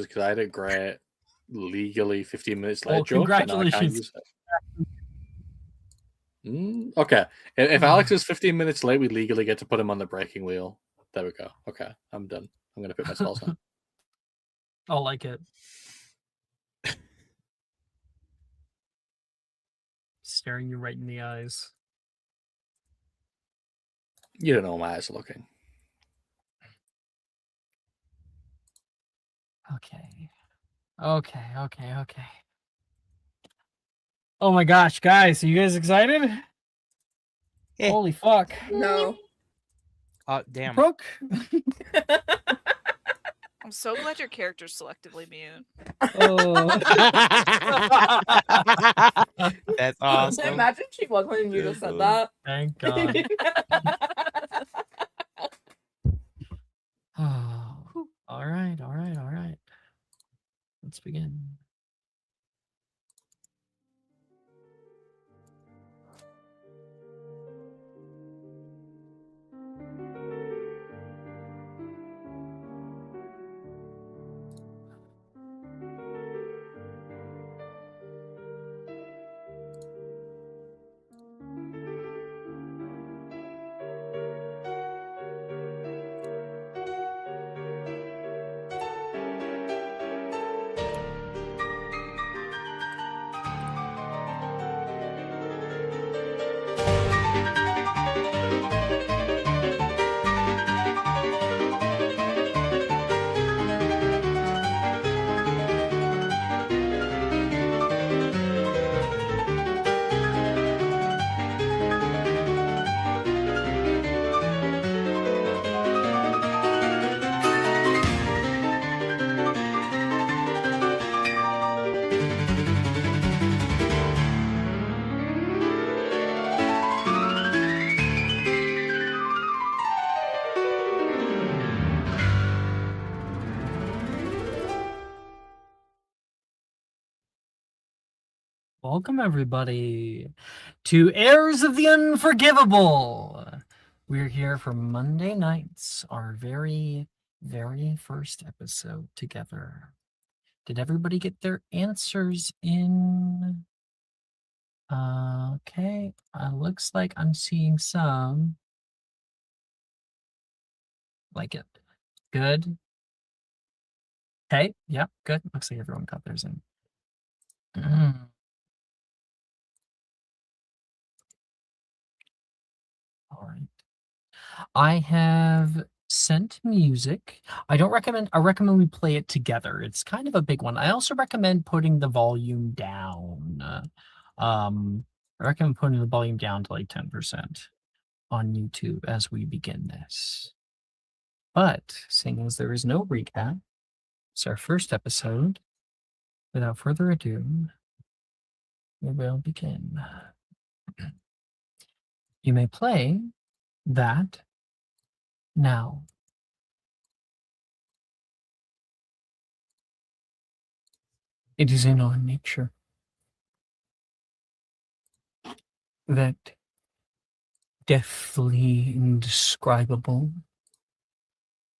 because I had a great legally 15 minutes late Well, joke. And now I can't congratulations. use it. Okay. If Alex is 15 minutes late, we legally get to put him on the breaking wheel. There we go. Okay, I'm done. I'm going to put my spells on. I'll like it. Staring you right in the eyes. You don't know how my eyes are looking. Okay. Oh my gosh, guys, are you guys excited? Eh. Holy fuck. No. Damn. Brooke? I'm so glad your character's selectively mute. Oh. That's awesome. Imagine she was when you just said that. Thank God. Oh. All right. Let's begin. Welcome, everybody, to Heirs of the Unforgivable. We're here for Monday nights, our very, very first episode together. Did everybody get their answers in? Okay, looks like I'm seeing some. Like it. Good. Okay, yep, good. Looks like everyone got theirs in. All right. I have sent music. I recommend we play it together. It's kind of a big one. I also recommend putting the volume down. I recommend putting the volume down to like 10% on YouTube as we begin this. But seeing as there is no recap, it's our first episode. Without further ado, we will begin. You may play that now. It is in our nature that deathly indescribable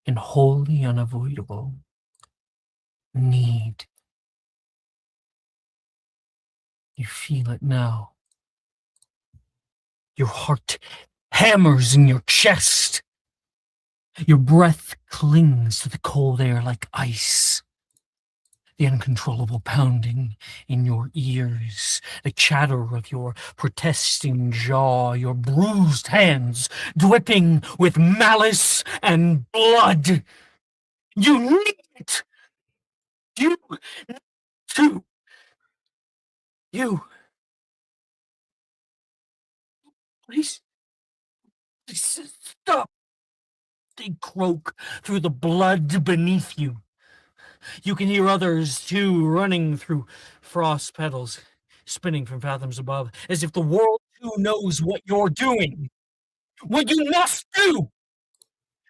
and wholly unavoidable need. You feel it now. Your heart hammers in your chest. Your breath clings to the cold air like ice. The uncontrollable pounding in your ears, the chatter of your protesting jaw, your bruised hands dripping with malice and blood. You need it. You too. You. Please stop. They croak through the blood beneath you. You can hear others, too, running through frost petals, spinning from fathoms above, as if the world, too, knows what you're doing. What you must do!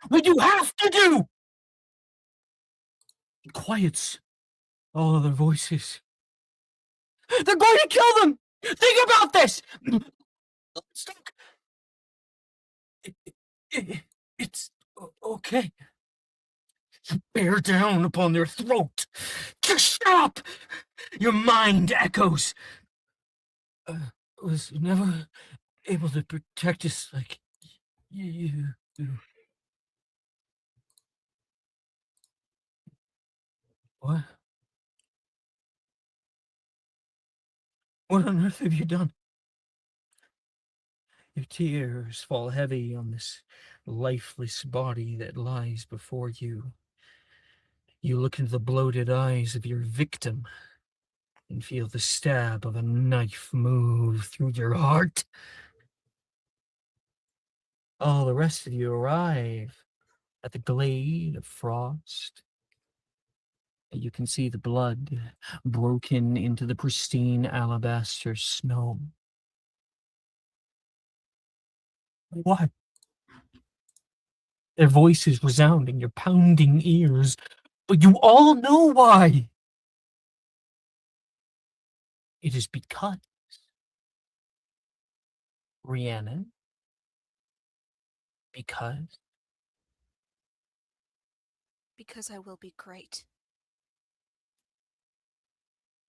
What you have to do! It quiets all other voices. They're going to kill them! Think about this! It's okay. bear down upon their throat. Just stop! Your mind echoes. Was never able to protect us like you do. What? What on earth have you done? Your tears fall heavy on this lifeless body that lies before you. You look into the bloated eyes of your victim and feel the stab of a knife move through your heart. All the rest of you arrive at the glade of frost. You can see the blood broken into the pristine alabaster snow. What? Their voices resound in your pounding ears, but you all know why. It is because Rhiannon, because I will be great.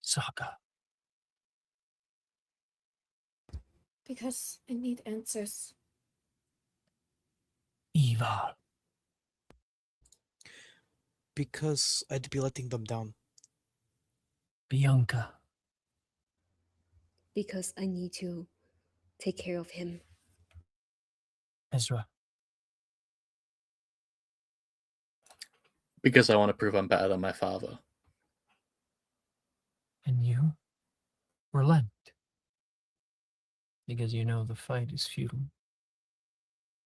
Saga, Because I need answers. Eva, Because I'd be letting them down. Bianca, Because I need to take care of him. Ezra, Because I want to prove I'm better than my father. and you, relent. Because you know the fight is futile.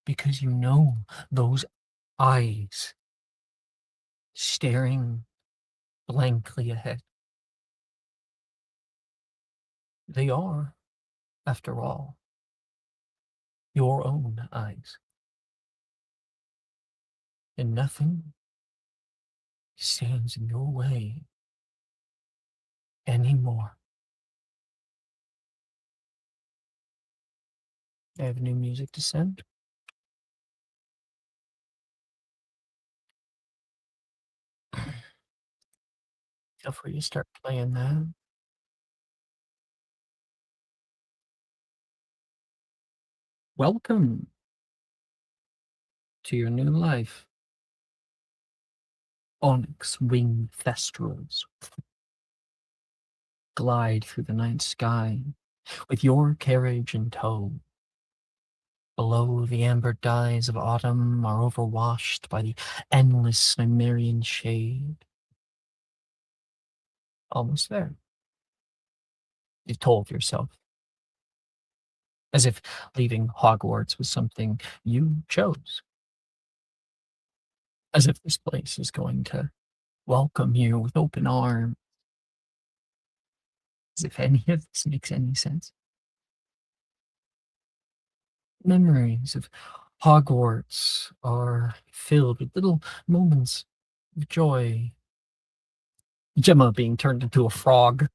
Because you know those eyes staring blankly ahead. They are, after all, your own eyes. And nothing stands in your way anymore. I have new music to send. Feel free to start playing that. Welcome to your new life. Onyx winged thestrals glide through the night sky with your carriage in tow. Below, the amber dyes of autumn are overwashed by the endless Cimmerian shade. Almost there. You told yourself. As if leaving Hogwarts was something you chose. As if this place is going to welcome you with open arms. As if any of this makes any sense. Memories of Hogwarts are filled with little moments of joy. Gemma being turned into a frog.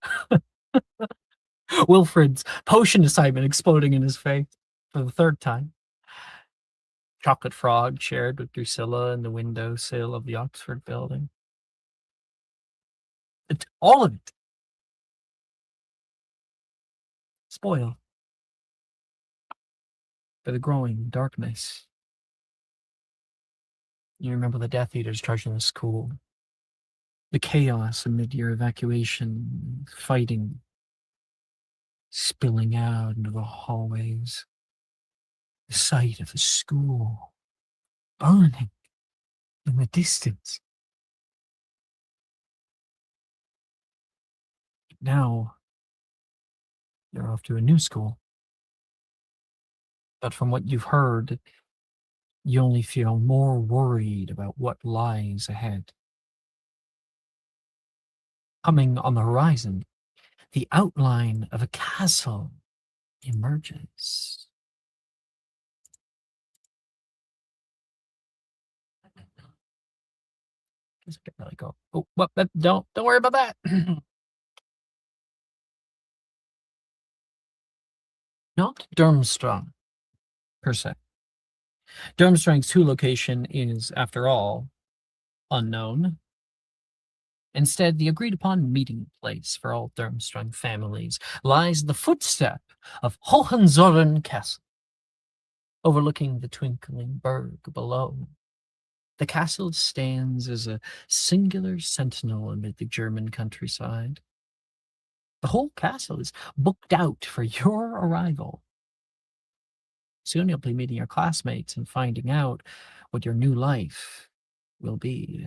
Wilfred's potion assignment exploding in his face for the third time. Chocolate frog shared with Drusilla in the windowsill of the Oxford building. It's all of it. Spoiled by the growing darkness. You remember the Death Eaters charging the school. The chaos amid your evacuation, fighting, spilling out into the hallways. The sight of the school burning in the distance. Now, you're off to a new school. But from what you've heard, you only feel more worried about what lies ahead. Coming on the horizon, the outline of a castle emerges. Just get really go. Oh, well, don't worry about that. Not Durmstrang, per se. Durmstrang's 2 location is, after all, unknown. Instead, the agreed-upon meeting place for all Durmstrang families lies the footstep of Hohenzollern Castle, overlooking the twinkling berg below. The castle stands as a singular sentinel amid the German countryside. The whole castle is booked out for your arrival. Soon you'll be meeting your classmates and finding out what your new life will be.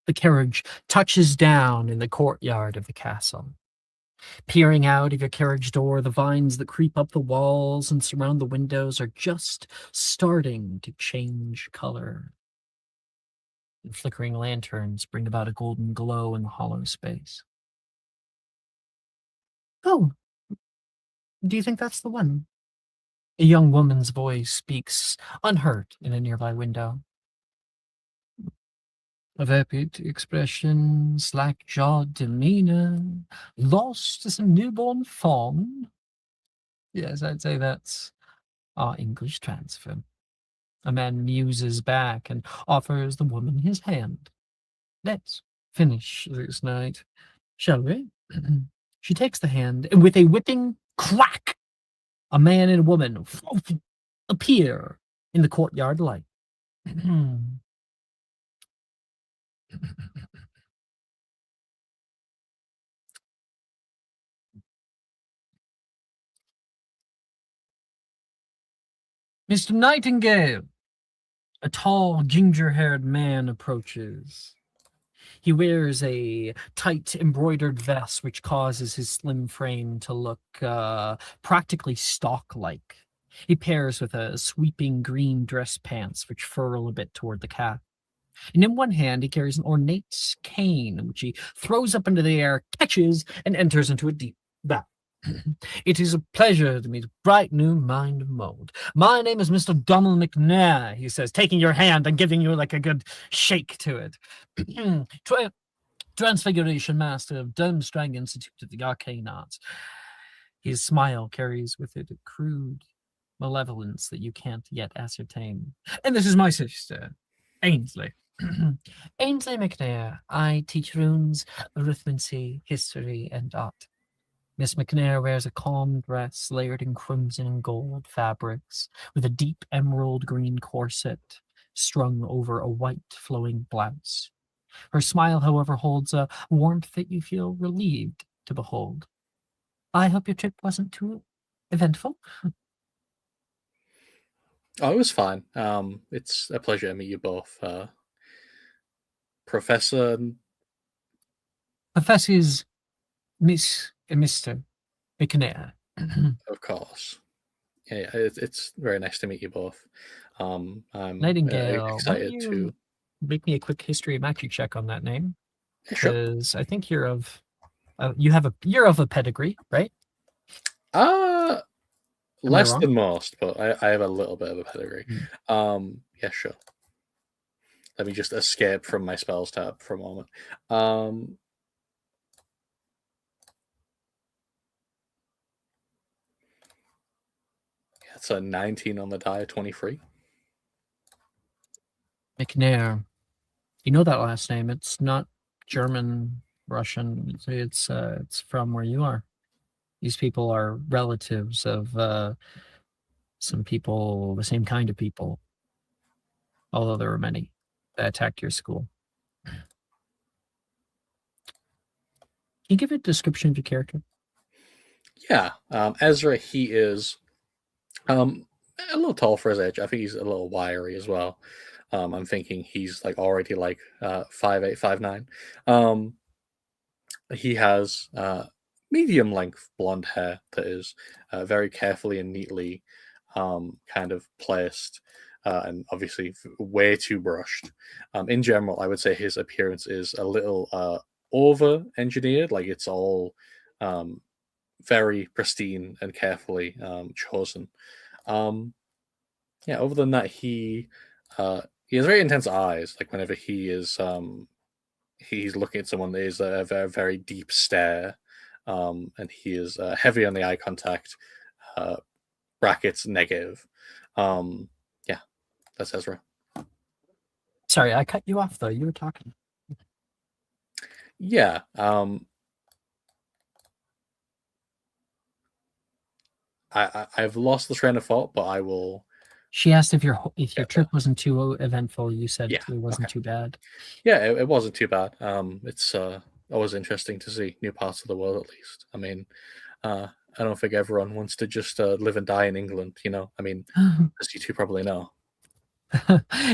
The carriage touches down in the courtyard of the castle. Peering out of your carriage door, the vines that creep up the walls and surround the windows are just starting to change color. And flickering lanterns bring about a golden glow in the hollow space. Oh, do you think that's the one? A young woman's voice speaks unhurt in a nearby window. A vapid expression, slack-jawed demeanor, lost to some newborn fawn. Yes, I'd say that's our English transfer. A man muses back and offers the woman his hand. Let's finish this night, shall we? She takes the hand, and with a whipping crack, a man and a woman appear in the courtyard light. Mr. Nightingale, a tall, ginger-haired man approaches. He wears a tight embroidered vest, which causes his slim frame to look practically stock-like. He pairs with a sweeping green dress pants, which furl a bit toward the calf. And in one hand, he carries an ornate cane, which he throws up into the air, catches, and enters into a deep bow. It is a pleasure to meet a bright new mind of mold. My name is Mr. Donald McNair, he says, taking your hand and giving you like a good shake to it. Transfiguration Master of Durmstrang Institute of the Arcane Arts. His smile carries with it a crude malevolence that you can't yet ascertain. And this is my sister, Ainsley. Ainsley McNair. I teach runes, arithmancy, history, and art. Miss McNair wears a calm dress layered in crimson and gold fabrics, with a deep emerald green corset strung over a white flowing blouse. Her smile, however, holds a warmth that you feel relieved to behold. I hope your trip wasn't too eventful. Oh, it was fine. It's a pleasure to meet you both. Professor. Professors Miss and Mr. McNair. Of course. Yeah, it's very nice to meet you both. I'm Nightingale, why excited don't to. you make me a quick history and magic check on that name? Sure. Because I think you're of you're of a pedigree, right? Less wrong? than most, but I have a little bit of a pedigree. Yeah, sure. Let me just escape from my spells tab for a moment. It's a 19 on the die, 23. McNair. You know that last name. It's not German, Russian. It's from where you are. These people are relatives of some people, the same kind of people. Although there were many that attacked your school. Can you give a description of your character? Yeah, Ezra, he is a little tall for his age. I think he's a little wiry as well. I'm thinking he's like already like 5'8", 5'9". He has medium length blonde hair that is very carefully and neatly kind of placed, and obviously way too brushed. In general, I would say his appearance is a little over engineered, like it's all very pristine and carefully chosen. Yeah, other than that, he has very intense eyes. Like whenever he is he's looking at someone, there's a very, very deep stare, and he is heavy on the eye contact, brackets negative. Yeah, that's Ezra. Sorry, I cut you off though. You were talking. Yeah. I've lost the train of thought, but I will. She asked if your Get trip wasn't too eventful. You said Yeah, it wasn't okay. too bad. Yeah, it wasn't too bad. It's always interesting to see new parts of the world. At least, I mean, I don't think everyone wants to just live and die in England. You know, I mean, as you two probably know.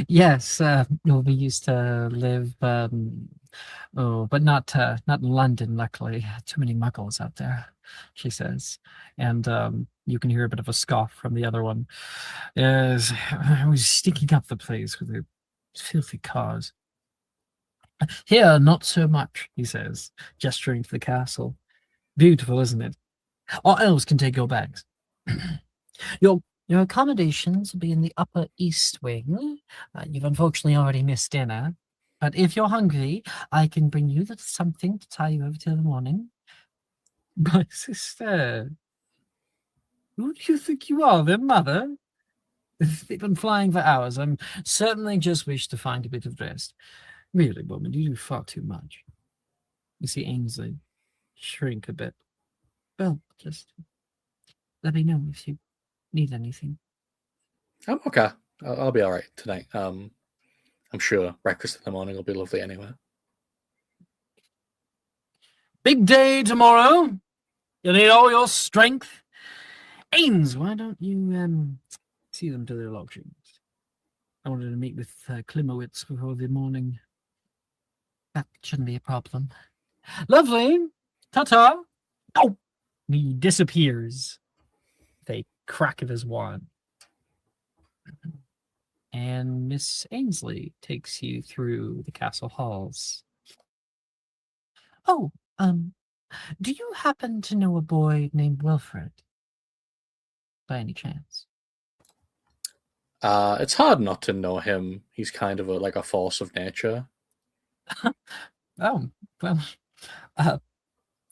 Yes, we used to live, but not in London. Luckily, too many muggles out there, she says, and you can hear a bit of a scoff from the other one. Yes, I was stinking up the place with their filthy cars. Here, not so much, he says, gesturing to the castle. Beautiful, isn't it? Our elves can take your bags. Your accommodations will be in the upper east wing. You've unfortunately already missed dinner. But if you're hungry, I can bring you something to tie you over till the morning. My sister. Who do you think you are, their mother? They've been flying for hours. I'm certainly just wish to find a bit of rest. Really, woman, you do far too much. You see Ainsley shrink a bit. Well, just let me know if you need anything. I'm okay. I'll be all right tonight. I'm sure breakfast in the morning will be lovely anyway. Big day tomorrow. You'll need all your strength. Ains, why don't you see them to their lodgings? I wanted to meet with Klimowitz before the morning. That shouldn't be a problem. Lovely. Ta-ta. Oh! He disappears. They crack of his wand. And Miss Ainsley takes you through the castle halls. Oh, do you happen to know a boy named Wilfred? By any chance? It's hard not to know him. He's kind of like a force of nature. Oh, well,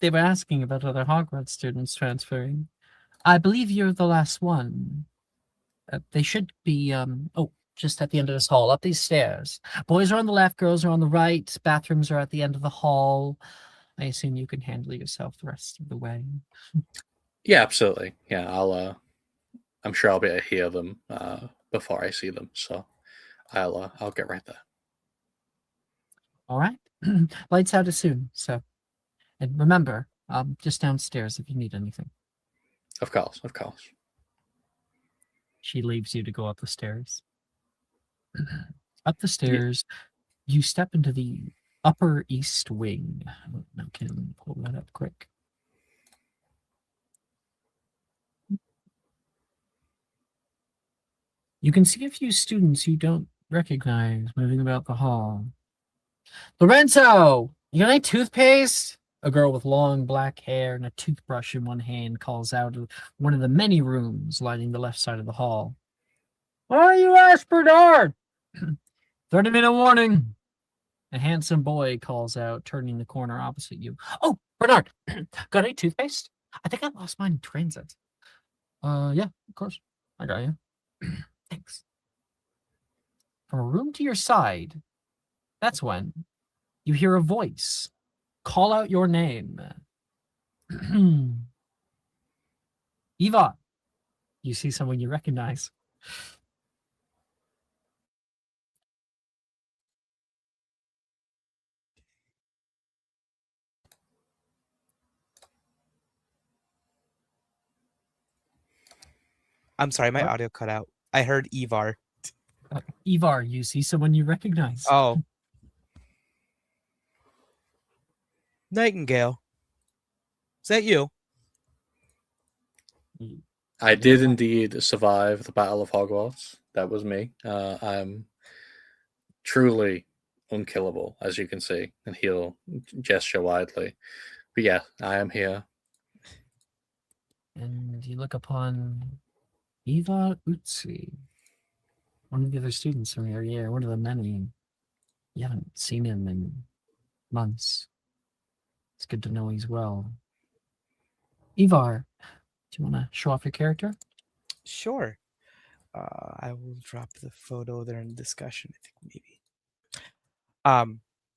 they were asking about other Hogwarts students transferring. I believe you're the last one. They should be, just at the end of this hall, up these stairs. Boys are on the left, girls are on the right. Bathrooms are at the end of the hall. I assume you can handle yourself the rest of the way. Yeah, absolutely. Yeah, I'm sure I'll be able to hear them before I see them. So I'll get right there. All right. Lights out as soon. So, and remember, just downstairs if you need anything. Of course, of course. She leaves you to go up the stairs. Up the stairs, you step into the upper east wing. Okay, let me pull that up quick. You can see a few students you don't recognize moving about the hall. Lorenzo, you got any toothpaste? A girl with long black hair and a toothbrush in one hand calls out of one of the many rooms lining the left side of the hall. Why are you asked, Bernard? 30-minute warning. A handsome boy calls out, turning the corner opposite you. Oh, Bernard, got any toothpaste? I think I lost mine in transit. Yeah, of course. I got you. Thanks. From a room to your side, that's when you hear a voice call out your name. Eva, you see someone you recognize. I'm sorry, my What? audio cut out. I heard Evar. Ivar, you see someone you recognize. Oh. Nightingale. Is that you? I did indeed survive the Battle of Hogwarts. That was me. I'm truly unkillable, as you can see, and he'll gesture widely. But yeah, I am here. And you look upon Ivar Utsi, one of the other students from your year, one of the many. You haven't seen him in months. It's good to know he's well. Ivar, do you want to show off your character? Sure. I will drop the photo there in discussion. I think maybe.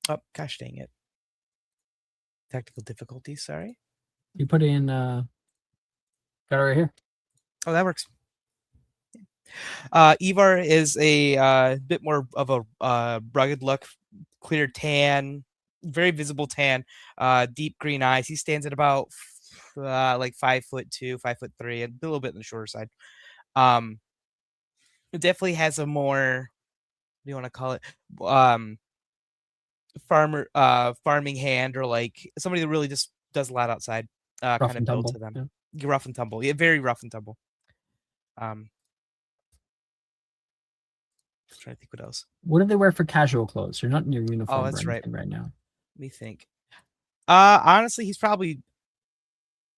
Oh gosh, dang it! Technical difficulties. Sorry. You put in got it right here. Oh, that works. Ivar is a bit more of a rugged look, clear tan, very visible tan, deep green eyes. He stands at about like 5'2", 5'3", and a little bit on the shorter side. It definitely has a more, what do you want to call it? Farming hand, or like somebody that really just does a lot outside. Rough Kind of and built tumble. to them. Yeah. Rough and tumble. Yeah, very rough and tumble. Trying to think what else. What do they wear for casual clothes? You're not in your uniform or that's right. anything right now. Let me think. Honestly, he's probably,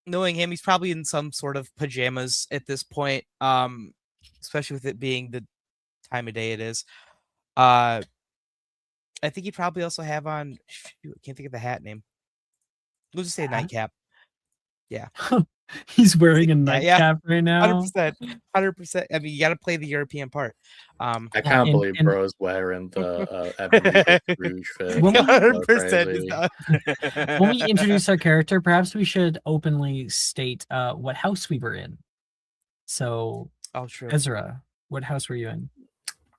knowing him, he's probably in some sort of pajamas at this point. Especially with it being the time of day it is. I think he probably also have on. Shoot, I can't think of the hat name. We'll just say a Hat? nightcap. Yeah. He's wearing a Yeah, nightcap right now. 100%. I mean, you got to play the European part. I can't believe and- Bro's wearing the Ebenezer Scrooge fit. When we- 100% is Crazy. When we introduce our character, perhaps we should openly state what house we were in. So, Oh, true. Ezra, what house were you in?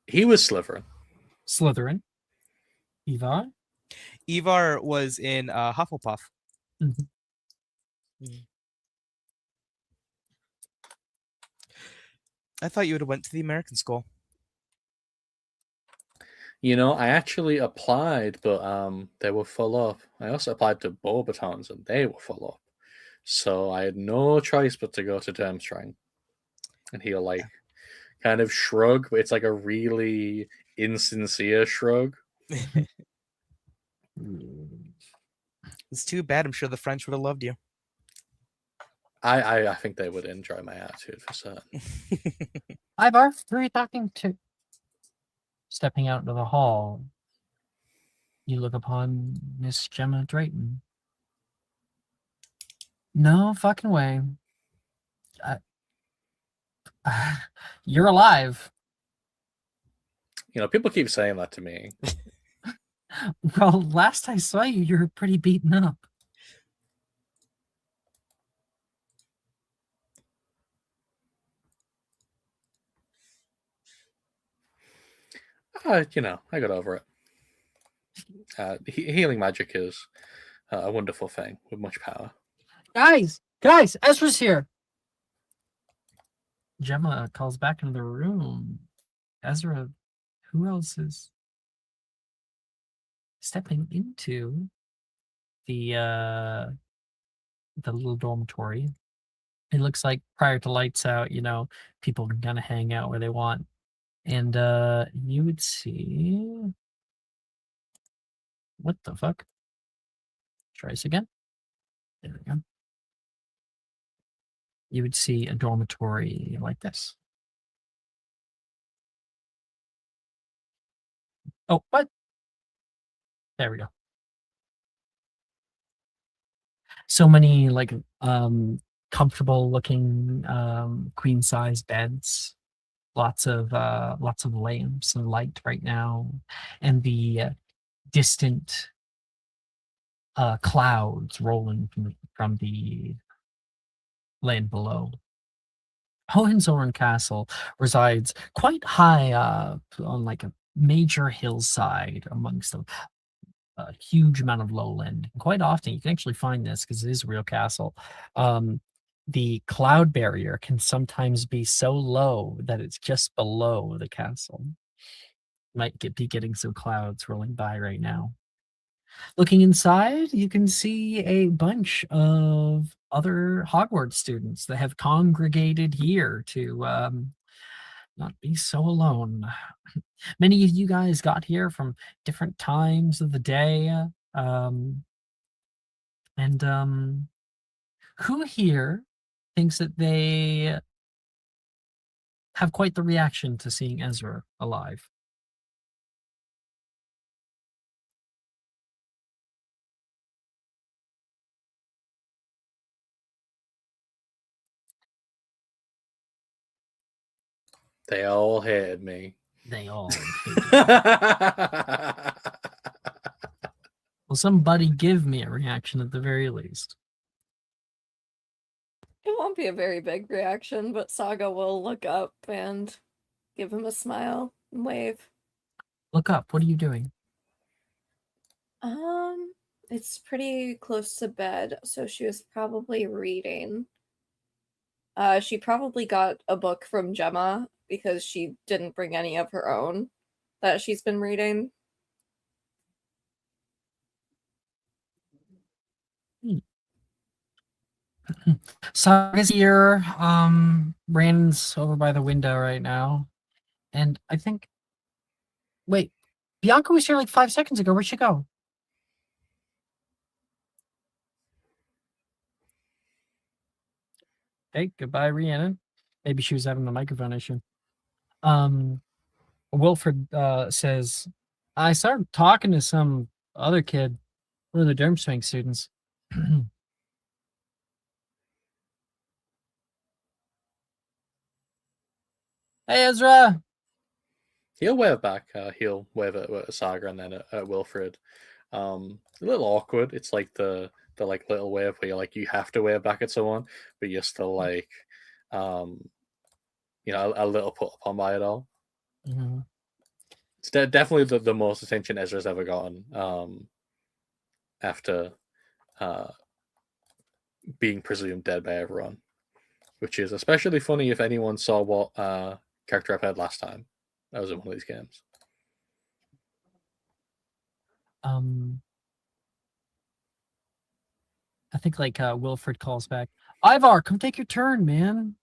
He was Slytherin. Slytherin. Eva? Ivar was in Hufflepuff. Mhm. I thought you would have went to the American school. You know, I actually applied, but they were full up. I also applied to Beauxbatons, and they were full up. So I had no choice but to go to Durmstrang. And he'll like kind of shrug, but it's like a really insincere shrug. It's too bad. I'm sure the French would have loved you. I think they would enjoy my attitude for certain. Ivar, who are you talking to? Stepping out into the hall, you look upon Miss Gemma Drayton. No fucking way. You're alive. You know, people keep saying that to me. Well, last I saw you, you were pretty beaten up. You know, I got over it. Healing magic is a wonderful thing with much power. Guys, Ezra's here. Gemma calls back into the room. Ezra, who else is stepping into the little dormitory? It looks like prior to lights out, you know, people can kind of hang out where they want. And you would see, what the fuck? Try this again. There we go. You would see a dormitory like this. Oh, what? There we go. So many like comfortable looking queen size beds. Lots of lamps and light right now, and the distant clouds rolling from the land below. Hohenzollern Castle resides quite high up on like a major hillside amongst a huge amount of lowland. Quite often, you can actually find this because it is a real castle. The cloud barrier can sometimes be so low that it's just below the castle. Might be getting some clouds rolling by right now. Looking inside, you can see a bunch of other Hogwarts students that have congregated here to not be so alone. Many of you guys got here from different times of the day. Who here thinks that they have quite the reaction to seeing Ezra alive? They all hated me. They all. Yeah, Will somebody give me a reaction at the very least? It won't be a very big reaction, but Saga will look up and give him a smile and wave. Look up. What are you doing? It's pretty close to bed, so she was probably reading. She probably got a book from Gemma because she didn't bring any of her own that she's been reading. Saga's here. Brandon's over by the window right now. And I think. Wait, Bianca was here like 5 seconds ago. Where'd she go? Hey, goodbye, Rhiannon. Maybe she was having a microphone issue. Wilfred says, I started talking to some other kid, one of the Durmstrang students. Hey, Ezra. he'll wave back. He'll wave at Saga and then at Wilfred. A little awkward. It's like the like little wave where you have to wave back at someone, but you're still like, a little put upon by it all. Mhm. It's definitely the most attention Ezra's ever gotten after being presumed dead by everyone, which is especially funny if anyone saw what character I've had last time. That was in one of these games. I think Wilfred calls back. Ivar, come take your turn, man.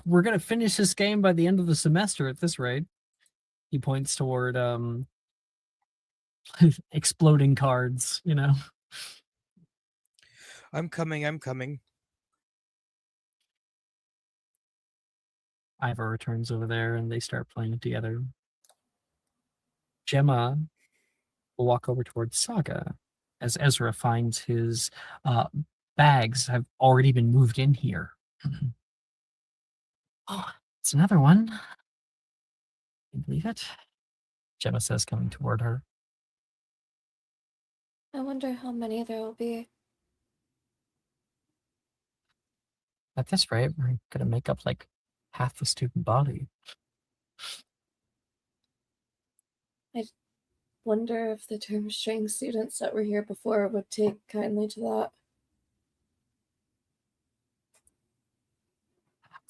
We're gonna finish this game by the end of the semester at this rate. He points toward exploding cards, I'm coming. Ivar returns over there and they start playing together. Gemma will walk over towards Saga as Ezra finds his bags have already been moved in here. Oh, it's another one. Can you believe it? Gemma says, coming toward her. I wonder how many there will be. At this rate, we're gonna make up like half the student body. Wonder if the Durmstrang students that were here before would take kindly to that.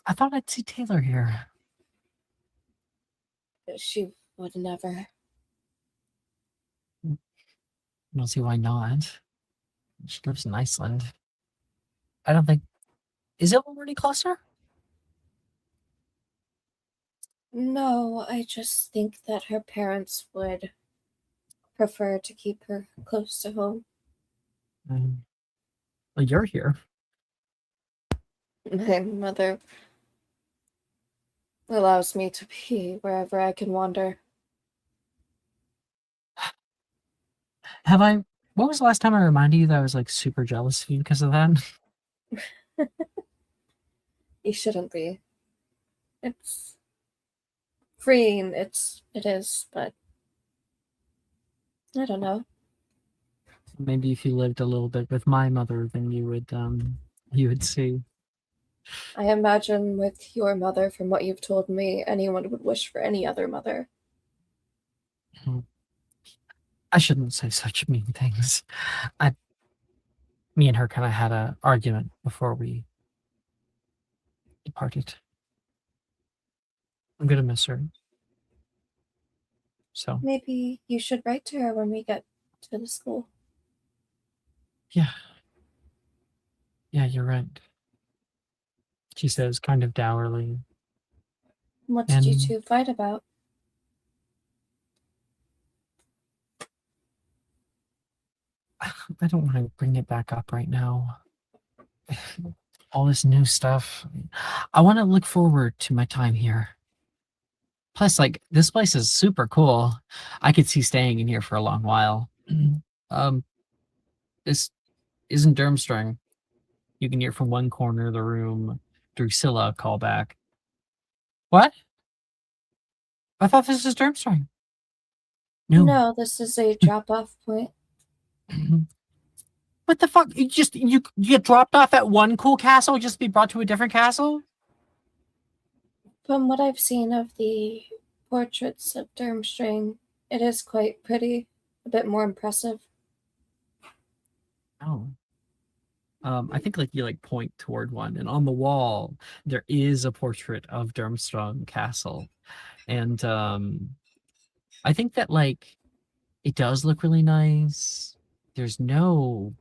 I thought I'd see Taylor here. She would never. I don't see why not. She lives in Iceland. I don't think. Is it already closer? No, I just think that her parents would prefer to keep her close to home. Well, you're here. My mother allows me to be wherever I can wander. When was the last time I reminded you that I was like super jealous of you because of that? You shouldn't be. It's freeing, it is, but I don't know. Maybe if you lived a little bit with my mother, then you would see. I imagine with your mother, from what you've told me, anyone would wish for any other mother. I shouldn't say such mean things. Me and her kind of had an argument before we departed. I'm gonna miss her. So Maybe you should write to her when we get to the school. yeah, you're right. She says, kind of dourly. What did you And- two fight about? I don't want to bring it back up right now. All this new stuff. I want to look forward to my time here. Plus, this place is super cool. I could see staying in here for a long while. This isn't Durmstrang. You can hear from one corner of the room Drusilla call back. What? I thought this is Durmstrang. No. No, this is a drop-off point. What the fuck? You get dropped off at one cool castle, just be brought to a different castle? From what I've seen of the portraits of Durmstrang, it is quite pretty, a bit more impressive. Oh. I think like you like point toward one, and on the wall there is a portrait of Durmstrang Castle, and I think that like it does look really nice. There's no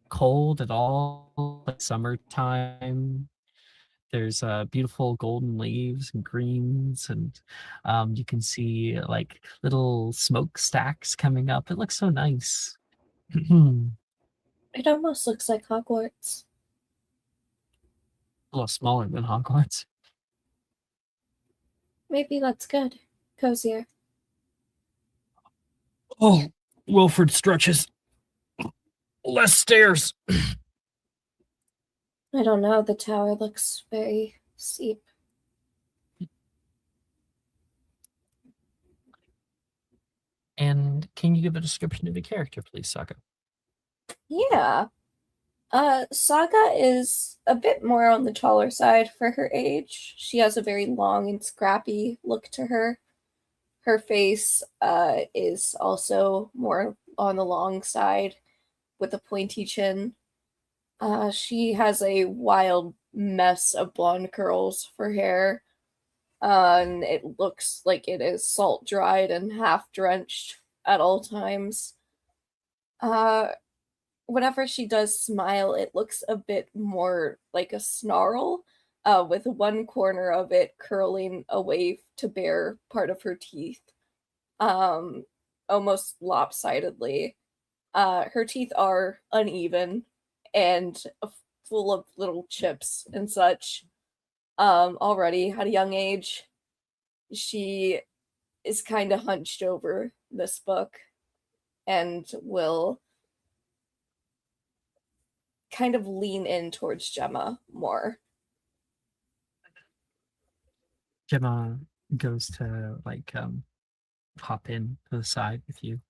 cold at all, like summertime. There's beautiful golden leaves and greens, and you can see like little smokestacks coming up. It looks so nice. It almost looks like Hogwarts. A little smaller than Hogwarts. Maybe that's good. Cozier. Oh, Wilfred stretches. Less stairs. I don't know, the tower looks very steep. And can you give a description of the character, please, Saga? Yeah. Saga is a bit more on the taller side for her age. She has a very long and scrappy look to her. Her face is also more on the long side with a pointy chin. She has a wild mess of blonde curls for hair. And it looks like it is salt dried and half drenched at all times. Whenever she does smile, it looks a bit more like a snarl, with one corner of it curling away to bare part of her teeth, almost lopsidedly. Her teeth are uneven and full of little chips and such. Already at a young age, she is kind of hunched over this book and will kind of lean in towards Gemma more. Gemma goes to like hop in to the side with you.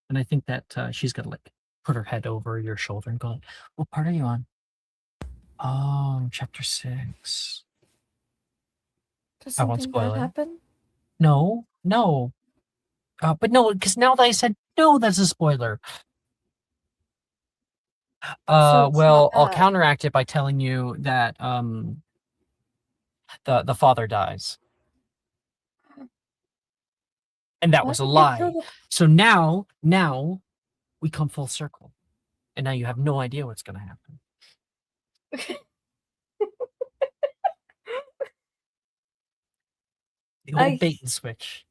And I think that she's gonna like put her head over your shoulder and go, "What part are you on?" Oh, chapter 6. Does I won't something spoil bad it. happen? No. But no, because now that I said no, that's a spoiler. So it's Well, not I'll bad. counteract it by telling you that the father dies. And that Why was a did they kill lie. So now we come full circle. And now you have no idea what's gonna happen. The old bait and switch.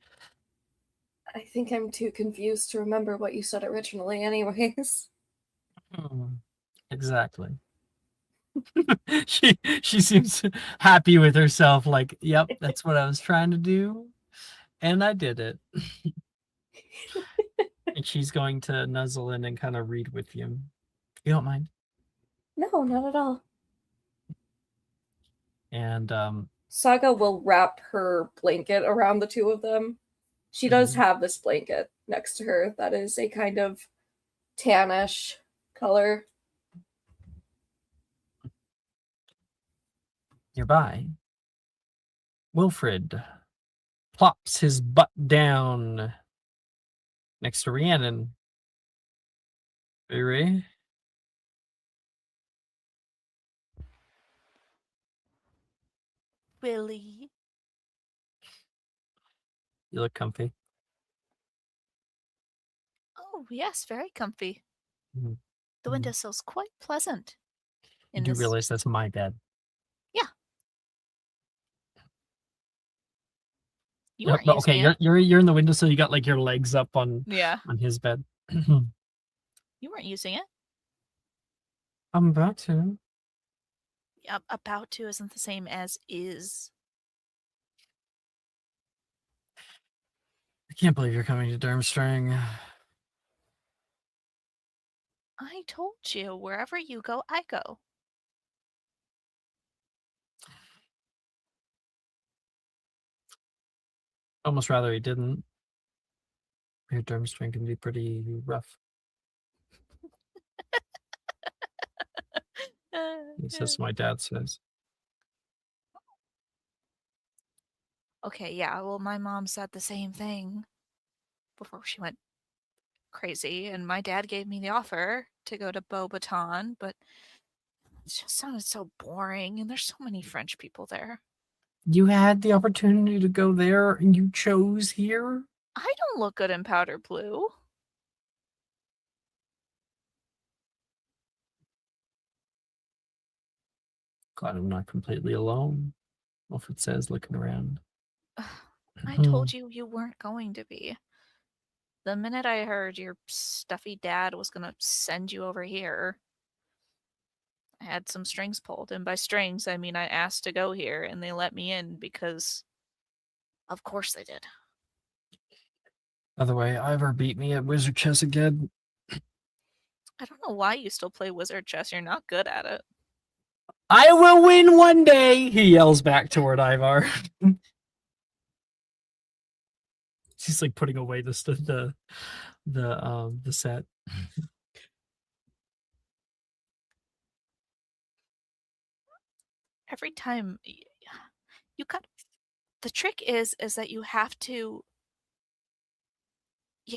I think I'm too confused to remember what you said originally, anyways. Exactly. she seems happy with herself, like, yep, that's what I was trying to do, and I did it. And she's going to nuzzle in and kind of read with you. You don't mind? No, not at all. And Saga will wrap her blanket around the two of them. She does have this blanket next to her that is a kind of tannish color. nearby, Wilfred plops his butt down next to Rhiannon. Ray? Willie. You look comfy. Oh, yes, very comfy. Mhm. The windowsill's quite pleasant. You do realize that's my bed. Yeah. You Yep, weren't but using okay, it. you're in the window, so you got like your legs up on Yeah. on his bed. You weren't using it. I'm about to. About to isn't the same as is. I can't believe you're coming to Durmstrang. I told you, wherever you go, I go. Almost rather he didn't. Your Durmstrang can be pretty rough. He says my dad says. Okay, yeah. Well, my mom said the same thing before she went crazy, and my dad gave me the offer to go to Beaubaton, but it just sounded so boring, and there's so many French people there. You had the opportunity to go there and you chose here? I don't look good in powder blue. Glad I'm not completely alone. Wilfred says, looking around. I told you you weren't going to be. The minute I heard your stuffy dad was going to send you over here, I had some strings pulled. And by strings, I mean I asked to go here, and they let me in because, of course, they did. By the way, Ivor beat me at Wizard Chess again. I don't know why you still play wizard chess. You're not good at it. I will win one day, he yells back toward Ivar. She's like putting away the set. Every time you got the trick is that you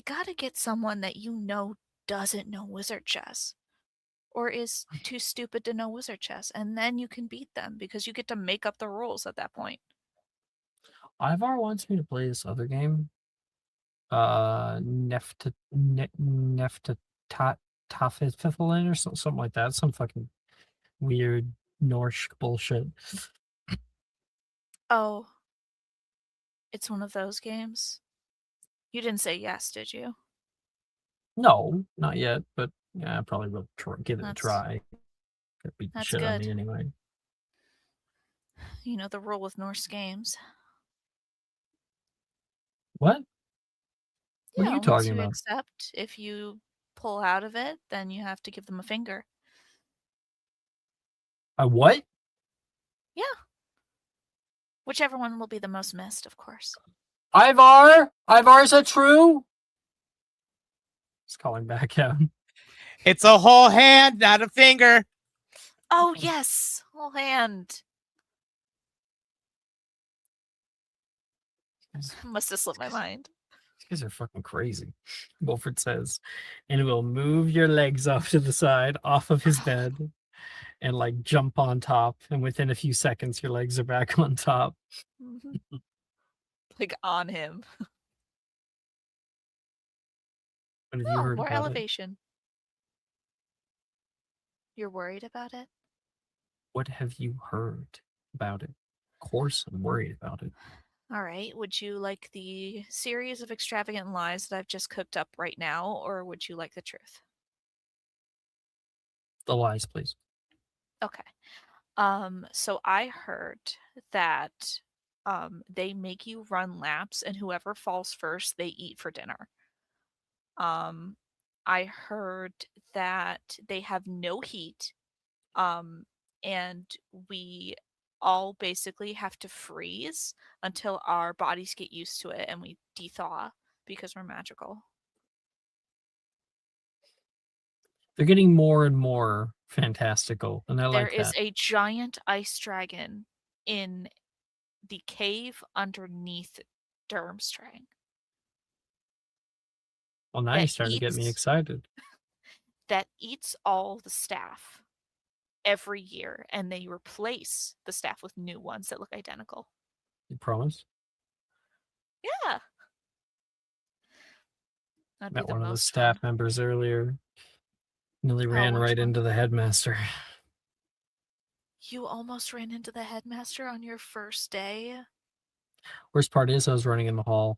got to get someone that you know doesn't know wizard chess or is too stupid to know wizard chess, and then you can beat them because you get to make up the rules at that point. Ivar wants me to play this other game. Neftafiffelin or something like that. Some fucking weird Norse bullshit. Oh, it's one of those games? You didn't say yes, did you? No, not yet, but yeah, I probably will give it a try. Could beat the That's shit out of good. me anyway. You know the rule with Norse games. What? What are you Once talking you about? accept, if you pull out of it, then you have to give them a finger. A what? Yeah. Whichever one will be the most missed, of course. Ivar? Ivar, is that true? He's calling back out. It's a whole hand, not a finger. Oh, yes. Whole hand. Must have slipped my mind. These guys are fucking crazy. Wilfred says, and will move your legs off to the side, off of his bed, and like jump on top. And within a few seconds, your legs are back on top. Mm-hmm. Like on him. What have you heard more about elevation. You're worried about it? What have you heard about it? Of course, I'm worried about it. All right. Would you like the series of extravagant lies that I've just cooked up right now, or would you like the truth? The lies, please. Okay. So I heard that they make you run laps, and whoever falls first, they eat for dinner. I heard that they have no heat, and we all basically have to freeze until our bodies get used to it and we de-thaw because we're magical. They're getting more and more fantastical, and I There like is that. a giant ice dragon in the cave underneath Durmstrang. Well, now that you're starting to get me eats- excited. that eats all the staff every year, and they replace the staff with new ones that look identical. You promise? Yeah. That'd Met be the one of the most staff fun. members earlier. Nearly ran which right one? into the headmaster. You almost ran into the headmaster on your first day? Worst part is I was running in the hall.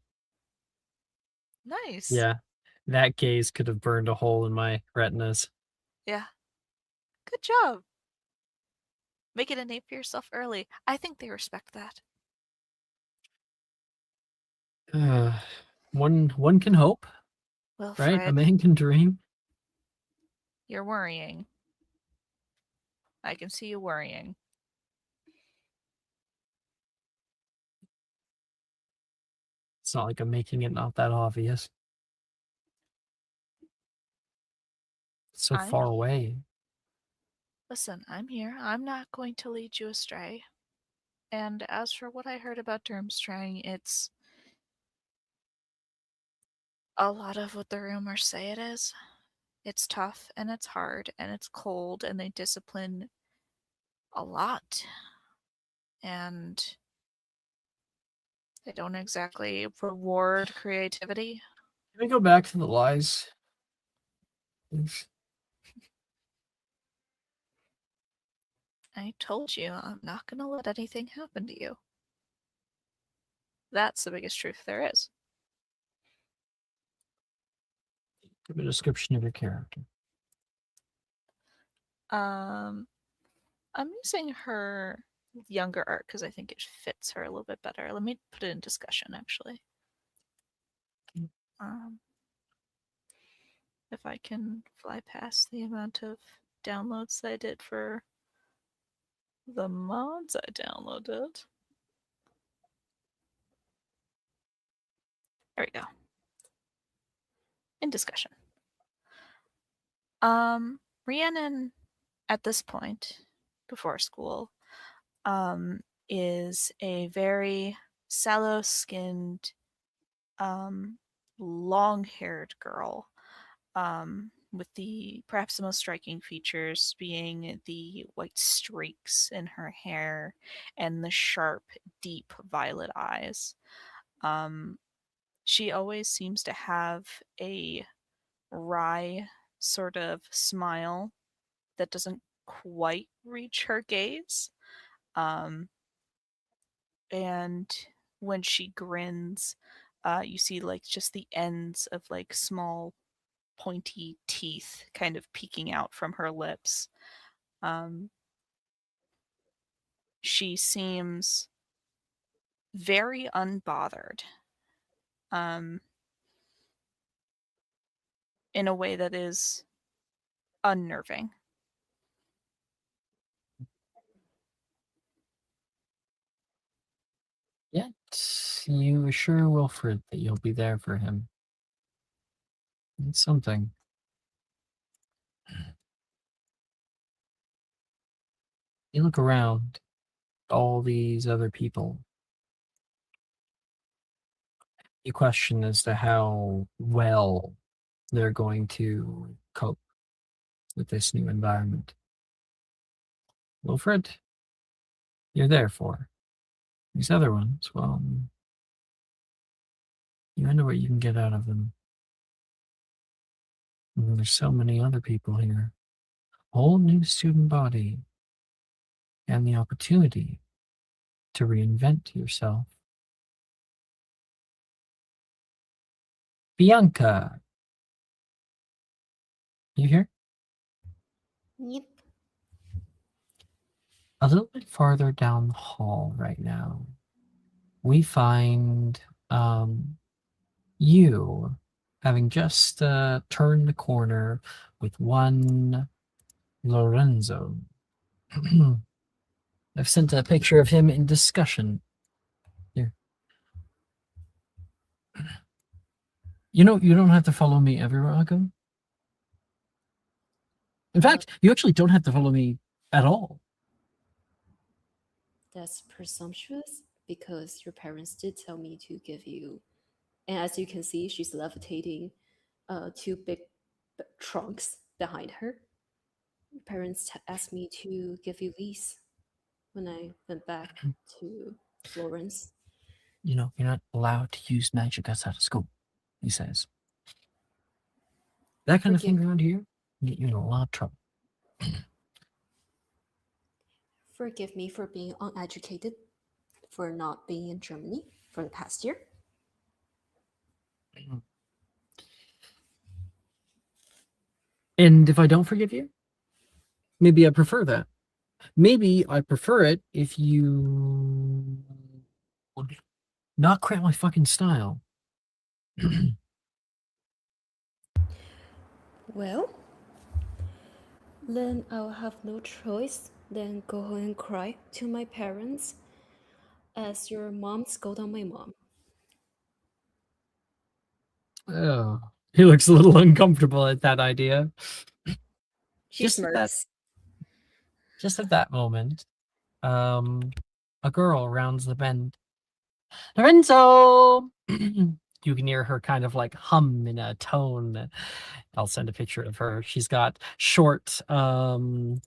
Nice. Yeah. That gaze could have burned a hole in my retinas. Yeah. Good job. Making a name for yourself early. I think they respect that. One can hope, Wilfred, right? A man can dream. you're worrying. I can see you worrying. It's not like I'm making it not that obvious. It's so I'm far he- away. Listen, I'm here. I'm not going to lead you astray. And as for what I heard about Durmstrang, it's a lot of what the rumors say it is. It's tough and it's hard and it's cold and they discipline a lot. And they don't exactly reward creativity. Can I go back to the lies? Please? I told you I'm not going to let anything happen to you. That's the biggest truth there is. Give a description of your character. I'm using her younger art because I think it fits her a little bit better. Let me put it in discussion, actually. If I can fly past the amount of downloads that I did for the mods I downloaded. There we go. In discussion. Rhiannon, at this point, before school, is a very sallow-skinned, long-haired girl, with perhaps the most striking features being the white streaks in her hair and the sharp, deep violet eyes. She always seems to have a wry sort of smile that doesn't quite reach her gaze. And when she grins, you see like just the ends of like small pointy teeth kind of peeking out from her lips. She seems very unbothered, in a way that is unnerving. Yet you assure Wilfred that you'll be there for him. It's something. You look around, all these other people. You question as to how well they're going to cope with this new environment. Wilfred, you're there for. These other ones, well, you wonder what you can get out of them. And there's so many other people here. Whole new student body. And the opportunity to reinvent yourself. Bianca! You here? Yep. A little bit farther down the hall right now, we find you having just turned the corner with one Lorenzo. I've sent a picture of him in discussion. Here. You know, you don't have to follow me everywhere I go. In fact, you actually don't have to follow me at all. That's presumptuous because your parents did tell me to give you, and as you can see, she's levitating two big trunks behind her. Your parents asked me to give you these when I went back to Florence. You know, you're not allowed to use magic outside of school, he says. That kind of thing around here can get you in a lot of trouble. Forgive me for being uneducated, for not being in Germany for the past year. And if I don't forgive you, maybe I prefer that. Maybe I prefer it if you would not cramp my fucking style. Well, then I'll have no choice than go home and cry to my parents as your mom scolded on my mom. Oh, he looks a little uncomfortable at that idea. She Just at that, smirks. just at that moment, a girl rounds the bend. Lorenzo! You can hear her kind of like hum in a tone. I'll send a picture of her. She's got short, like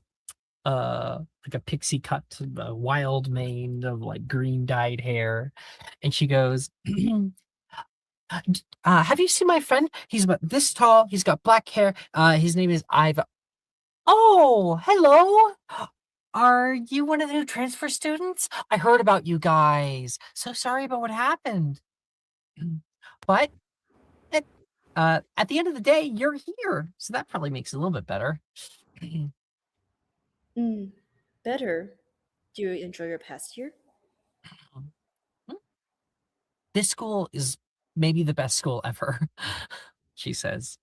a pixie cut, wild mane of like green dyed hair. And she goes, have you seen my friend? He's about this tall. He's got black hair. His name is Iva. Oh, hello. Are you one of the new transfer students? I heard about you guys. So sorry about what happened. But at, at the end of the day, you're here. So that probably makes it a little bit better. Better. Do you enjoy your past year? This school is maybe the best school ever, she says.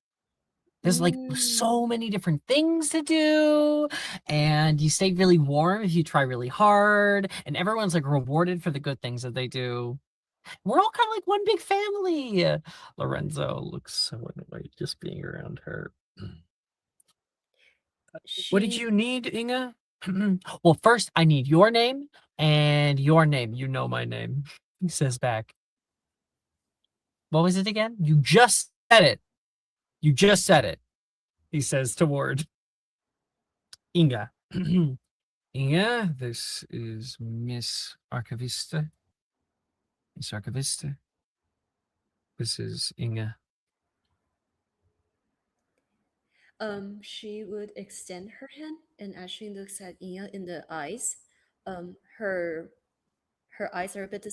There's like so many different things to do, and you stay really warm if you try really hard, and everyone's like rewarded for the good things that they do. We're all kind of like one big family. Lorenzo looks so annoyed just being around her. What did you need, Inga? Well, first I need your name and your name. You know my name, he says back. What was it again? You just said it. You just said it, he says toward Inga. Inga, this is Miss Archivista. Miss Archivista. This is Inga. She would extend her hand, and as she looks at Ina in the eyes, her eyes are a bit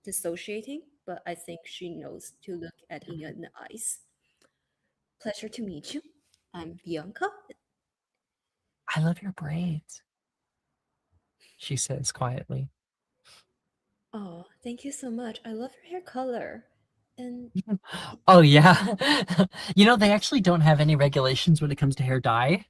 dissociating, but I think she knows to look at Ina in the eyes. Pleasure to meet you. I'm Bianca. I love your braids, she says quietly. Oh, thank you so much. I love your hair color. And Oh, yeah. They actually don't have any regulations when it comes to hair dye.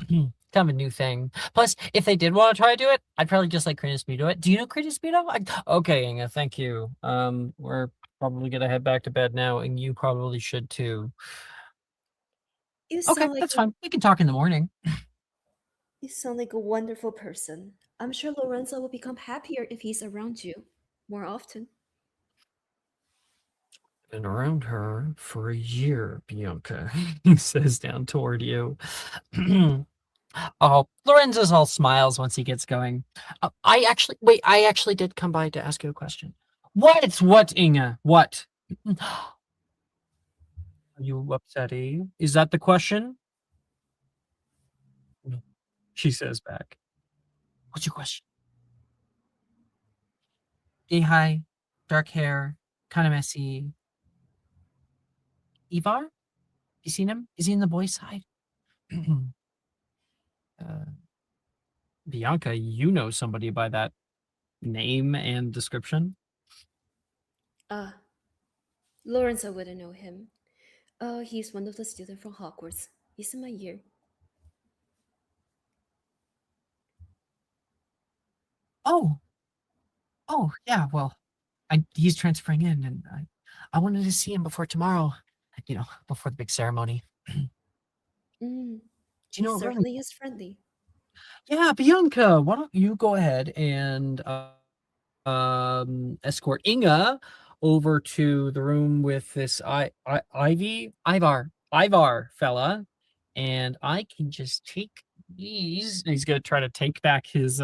Kind of a new thing. Plus, if they did want to try to do it, I'd probably just like Credit Speedo it. Do you know Credit Speedo? Okay, Inga, thank you. We're probably gonna head back to bed now, and you probably should too. you Okay, sound like that's fine. We can talk in the morning. you sound like a wonderful person. I'm sure Lorenzo will become happier if he's around you more often. Been around her for a year, Bianca, he says down toward you. Oh, Lorenzo's all smiles once he gets going. I actually did come by to ask you a question. What, Inga? What? Are you upset, Eve? Is that the question? No, she says back. What's your question? Hey, hi. Dark hair, kind of messy. Ivar? You seen him? Is he in the boys' side? Bianca, you know somebody by that name and description? Lorenzo wouldn't know him. He's one of the students from Hogwarts. He's in my year. Oh, yeah. Well, he's transferring in, and I wanted to see him before tomorrow. Before the big ceremony. Do you He know what room? certainly is friendly. Yeah, Bianca, why don't you go ahead and escort Inga over to the room with this Ivar fella, and I can just take these. He's gonna try to take back his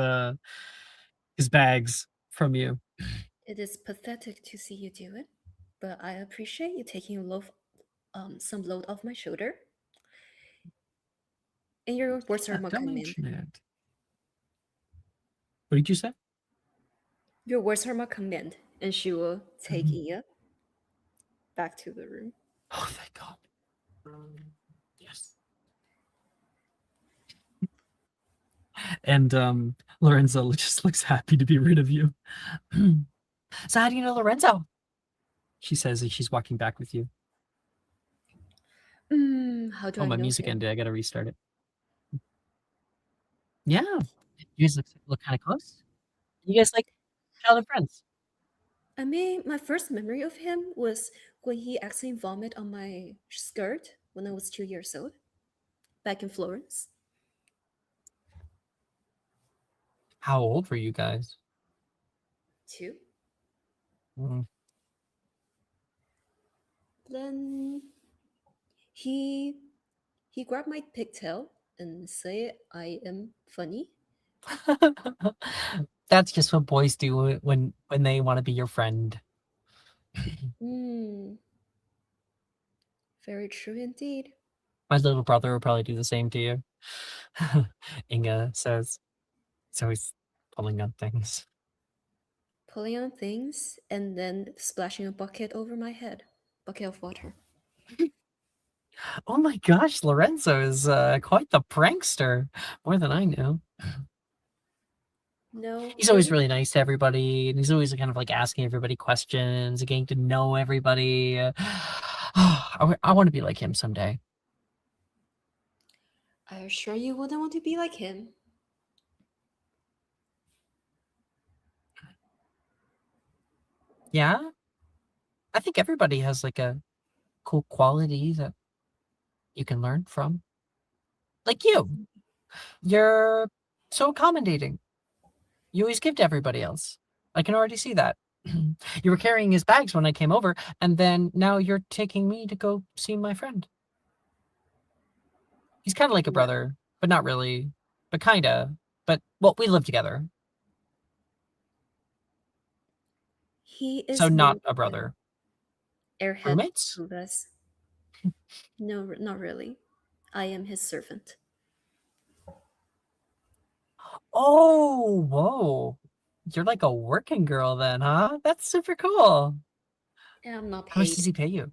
bags from you. It is pathetic to see you do it, but I appreciate you taking some load off my shoulder. And your words are my Don't command. mention it. What did you say? Your words are my command, and she will take Ia back to the room. Oh, thank God. Yes. And Lorenzo just looks happy to be rid of you. So how do you know Lorenzo? She says as she's walking back with you. How do Oh, I my know music him? ended. I gotta restart it. Yeah. You guys look kind of close. You guys like childhood friends? I mean, my first memory of him was when he accidentally vomited on my skirt when I was 2 years old, back in Florence. How old were you guys? 2. Mm. Then he grabbed my pigtail and said I am funny. That's just what boys do when they want to be your friend. Hmm. Very true indeed. My little brother will probably do the same to you. Inga says he's always pulling on things. Pulling on things and then splashing a bucket over my head. Bucket of water. Oh my gosh, Lorenzo is quite the prankster. More than I knew. No. He's always really- really nice to everybody, and he's always kind of like asking everybody questions, getting to know everybody. I want to be like him someday. Are you sure you wouldn't want to be like him? Yeah, I think everybody has like a cool quality that you can learn from. Like you, you're so accommodating. You always give to everybody else. I can already see that. You were carrying his bags when I came over, and then now you're taking me to go see my friend. He's kind of like a Yeah. brother, but not really. But kinda. But well, we live together, He is so not more a brother. airhead Roommates? to us. No, not really. I am his servant. Oh, whoa! You're like a working girl then, huh? That's super cool. And I'm not How much paid. does he pay you?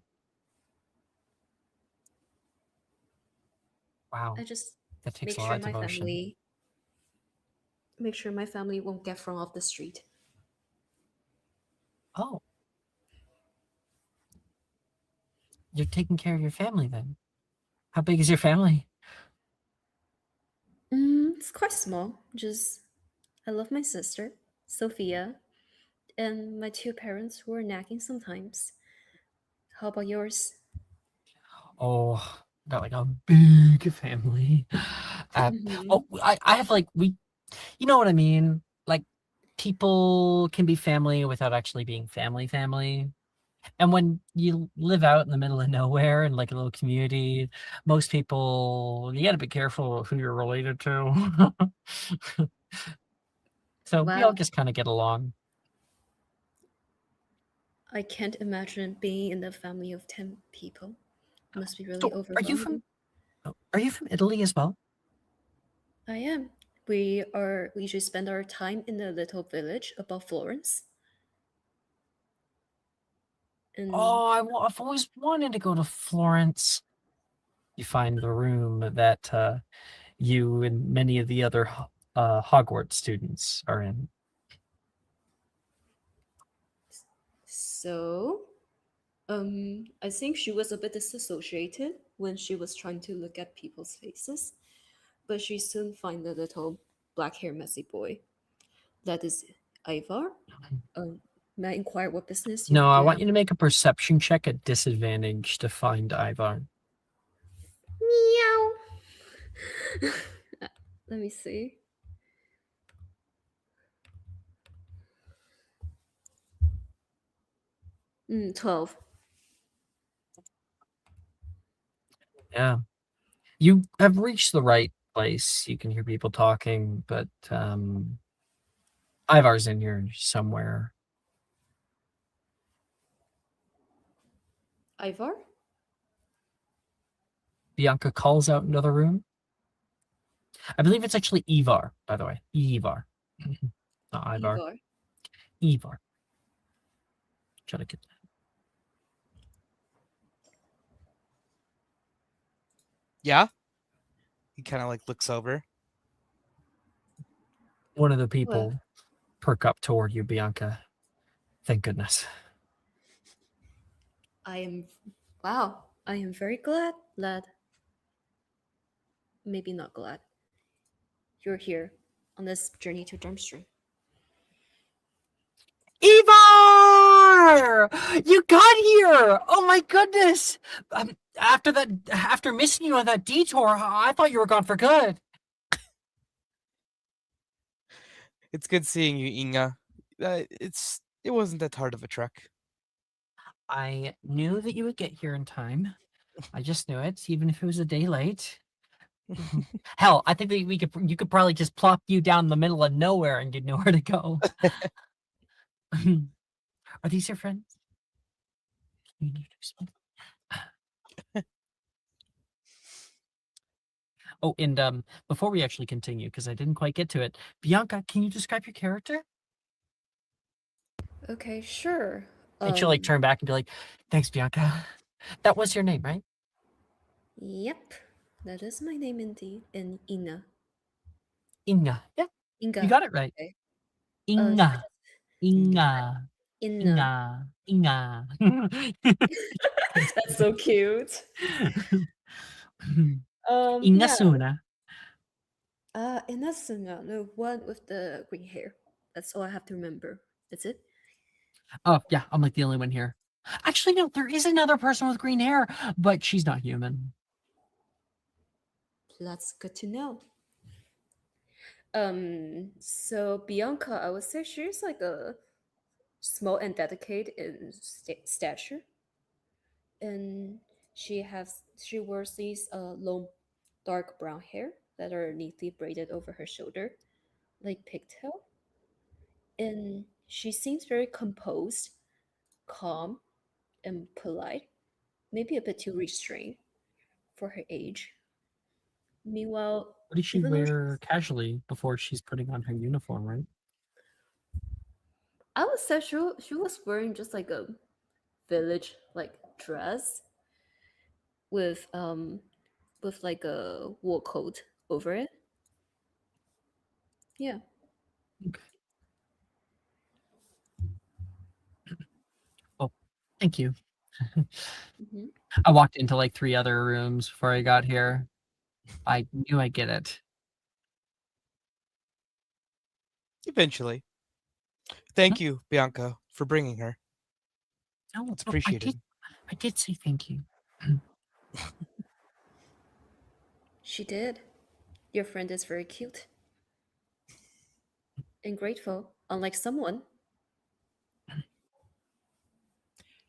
Wow, I just that takes make a sure lot of my devotion. family won't get thrown off the street. Oh, you're taking care of your family then. How big is your family? It's quite small. Just I love my sister, Sophia, and my 2 parents who are nagging sometimes. How about yours? Oh, got like a big family. Mhm. Oh, I have like you know what I mean? Like people can be family without actually being family. And when you live out in the middle of nowhere in like a little community, most people you gotta be careful who you're related to. So we all Wow, just kind of get along. I can't imagine being in a family of 10 people. Must be really So overwhelming. are you from Italy as well? I am. We usually spend our time in a little village above Florence. And Oh, I've always wanted to go to Florence. You find the room that you and many of the other Hogwarts students are in. so, I think she was a bit disassociated when she was trying to look at people's faces, but she soon find the little black hair messy boy. That is Ivar. May I inquire what business No, I want have? you to make a perception check at disadvantage to find Ivar. Meow. Let me see. 12. Yeah. You have reached the right place. You can hear people talking, but Ivar's in here somewhere. Ivar? Bianca calls out another room. I believe it's actually Ivar, by the way. Ivar. Not Ivar. Ivar. Ivar. Try to get that. Yeah. He kind of like looks over. One of the people Well, perk up toward you, Bianca. Thank goodness. wow, I am very glad, lad. Maybe not glad. You're here on this journey to Durmstrang. Ivar! here! You got here! Oh my goodness! After missing you on that detour, I thought you were gone for good. It's good seeing you, Inga. It wasn't that hard of a trek. I knew that you would get here in time. I just knew it, even if it was a day late. Hell, I think that you could probably just plop you down in the middle of nowhere and you'd know where to go. Are these your friends? Can you introduce me? Oh, and before we actually continue, because I didn't quite get to it, Bianca, can you describe your character? Okay, sure. And she'll like turn back and be like, "Thanks, Bianca. That was your name, right?" Yep, that is my name indeed. And Inga. Inga. Yeah, Inga. you got it right. Okay. Inga. Inga. Inga. Inga. Inga. That's so cute. Inga Yeah. Suna. Inazuma, the one with the green hair. That's all I have to remember. That's it. Oh, yeah, I'm like the only one here. Actually, no, there is another person with green hair, but she's not human. That's good to know. So Bianca, I would say she's like a small and dedicated in stature, and she wears these long, dark brown hair that are neatly braided over her shoulder, like pigtail, and she seems very composed, calm, and polite. Maybe a bit too restrained for her age. Meanwhile, What does she even though wear casually before she's putting on her uniform, right? I would say she was wearing just like a village like dress with like a wool coat over it. Yeah. Okay. Oh, thank you. Hmm. I walked into like 3 other rooms before I got here. I knew I'd get it. Eventually. Thank you, Bianca, for bringing her. No, It's appreciated. I did say thank you. She did. Your friend is very cute and grateful, unlike someone.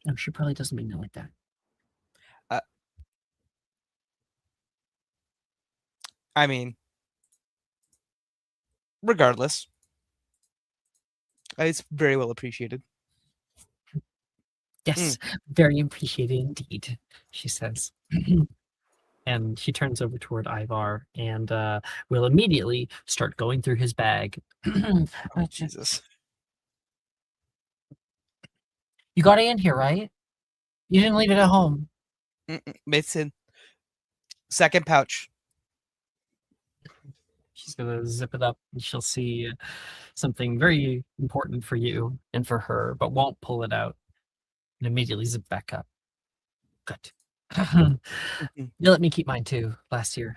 No, she probably doesn't mean it like that. I mean, regardless, it's very well appreciated. Yes, very appreciated indeed, she says. And she turns over toward Ivar and will immediately start going through his bag. Oh, Jesus. You got it in here, right? You didn't leave it at home. It's in second pouch. She's gonna zip it up and she'll see something very important for you and for her, but won't pull it out and immediately zip back up. Good. You let me keep mine too last year.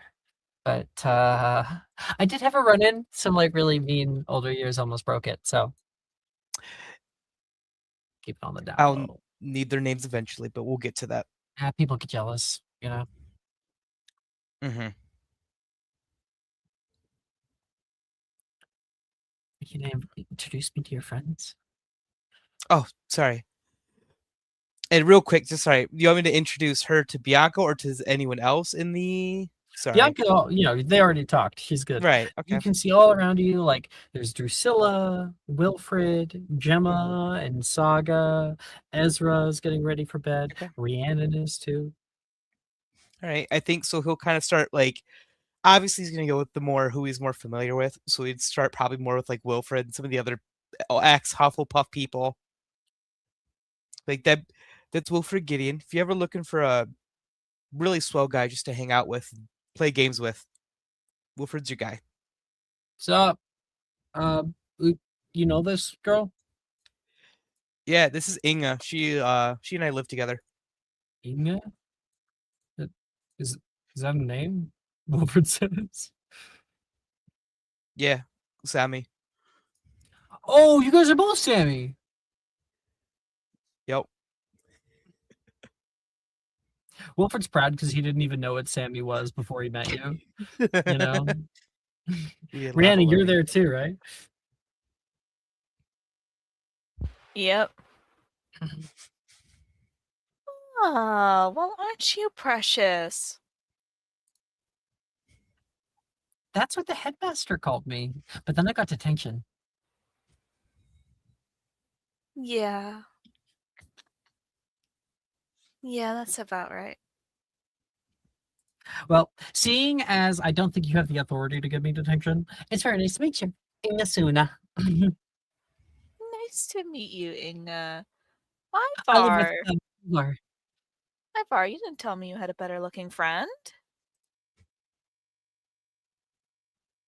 But I did have a run-in. Some like really mean older years almost broke it, so keep it on the down I'll low. need their names eventually, but we'll get to that. Yeah, people get jealous, you know. Mm-hmm. Can you introduce me to your friends? Oh, sorry. And real quick, just sorry. You want me to introduce her to Bianca or to anyone else in the? Sorry. Bianca, you know, they already talked. She's good. Right. Okay. You can see all around you, like there's Drusilla, Wilfred, Gemma, and Saga. Ezra's getting ready for bed. Okay. Rhiannon is too. All right. I think so. He'll kind of start like. Obviously, he's going to go with the more who he's more familiar with. So he'd start probably more with like Wilfred and some of the other ex Hufflepuff people. Like that. That's Wilfred Gideon. If you're ever looking for a really swell guy just to hang out with, play games with, Wilfred's your guy. So, you know this girl? Yeah, this is Inga. She and I live together. Inga? Is that a name? Wilfred says. Yeah, Sammy. Oh, you guys are both Sammy. Wilfred's proud because he didn't even know what Sammy was before he met you. You know, Be a lot of Rihanna, you're learning. there too, right? Yep. Oh, well, aren't you precious? That's what the headmaster called me. But then I got detention. Yeah. Yeah, that's about right. Well, seeing as I don't think you have the authority to give me detention, it's very nice to meet you. Ingasuna. Nice to meet you, Inga. Hi, I live with Var. Var. Hi, Var. You didn't tell me you had a better looking friend.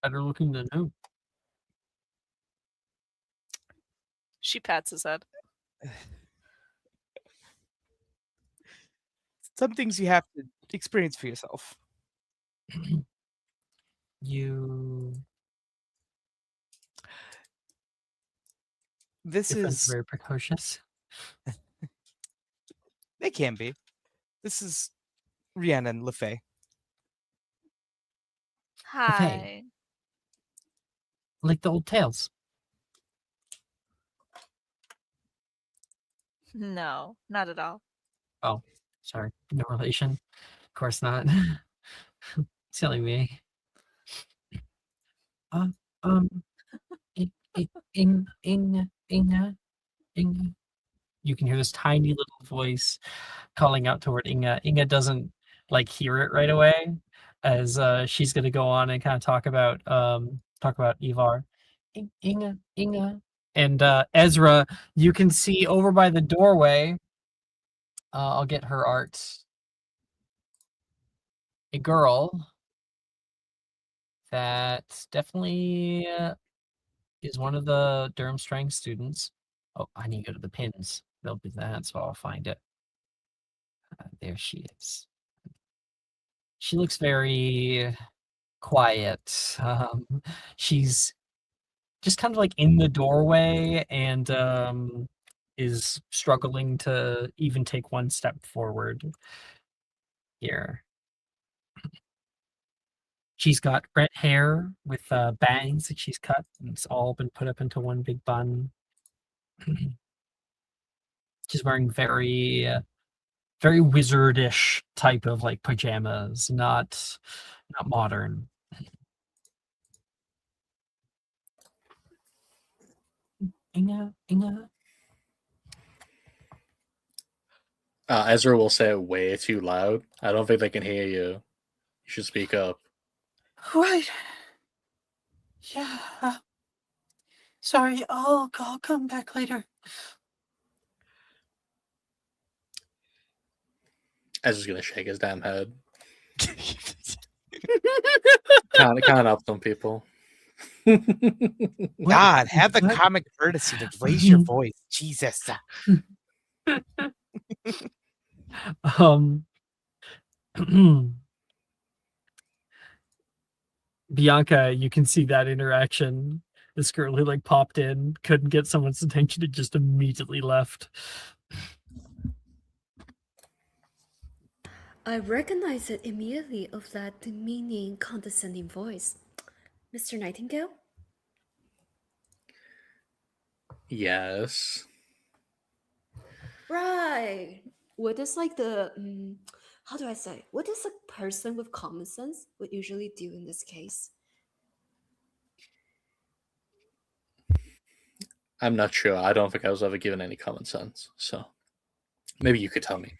Better looking than who? She pats his head. Some things you have to experience for yourself. You. This Your friends are is very precocious. they can be. This is Rhiannon and LeFay. Hi. Like the old tales. No, not at all. Oh, sorry. No relation. Of course not. Silly me. Inga. You can hear this tiny little voice calling out toward Inga. Inga doesn't like hear it right away, as she's going to go on and kind of talk about Ivar. Inga, and Ezra. You can see over by the doorway. I'll get her art. A girl that definitely is one of the Durmstrang students. Oh, I need to go to the pins. They'll be that, so I'll find it. There she is. She looks very quiet. She's just kind of like in the doorway and is struggling to even take one step forward here. She's got red hair with bangs that she's cut, and it's all been put up into one big bun. She's wearing very wizardish type of like pajamas, not modern. Inga. Ezra will say it way too loud. I don't think they can hear you. You should speak up. Right. Yeah. Sorry, I'll come back later. Ezra's gonna shake his damn head. Kind of up some people. God, have the What? comic courtesy to raise your voice. Jesus. Bianca, you can see that interaction. This girl who like popped in, couldn't get someone's attention, and just immediately left. I recognize it immediately of that demeaning, condescending voice. Mr. Nightingale? Yes. Right. What is like the how do I say? What does a person with common sense would usually do in this case? I'm not sure. I don't think I was ever given any common sense. So maybe you could tell me.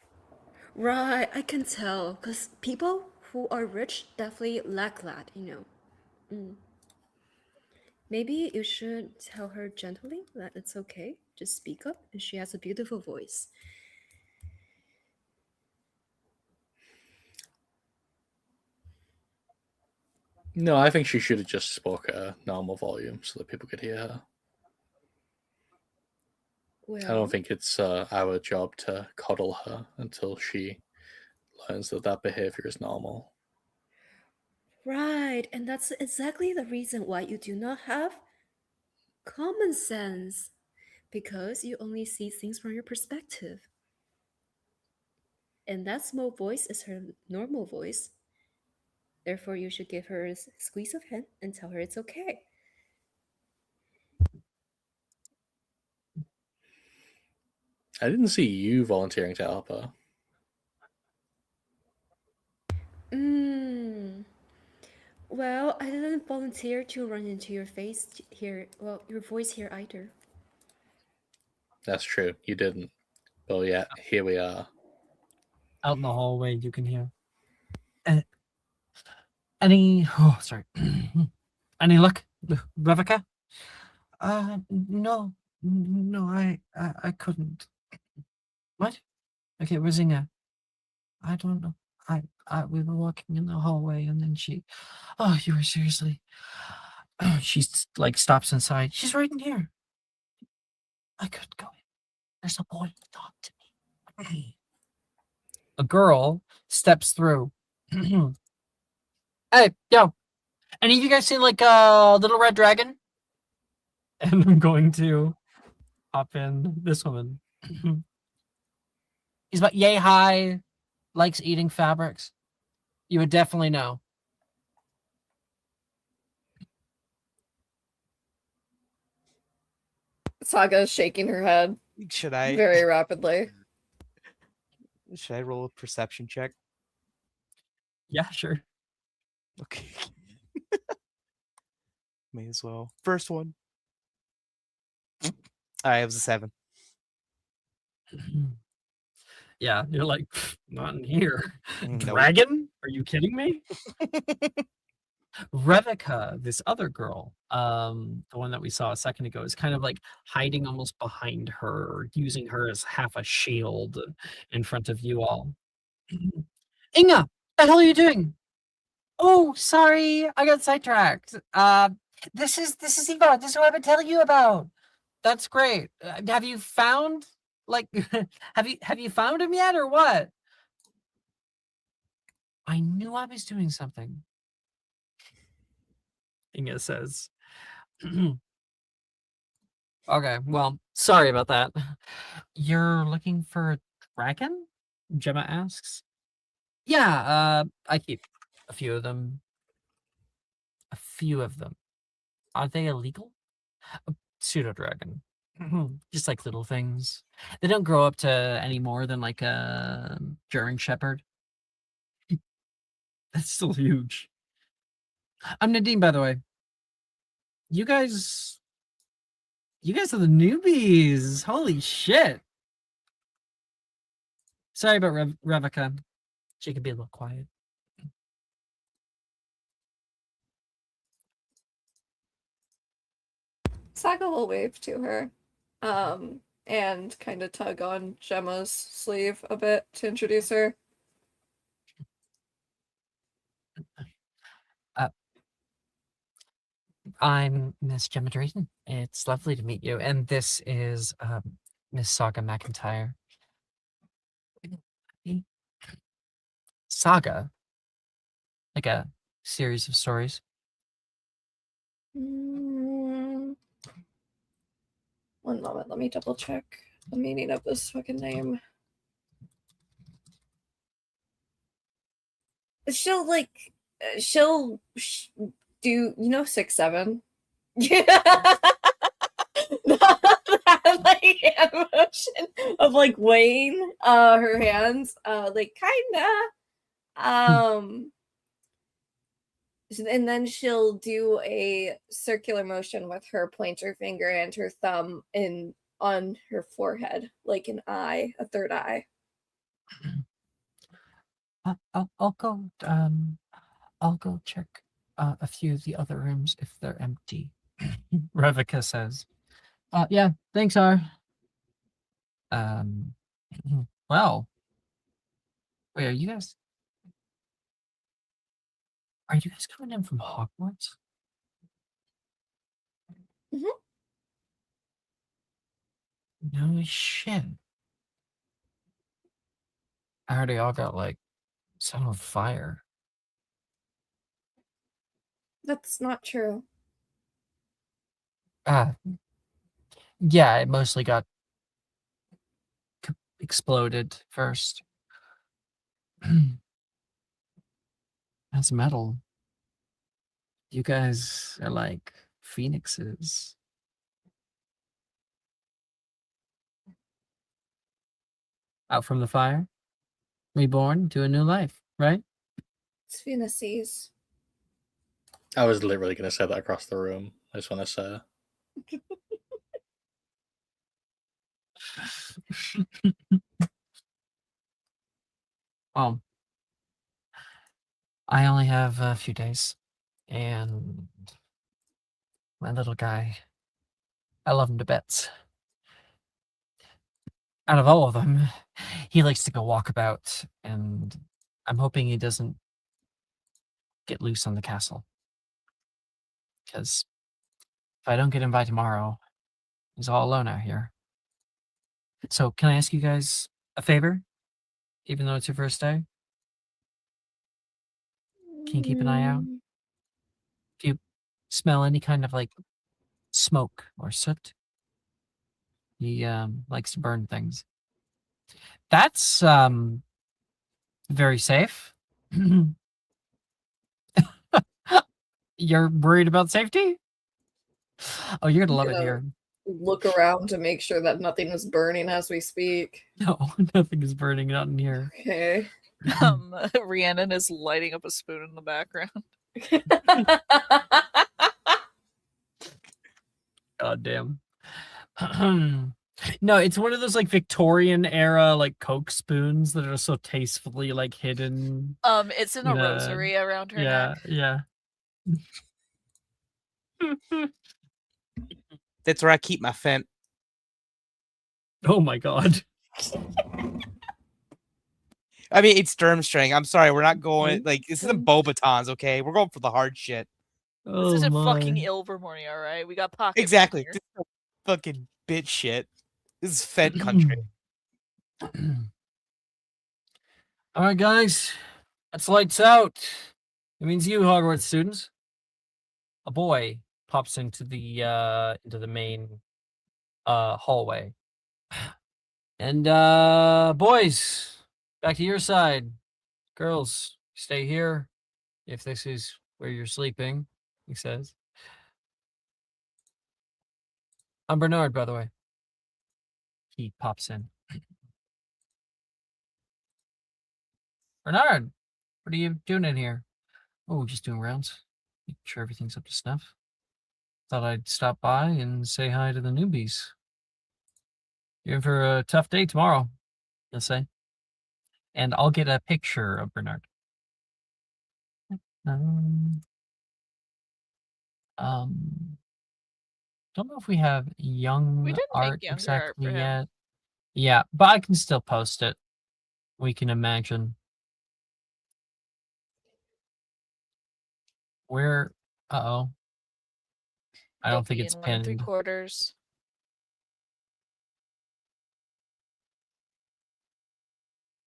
Right, I can tell, because people who are rich definitely lack that, you know. Maybe you should tell her gently that it's okay. Just speak up, and she has a beautiful voice. No, I think she should have just spoke at a normal volume so that people could hear her. Well, I don't think it's our job to coddle her until she learns that behavior is normal. right, and that's exactly the reason why you do not have common sense, because you only see things from your perspective. and that small voice is her normal voice. Therefore, you should give her a squeeze of hand and tell her it's okay. I didn't see you volunteering to help her. Well, I didn't volunteer to run into your face here. Well, your voice here either. That's true. You didn't. But yeah, here we are. Out in the hallway, you can hear. Any? Oh, sorry. Any luck, Rebecca? No, I couldn't. What? Okay, where's Inga? I don't know. We were walking in the hallway, and then she. Oh, you were seriously. She's like stops inside. She's right in here. I couldn't go in. There's a boy who talked to me. A girl steps through. Hey, yo! Any of you guys seen like Little Red Dragon? And I'm going to hop in this woman. He's about yay high, likes eating fabrics. You would definitely know. Saga is shaking her head Should I very rapidly. roll a perception check? Yeah, sure. Okay. May as well. First one. Alright, it was a 7. Yeah, you're like, not in here. Nope. Dragon? Are you kidding me? Revica, this other girl, the one that we saw a second ago, is kind of like hiding almost behind her, using her as half a shield in front of you all. Inga, the hell are you doing? Oh, sorry, I got sidetracked. This is Eva. This is what I've been telling you about. That's great. Have you found like have you found him yet or what? I knew I was doing something. Inga says. Okay, well, sorry about that. You're looking for a dragon? Gemma asks. Yeah, I keep a few of them. A few of them. Are they illegal? A pseudo dragon. Just like little things. They don't grow up to any more than like a German Shepherd. That's still huge. I'm Nadine, by the way. You guys are the newbies. Holy shit. Sorry about Revica. She could be a little quiet. Saga will wave to her, and kind of tug on Gemma's sleeve a bit to introduce her. I'm Miss Gemma Drayton. It's lovely to meet you. And this is Miss Saga McIntyre. Saga, like a series of stories. One moment, let me double check the meaning of this fucking name. She'll do, 6'7"? Yeah. That like emotion of like weighing her hands, like kinda. And then she'll do a circular motion with her pointer finger and her thumb on her forehead, like an eye, a third eye. I'll go. I'll go check a few of the other rooms if they're empty. Revica says. Yeah. Thanks, R. Well. Wait, are you guys coming in from Hogwarts? Mhm. No shit. I heard they all got like set on fire. That's not true. Yeah, it mostly got exploded first. That's metal. You guys are like phoenixes. Out from the fire, reborn to a new life, right? It's Phoenices. I was literally going to say that across the room. I just want to say. Well, I only have a few days, and my little guy, I love him to bits. Out of all of them, he likes to go walkabout, and I'm hoping he doesn't get loose on the castle. Because if I don't get him by tomorrow, he's all alone out here. So, can I ask you guys a favor? Even though it's your first day? Can you keep an eye out? If you smell any kind of like smoke or soot, he likes to burn things. That's very safe. You're worried about safety? Oh, you're gonna love it Gonna here. Look around to make sure that nothing is burning as we speak. No, nothing is burning out in here. Okay. Rhiannon is lighting up a spoon in the background. God damn. No, it's one of those like Victorian era like Coke spoons that are so tastefully like hidden. It's in a Yeah. rosary around her Yeah, neck. yeah. That's where I keep my Fent. Oh my god. I mean, it's Durmstrang. I'm sorry, we're not going like this isn't Bobatons, okay? We're going for the hard shit. Oh This isn't my. fucking Ilvermorny, alright? We got pockets. Exactly. This is fucking bitch shit. This is Fent country. All right, guys. That's lights out. It means you, Hogwarts students. A boy pops into the main hallway. And boys, back to your side. Girls, stay here if this is where you're sleeping, he says. I'm Bernard, by the way. He pops in. Bernard, what are you doing in here? Oh, just doing rounds. Making sure everything's up to snuff. Thought I'd stop by and say hi to the newbies. You're in for a tough day tomorrow, he'll say. And I'll get a picture of Bernard. Don't know if we have young We didn't art make younger art exactly for him. yet. Yeah, but I can still post it. We can imagine. Where? Uh-oh. I It'll don't think be it's in 1 pinned. 3/4.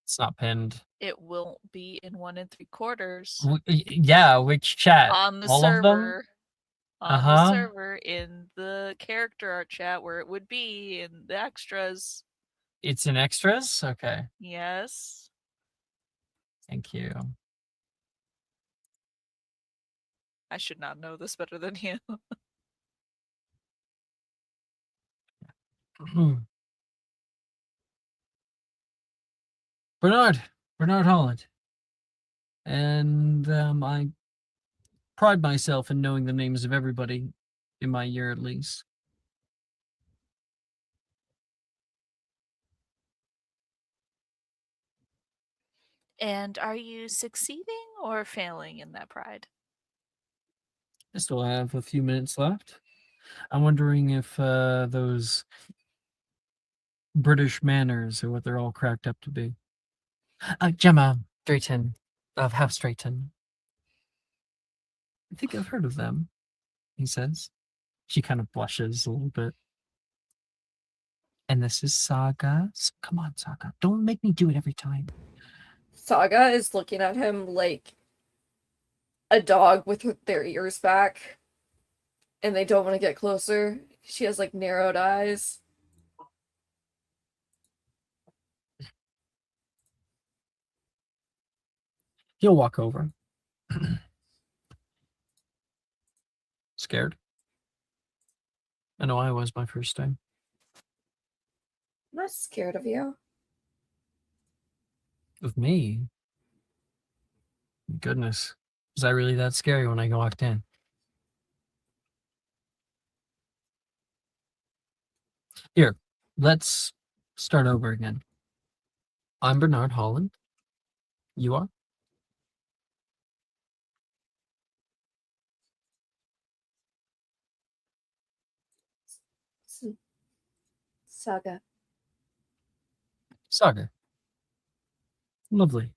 It's not pinned. It will be in 1 3/4. Yeah, which chat? On the All server. of them? On the Uh-huh. server in the character art chat where it would be in the extras. It's in extras? Okay. Yes. Thank you. I should not know this better than you. Bernard Holland. And I pride myself in knowing the names of everybody in my year at least. And are you succeeding or failing in that pride? I still have a few minutes left. I'm wondering if those British manners are what they're all cracked up to be. Gemma Drayton of House Drayton. I think I've heard of them, he says. She kind of blushes a little bit. And this is Saga. Come on, Saga. Don't make me do it every time. Saga is looking at him like a dog with their ears back, and they don't want to get closer. She has like narrowed eyes. He'll walk over. Scared? I know I was my first time. I'm not scared of you. Of me? Goodness. Was I really that scary when I walked in? Here, let's start over again. I'm Bernard Holland. You are? Saga. Saga. Lovely.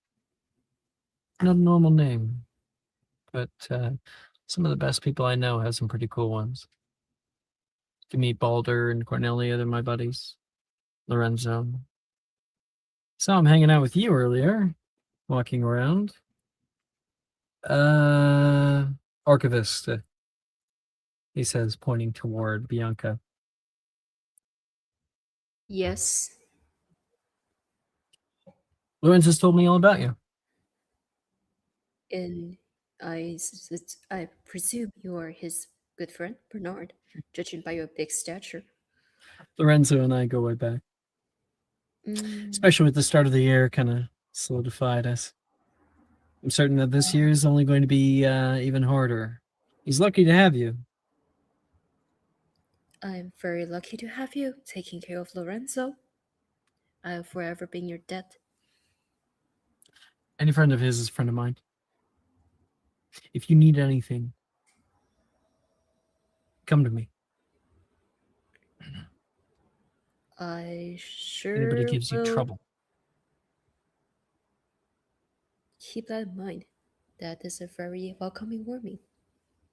Not a normal name, but some of the best people I know have some pretty cool ones. You meet Balder and Cornelia, they're my buddies. Lorenzo. Saw him hanging out with you earlier, walking around. Archivist, he says, pointing toward Bianca. Yes. Lorenzo's told me all about you. And I presume you are his good friend, Bernard, judging by your big stature. Lorenzo and I go way back, especially with the start of the year kind of solidified us. I'm certain that this year is only going to be even harder. He's lucky to have you. I'm very lucky to have you taking care of Lorenzo. I've forever been your debt. Any friend of his is a friend of mine. If you need anything, come to me. I sure Anybody gives you will trouble. keep that in mind. That is a very welcoming warning,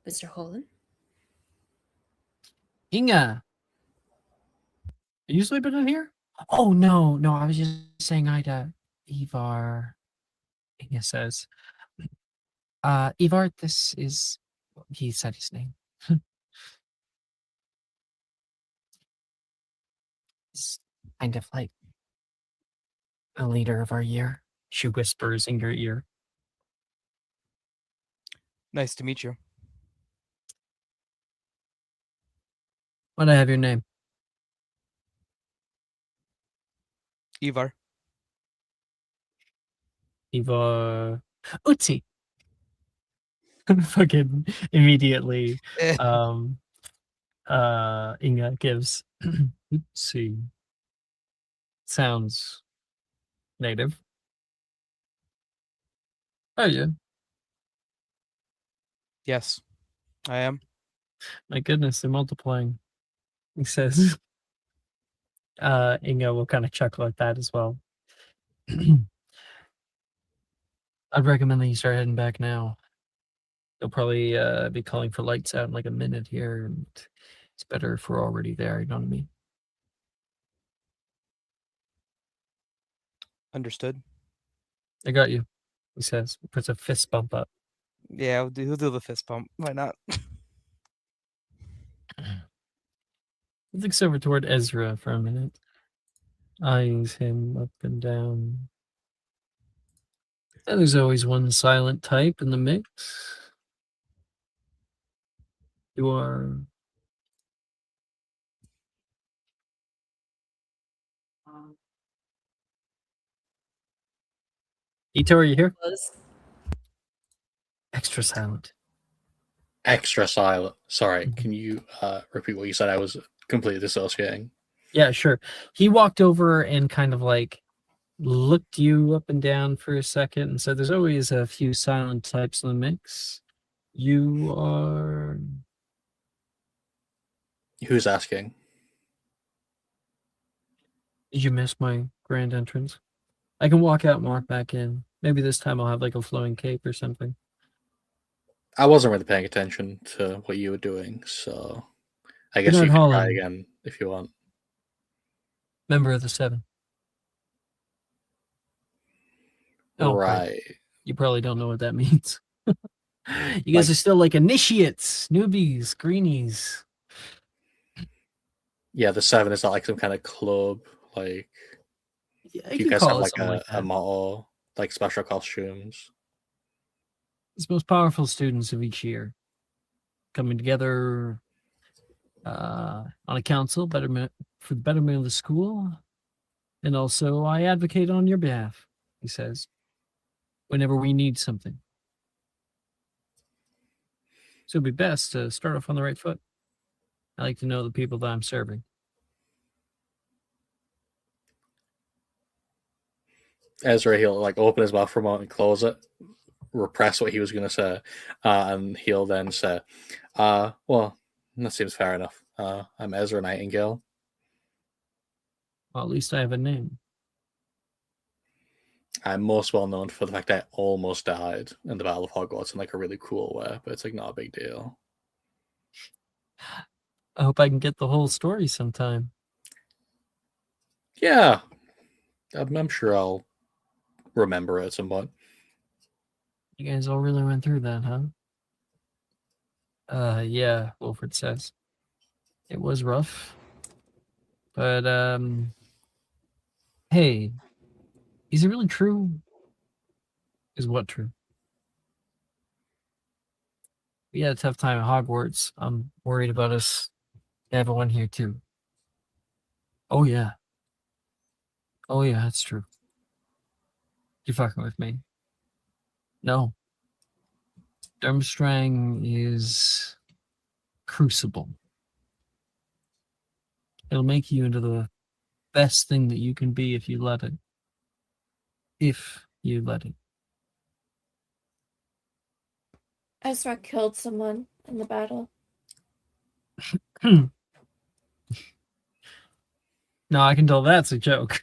Mr. Holland. Inga! Are you sleeping in here? Oh, no, I was just saying hi to Ivar. Inga says. Ivar, this is... He said his name. He's kind of like a leader of our year. She whispers in your ear. Nice to meet you. Why'd I have your name? Ivar. Ivar... Utsi! Fucking immediately. Inga gives. Utsi. Sounds native. Oh, yeah. Yes, I am. My goodness, they're multiplying. He says. Inga will kind of chuckle at that as well. I'd recommend that you start heading back now. They'll probably be calling for lights out in like a minute here, and it's better if we're already there, you know what I mean? Understood. I got you, he says. Puts a fist bump up. Yeah, we'll do the fist bump. Why not? He looks over toward Ezra for a minute. Eyes him up and down. And there's always one silent type in the mix. You are... Ito, are you here? Extra silent. Extra silent. Sorry, can you repeat what you said? I was completely dissociating. Yeah, sure. He walked over and kind of like looked you up and down for a second and said, there's always a few silent types in the mix. You are... Who's asking? Did you miss my grand entrance? I can walk out and walk back in. Maybe this time I'll have like a flowing cape or something. I wasn't really paying attention to what you were doing, so I guess Bernard you can try Holland. again if you want. Member of the Seven. Oh, Right. You probably don't know what that means. You guys are still like initiates, newbies, greenies. Yeah, the Seven is not like some kind of club. Like, Yeah, do you guys have like a motto, like special costumes? It's most powerful students of each year coming together on a council betterment for the betterment of the school, and also I advocate on your behalf, he says, whenever we need something. So it'd be best to start off on the right foot. I like to know the people that I'm serving. Ezra, he'll like open his mouth for a moment and close it, repress what he was going to say, and he'll then say, well, that seems fair enough. I'm Ezra Nightingale. Well, at least I have a name. I'm most well known for the fact I almost died in the Battle of Hogwarts in like a really cool way, but it's like not a big deal. I hope I can get the whole story sometime. Yeah, I'm sure I'll remember it at some point. You guys all really went through that, huh? Yeah, Wilfred says. It was rough. But, hey, is it really true? Is what true? We had a tough time at Hogwarts. I'm worried about us, everyone here too. Oh yeah, that's true. You're fucking with me. No. Durmstrang is crucible. It'll make you into the best thing that you can be if you let it. If you let it. Ezra killed someone in the battle. No, I can tell that's a joke.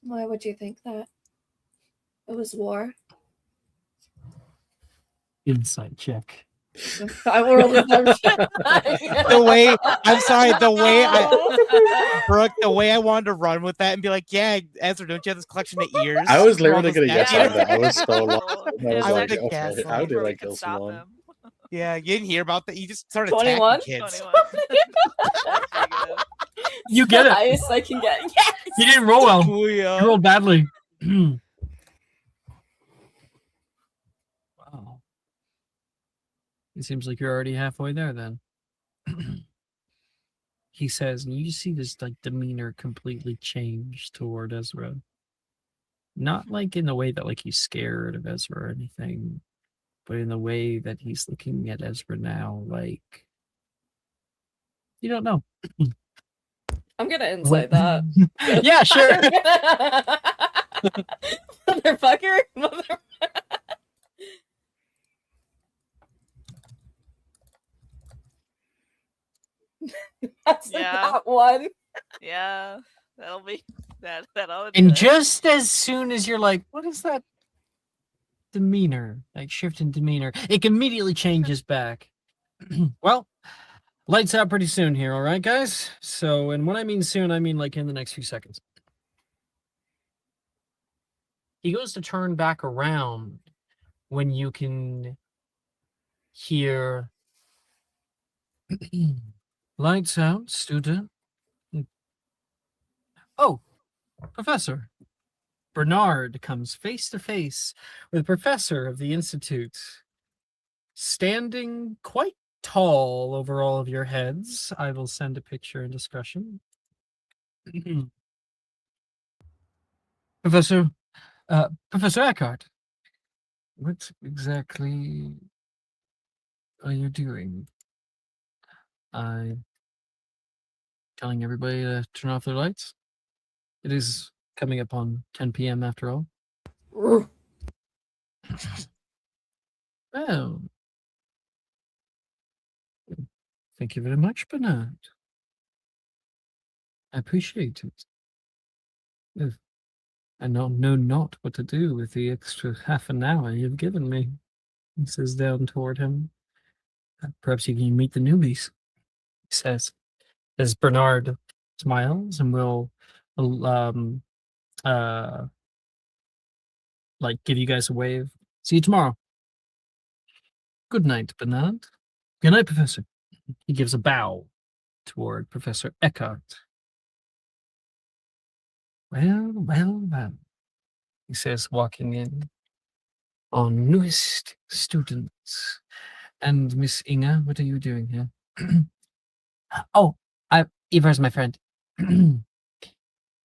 Why would you think that? It was war. Insight check. I rolled a The way I'm sorry, the way Brooke, the way I wanted to run with that and be like, yeah, Ezra, don't you have this collection of ears? I was for all literally those going to guess tattoos?" on that. I was so lost. I It was I like, would've okay, guessed, how did before I we kill could stop someone? him. Yeah, you didn't hear about that. You just started 21? attacking kids. 21. That's pretty good. You get it. Highest I can get. Yes! You didn't roll well. Booyah. You rolled badly. Wow. It seems like you're already halfway there then. He says, and you just see this like demeanor completely change toward Ezra. Not like in the way that like he's scared of Ezra or anything, but in the way that he's looking at Ezra now, like you don't know. I'm gonna insight that. Yeah, sure. Motherfucker. That's Yeah. that one. Yeah, that'll be that. That'll. do And it. just as soon as you're like, what is that demeanor, like shift in demeanor, it immediately changes back. Well, lights out pretty soon here, all right, guys? So, and when I mean soon, I mean like in the next few seconds. He goes to turn back around when you can hear lights out, student. Oh, Professor. Bernard comes face to face with Professor of the Institute, standing quite tall over all of your heads. I will send a picture in discussion. Professor Eckhart, what exactly are you doing? I'm telling everybody to turn off their lights. It is coming up on 10 p.m. after all. Well, thank you very much, Bernard. I appreciate it. I know not what to do with the extra half an hour you've given me. He says down toward him. Perhaps you can meet the newbies, he says. As Bernard smiles and will like give you guys a wave. See you tomorrow. Good night, Bernard. Good night, Professor. He gives a bow toward Professor Eckhart. Well, he says, walking in. Our newest students. And Miss Inga, what are you doing here? Oh, Eva's my friend.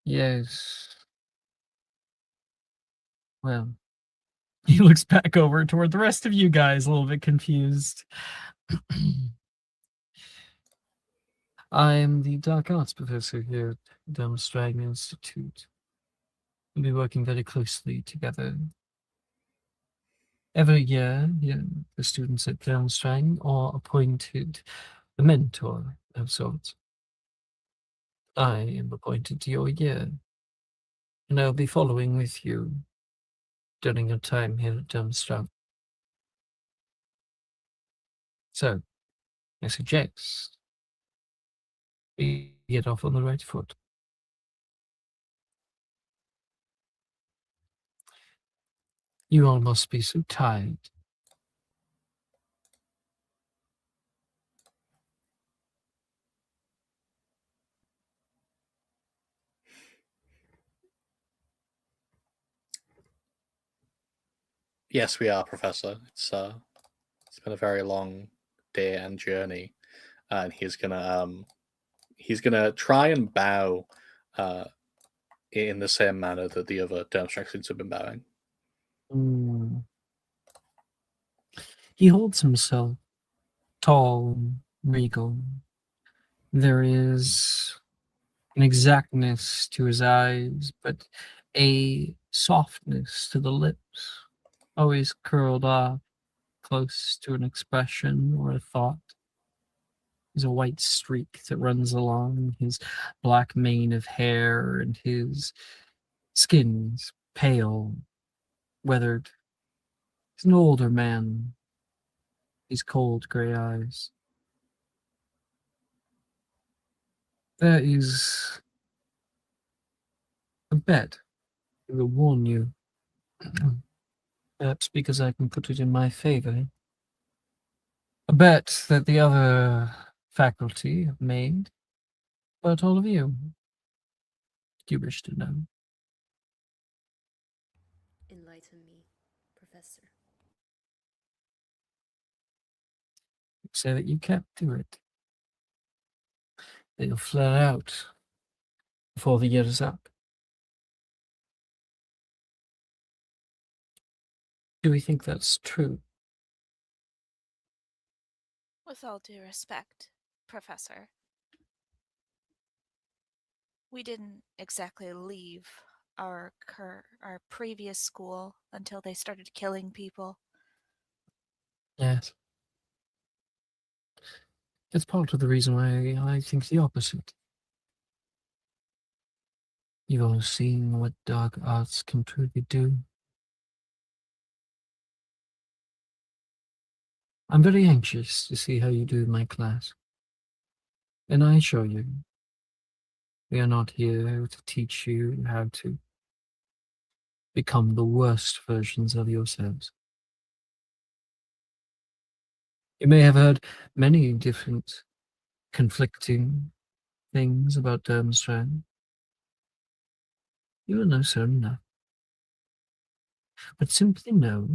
Yes. Well, he looks back over toward the rest of you guys, a little bit confused. I am the Dark Arts professor here at Durmstrang Institute. We'll be working very closely together. Every year, the students at Durmstrang are appointed the mentor of sorts. I am appointed to your year, and I'll be following with you during your time here at Durmstrang. So, I suggest we get off on the right foot. You all must be so tired. Yes, we are, Professor. It's been a very long day and journey, and he's gonna try and bow in the same manner that the other Durmstrang students have been bowing. He holds himself tall, regal. There is an exactness to his eyes, but a softness to the lips, always curled up close to an expression or a thought. There's a white streak that runs along his black mane of hair, and his skin's pale, weathered. He's an older man. These cold gray eyes. There is a bet I will warn you. Perhaps because I can put it in my favor. A bet that the other faculty have made about all of you. Do you wish to know? Enlighten me, Professor. Say that you can't do it. That you'll flare out before the year is up. Do we think that's true? With all due respect, Professor, we didn't exactly leave our previous school until they started killing people. Yes. That's part of the reason why I think the opposite. You've all seen what dark arts can truly do. I'm very anxious to see how you do in my class. And I assure you, we are not here to teach you how to become the worst versions of yourselves. You may have heard many different conflicting things about Durmstrang. You will know soon enough. But simply know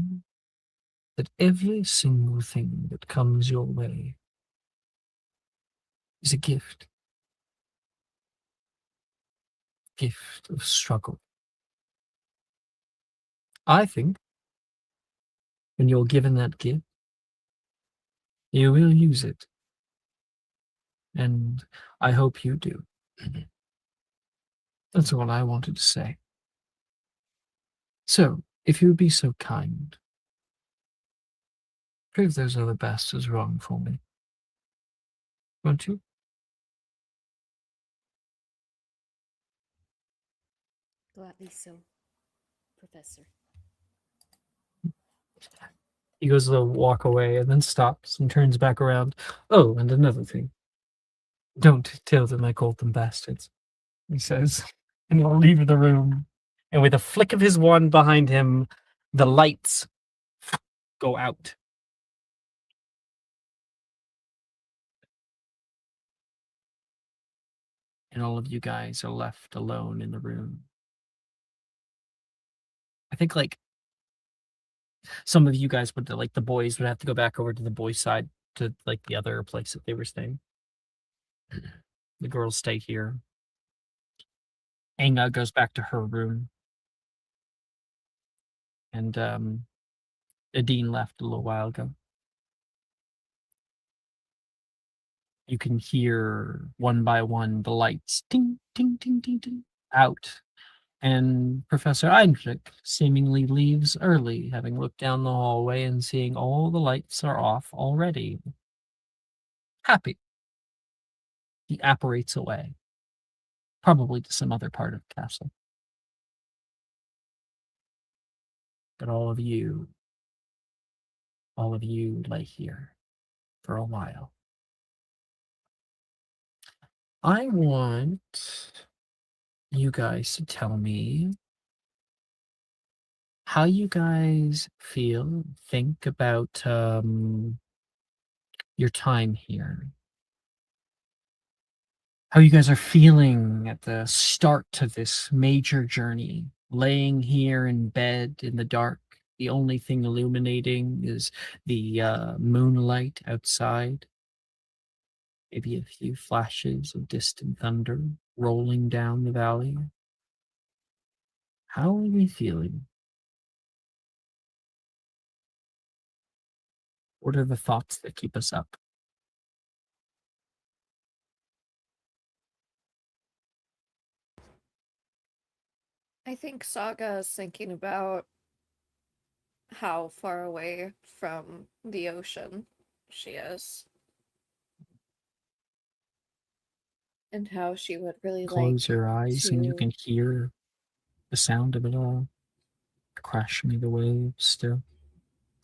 that every single thing that comes your way is a gift. Gift of struggle. I think when you're given that gift, you will use it. And I hope you do. That's all I wanted to say. So, if you would be so kind, prove those other bastards wrong for me. Won't you? Gladly so, Professor. He goes to walk away and then stops and turns back around. Oh, and another thing. Don't tell them I called them bastards, he says, and he'll leave the room. And with a flick of his wand behind him, the lights go out. And all of you guys are left alone in the room. I think like Some of you guys would, like the boys, would have to go back over to the boys' side to like the other place that they were staying. The girls stay here. Inga goes back to her room. And Adine left a little while ago. You can hear one by one the lights ding, ding, ding, ding, ding out. And Professor Eindrich seemingly leaves early, having looked down the hallway and seeing all the lights are off already. Happy. He apparates away, probably to some other part of the castle. But all of you lay here for a while. I want you guys to tell me how you guys think about your time here. How you guys are feeling at the start to this major journey, laying here in bed in the dark. The only thing illuminating is the moonlight outside. Maybe a few flashes of distant thunder rolling down the valley. How are we feeling? What are the thoughts that keep us up? I think Saga is thinking about how far away from the ocean she is. And how she would really Close like your eyes and you to- can hear the sound of it all. The crashing of the waves still.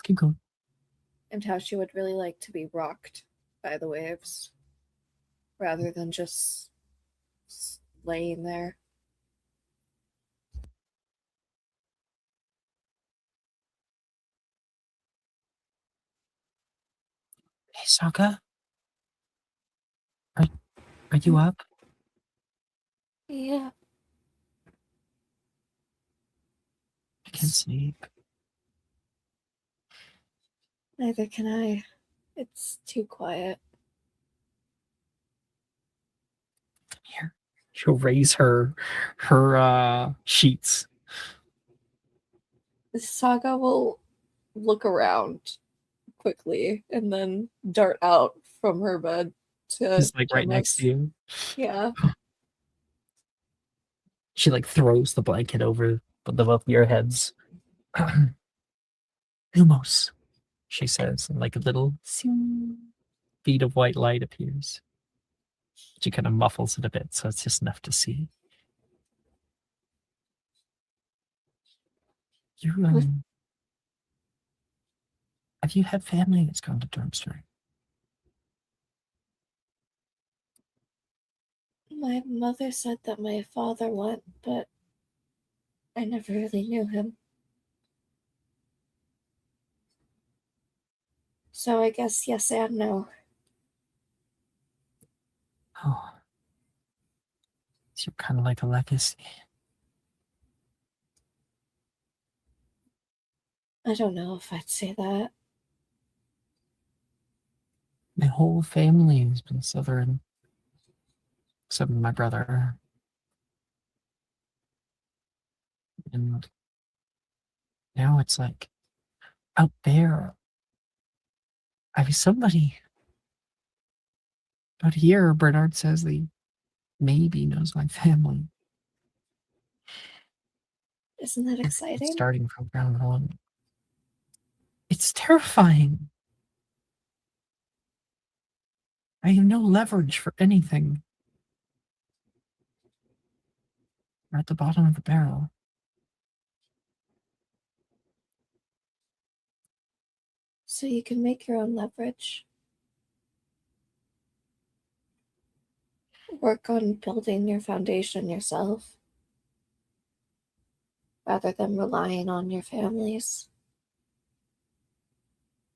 Keep going. and how she would really like to be rocked by the waves rather than just laying there. Hey, Saga? Are you up? Yeah. I can't sleep. Neither can I. It's too quiet. Come here. She'll raise her sheets. Saga will look around quickly and then dart out from her bed to He's like right next to you. Yeah. She like throws the blanket over the both of your heads. Lumos, she says, and like a little bead of white light appears. She kind of muffles it a bit, so it's just enough to see. You have you had family that's gone to Durmstrang? My mother said that my father went, but I never really knew him. So I guess yes and no. Oh, so you're kind of like a legacy. I don't know if I'd say that. My whole family has been Southern, except my brother. And now it's like out there. I mean, somebody out here, Bernard says he maybe knows my family. Isn't that It's exciting? starting from ground one. It's terrifying. I have no leverage for anything. We're at the bottom of the barrel. So you can make your own leverage. Work on building your foundation yourself rather than relying on your families.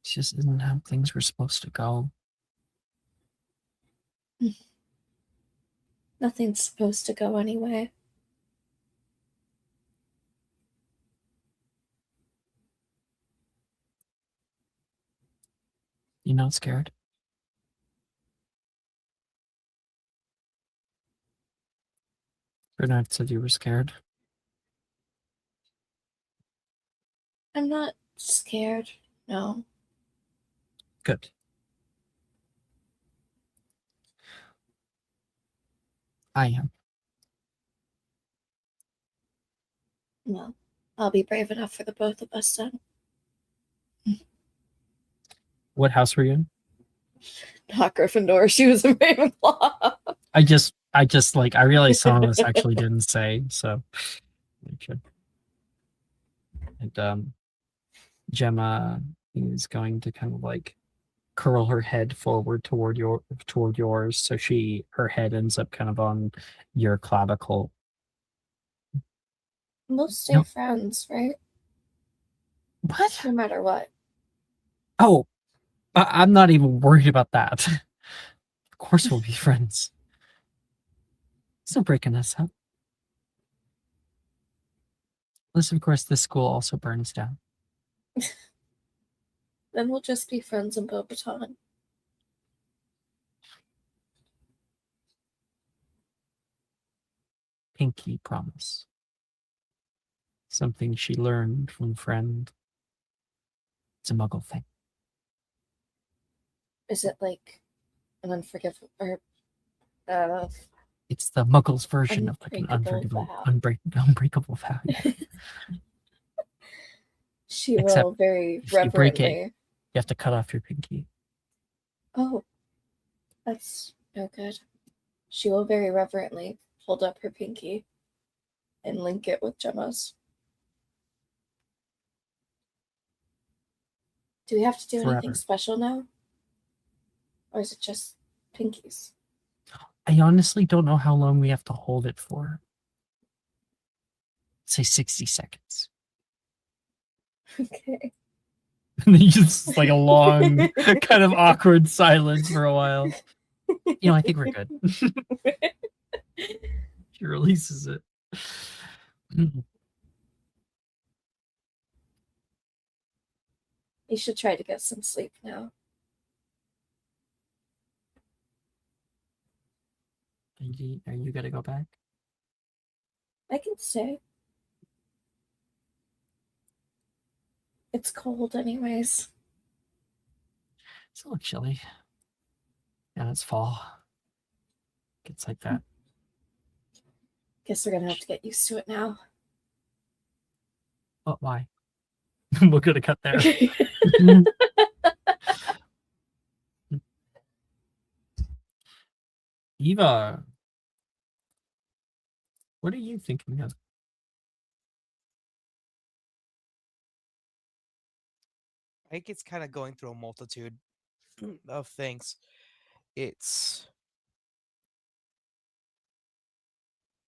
It just isn't how things were supposed to go. Nothing's supposed to go anyway. You not scared? Bernard said you were scared. I'm not scared. No. Good. I am. Well, I'll be brave enough for the both of us then. What house were you in? Not Gryffindor. She was a Ravenclaw. I realized some of us actually didn't say, so we should. And Gemma is going to kind of like curl her head forward toward yours, so her head ends up kind of on your clavicle. We'll stay No. friends, right? What? No matter what. Oh, I'm not even worried about that. Of course we'll be friends. It's not breaking us up. Unless, of course, this school also burns down. Then we'll just be friends in Beaubaton. Pinky promise. Something she learned from a friend. It's a muggle thing. Is it like an unforgivable or It's the muggle's version of like an Unbreakable unbreakable vow. she Except will very if you break it, reverently. you have to cut off your pinky. Oh, that's no good. She will very reverently hold up her pinky and link it with Gemma's. Do we have to do anything Forever. special now? Or is it just pinkies? I honestly don't know how long we have to hold it for. Say 60 seconds. Okay. And then just like a long, kind of awkward silence for a while. You know, I think we're good. She releases it. You should try to get some sleep now. Are you gonna go back? I can stay. It's cold anyways. It's a little chilly. Yeah, it's fall. It's like that. Guess we're gonna have to get used to it now. But why? We're gonna cut there. Eva, what are you thinking of? I think it's kind of going through a multitude of things. I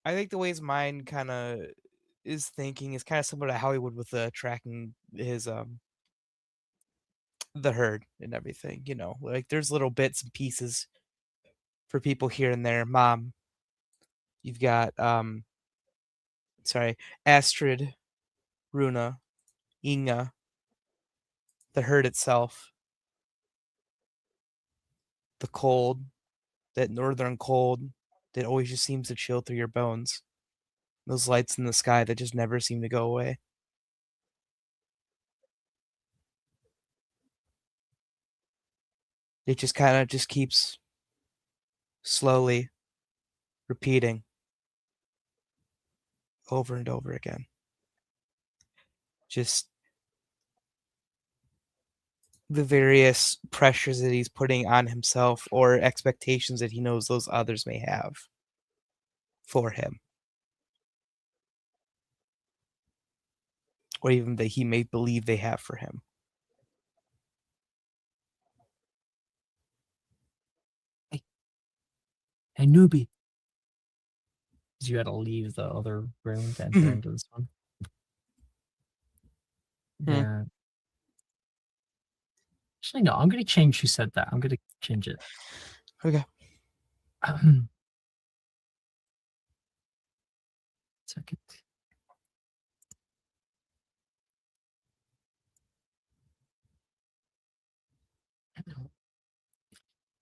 think the ways mine kind of is thinking is kind of similar to how he would with tracking his the herd and everything. You know, like there's little bits and pieces for people here and there. Mom, you've got Astrid, Runa, Inga, the herd itself, the cold, that northern cold that always just seems to chill through your bones. Those lights in the sky that just never seem to go away. It just kind of just keeps slowly repeating over and over again. Just the various pressures that he's putting on himself or expectations that he knows those others may have for him. Or even that he may believe they have for him. Hey, newbie. You had to leave the other room to enter into this one. There. Actually, no, I'm going to change who said that. I'm going to change it. Okay. Second.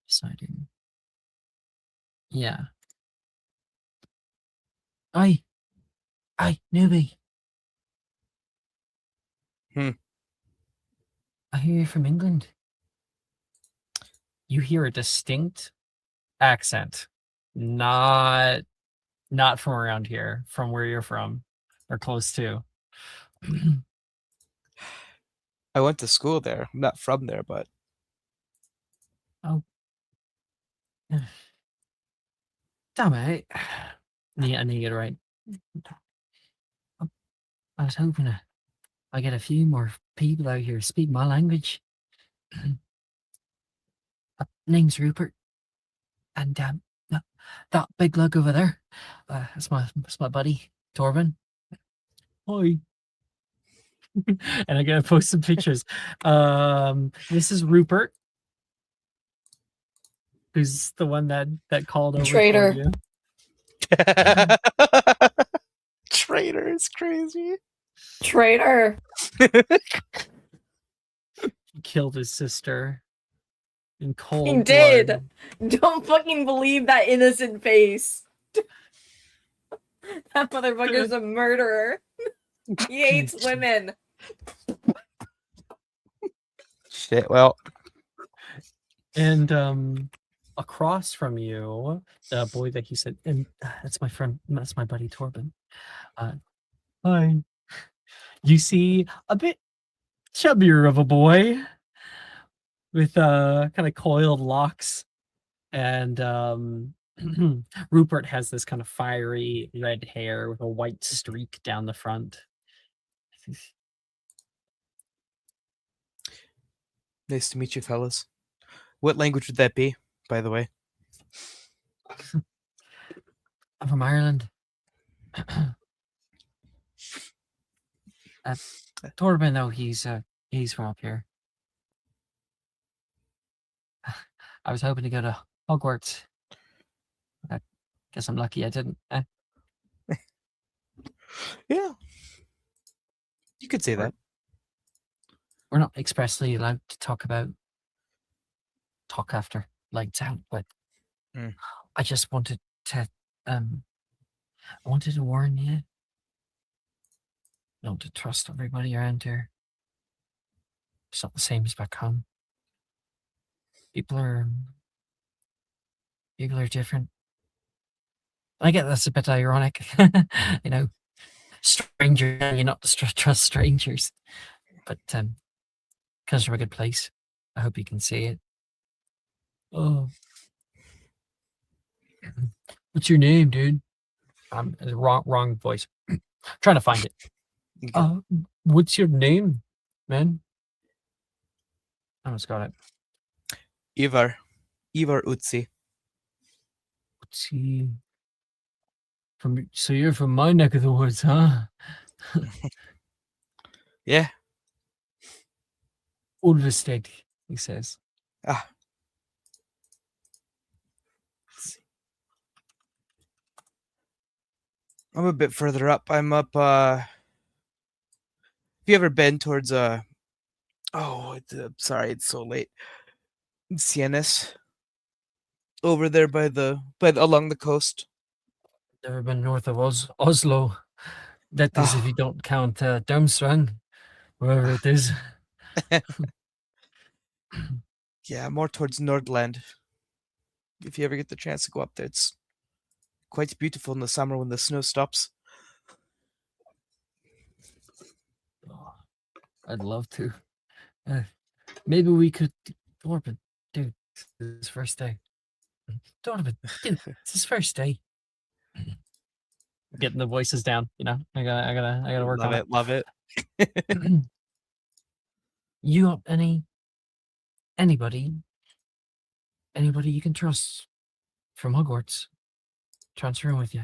Deciding. Yeah. Aye, newbie. Hmm. I hear you're from England. You hear a distinct accent, not from around here, from where you're from, or close to. I went to school there. I'm not from there, but Oh, damn it! I need to get it right. I was hoping I get a few more people out here who speak my language. Name's Rupert, and that big lug over there, that's my buddy Torben. Hi. And I'm gonna post some pictures. This is Rupert, who's the one that called over for Traitor. you. traitor is crazy. Traitor. He killed his sister in cold He did. blood. Don't fucking believe that innocent face. That motherfucker's a murderer. He hates women. Shit. Well, And across from you, the boy that he said, and that's my friend, that's my buddy Torben. Hi. You see a bit chubbier of a boy with kind of coiled locks, and Rupert has this kind of fiery red hair with a white streak down the front. nice to meet you, fellas. What language would that be, by the way? I'm from Ireland. Torben, though, he's from up here. I was hoping to go to Hogwarts. I guess I'm lucky I didn't. Yeah. You could say that. We're not expressly allowed to talk after lights out, but Mm. I just wanted to warn you not to trust everybody around here. It's not the same as back home. People are different. I get that's a bit ironic, you know. Strangers, you're not to trust strangers, but comes from a good place. I hope you can see it. Oh, what's your name, dude? Wrong voice. Trying to find it. Okay. What's your name, man? I almost got it. Ivar Utsi. Let's see. So you're from my neck of the woods, huh? Yeah. Ulvestead, he says. Ah. I'm a bit further up. I'm up. Have you ever been towards sorry, it's so late. Sienes. Over there by along the coast. Never been north of Oslo. That is, if you don't count Durmstrang, wherever it is. Yeah, more towards Nordland. If you ever get the chance to go up there, it's quite beautiful in the summer when the snow stops. Oh, I'd love to. Maybe we could. Torben, dude, it's his first day. Torben, dude, it's his first day. Getting the voices down, you know. I gotta work on it. Love it. You got anybody you can trust from Hogwarts transferring with you?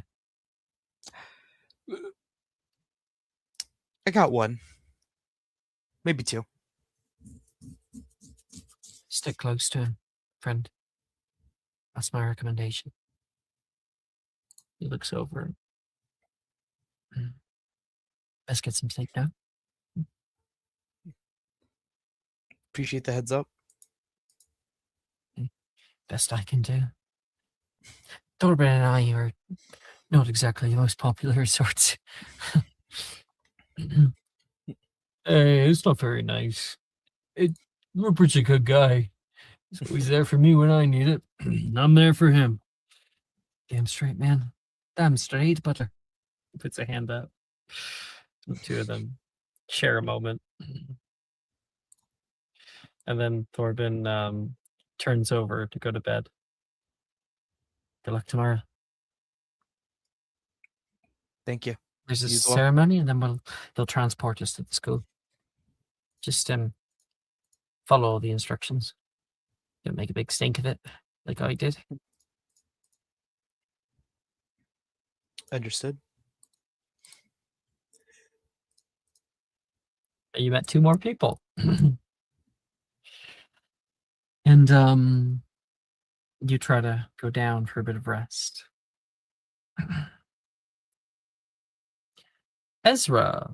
I got one. Maybe two. Stick close to him, friend. That's my recommendation. He looks over. Let's get some sleep now. Appreciate the heads up. Best I can do. Thorben and I are not exactly the most popular sorts. Hey, it's not very nice. Rupert's a good guy. He's always there for me when I need it. I'm there for him. Damn straight, man. Damn straight, butter. He puts a hand up. The two of them share a moment. And then Thorben turns over to go to bed. Good luck tomorrow. Thank you. There's a You as well. ceremony, and then they'll transport us to the school. Just follow all the instructions. Don't make a big stink of it, like I did. Understood. You met 2 more people. And you try to go down for a bit of rest. Ezra.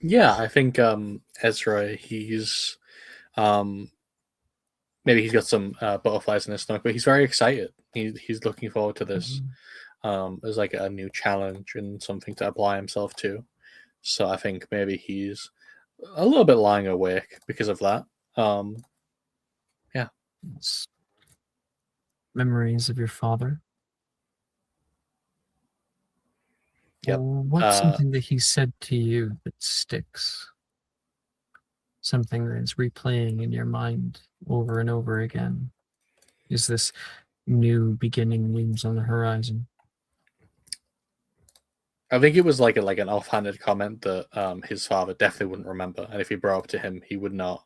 Yeah, I think Ezra, he's maybe he's got some butterflies in his stomach, but he's very excited. He's looking forward to this as like a new challenge and something to apply himself to. So I think maybe he's a little bit lying awake because of that. It's memories of your father. Yep. What's something that he said to you that sticks? Something that is replaying in your mind over and over again. Is this new beginning looms on the horizon? I think it was like an offhanded comment that his father definitely wouldn't remember, and if he brought up to him, he would not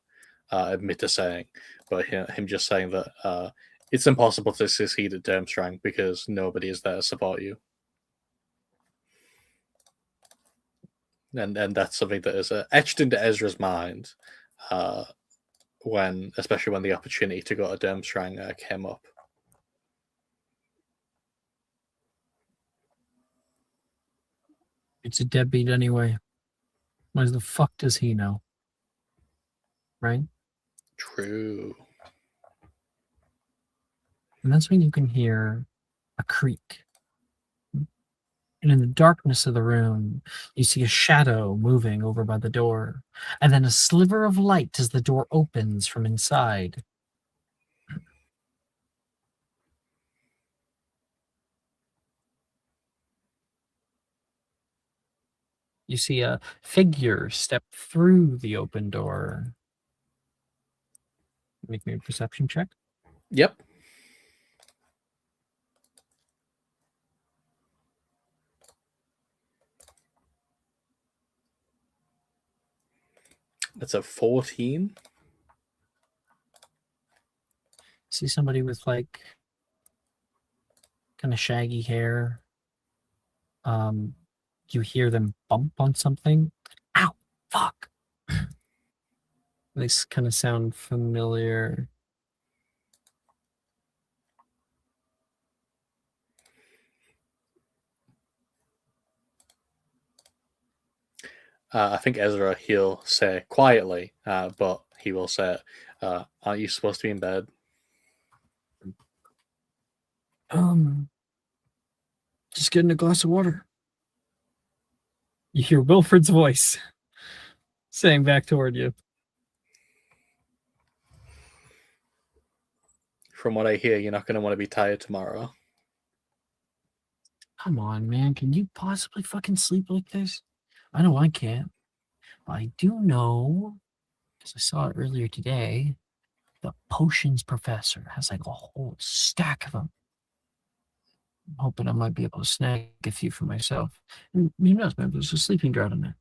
admit to saying. But him just saying that it's impossible to succeed at Durmstrang because nobody is there to support you, and that's something that is etched into Ezra's mind especially when the opportunity to go to Durmstrang came up. It's a deadbeat anyway. Why the fuck does he know? Right? True. And that's when you can hear a creak. And in the darkness of the room, you see a shadow moving over by the door, and then a sliver of light as the door opens from inside. You see a figure step through the open door. Make me a perception check. Yep. That's a 14. See somebody with like kind of shaggy hair. You hear them bump on something. Ow! Fuck! These kind of sound familiar. I think Ezra, he'll say quietly, but he will say, aren't you supposed to be in bed? Just getting a glass of water. You hear Wilfred's voice saying back toward you. From what I hear, you're not going to want to be tired tomorrow. Come on, man. Can you possibly fucking sleep like this? I know I can't. But I do know, because I saw it earlier today, the potions professor has like a whole stack of them. I'm hoping I might be able to snag a few for myself. And who knows, maybe there's a sleeping draught in there.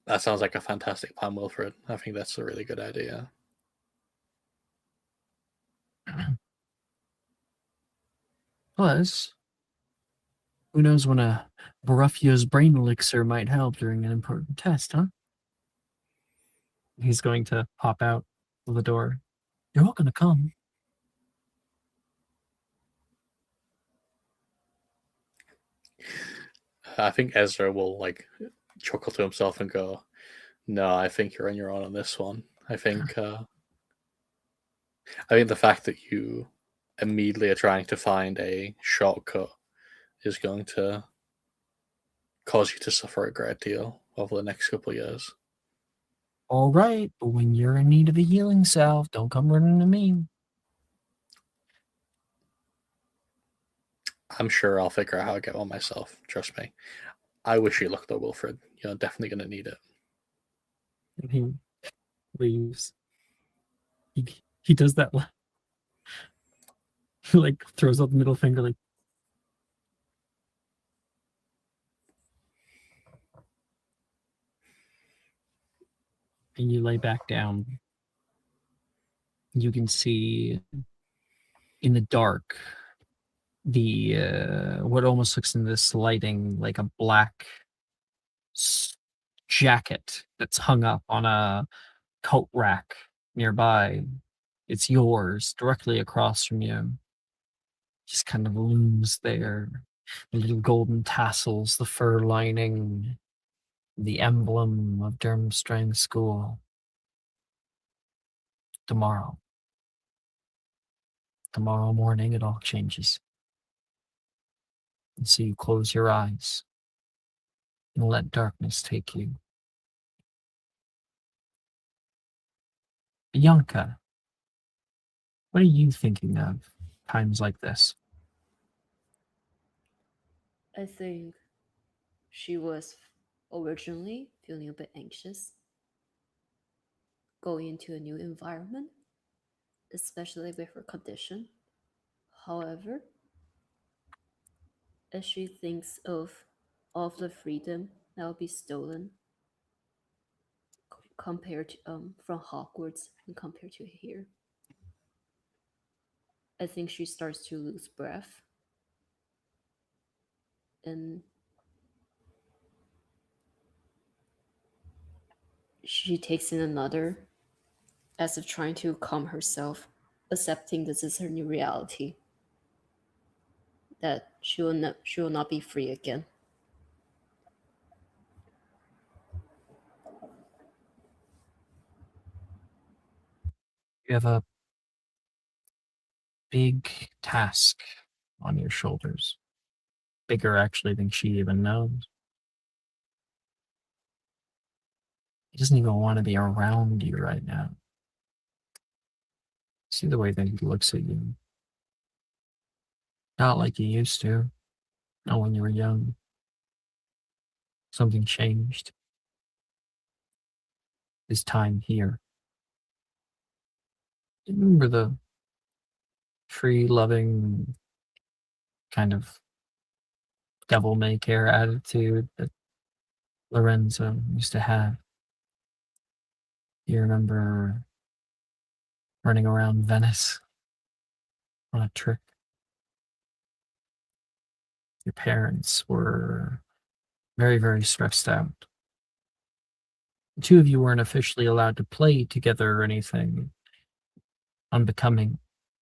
That sounds like a fantastic plan, Wilfred. I think that's a really good idea. Plus, who knows when a Baruffio's brain elixir might help during an important test, huh? He's going to pop out of the door. You're all going to come. I think Ezra will like chuckle to himself and go, "No, I think you're on your own on this one. I think the fact that you immediately are trying to find a shortcut is going to cause you to suffer a great deal over the next couple of years." All right, but when you're in need of a healing salve, don't come running to me. I'm sure I'll figure out how to get one myself. Trust me. I wish you luck though, Wilfred. You're definitely going to need it. And he leaves. He does that. He like throws up the middle finger, like. And you lay back down. You can see in the dark the what almost looks in this lighting like a black jacket that's hung up on a coat rack nearby. It's yours, directly across from you. Just kind of looms there. The little golden tassels, the fur lining, the emblem of Durmstrang School. Tomorrow morning, it all changes. And so you close your eyes and let darkness take you. Bianca, what are you thinking of times like this? I think she was originally feeling a bit anxious going into a new environment, especially with her condition. However, as she thinks of all of the freedom that will be stolen compared to from Hogwarts and compared to here, I think she starts to lose breath, and she takes in another, as if trying to calm herself, accepting this is her new reality, that she will not be free again. You have a big task on your shoulders. Bigger, actually, than she even knows. He doesn't even want to be around you right now. See the way that he looks at you. Not like he used to. Not when you were young. Something changed. His time here. You remember the free-loving kind of devil-may-care attitude that Lorenzo used to have? You remember running around Venice on a trip? Your parents were very, very stressed out. The two of you weren't officially allowed to play together or anything unbecoming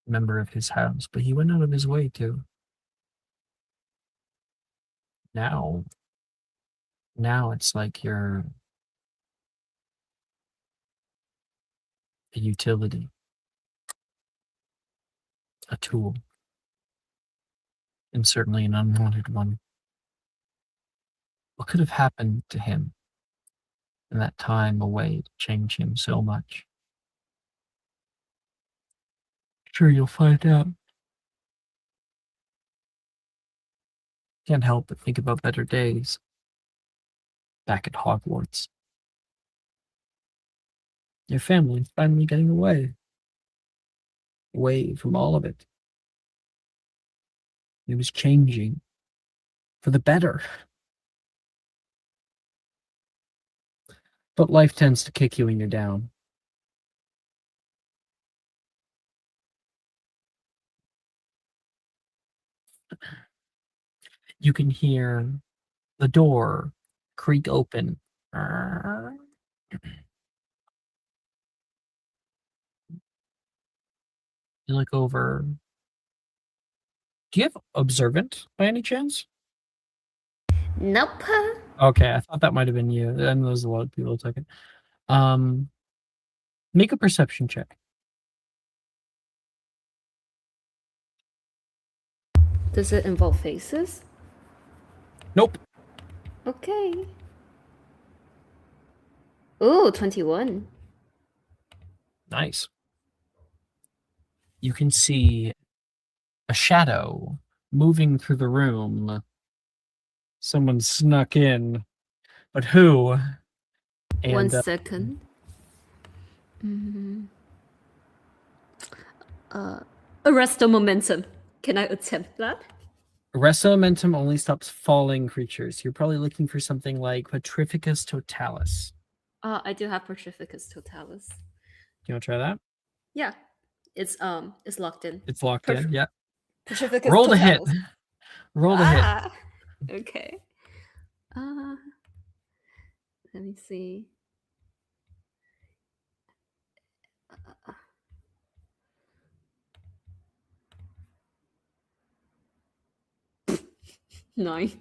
member of his house, but he went out of his way to. Now it's like you're a utility, a tool, and certainly an unwanted one. What could have happened to him in that time away to change him so much? Sure, you'll find out. Can't help but think about better days back at Hogwarts. Your family's finally getting away from all of it. It was changing for the better. But life tends to kick you when you're down. You can hear the door creak open. You look over. Do you have observant by any chance? Nope. Okay, I thought that might have been you. And there's a lot of people who took it. Make a perception check. Does it involve faces? Nope. Okay. Ooh, 21. Nice. You can see a shadow moving through the room. Someone snuck in, but who? And 1 second. Arrest the momentum. Can I attempt that? Arrest momentum only stops falling creatures. You're probably looking for something like Petrificus totalis. I do have Petrificus totalis. You want to try that? Yeah. It's locked in. It's locked in. Yeah. Pacificus Roll the hit. totalis. Roll the hit. Ah, okay. Let me see. Nine.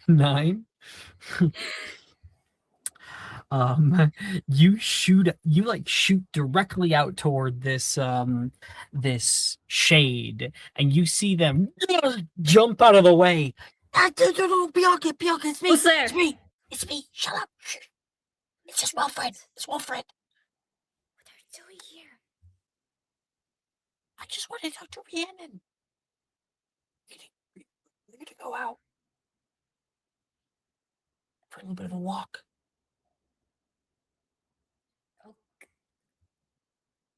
9. You shoot directly out toward this this shade, and you see them jump out of the way. Bianca, it's me. Who's there? It's me. Shut up. Shh. It's just Wilfred. It's Wilfred. What are you doing here? I just wanted to talk to Rhiannon. We're gonna go out for a little bit of a walk.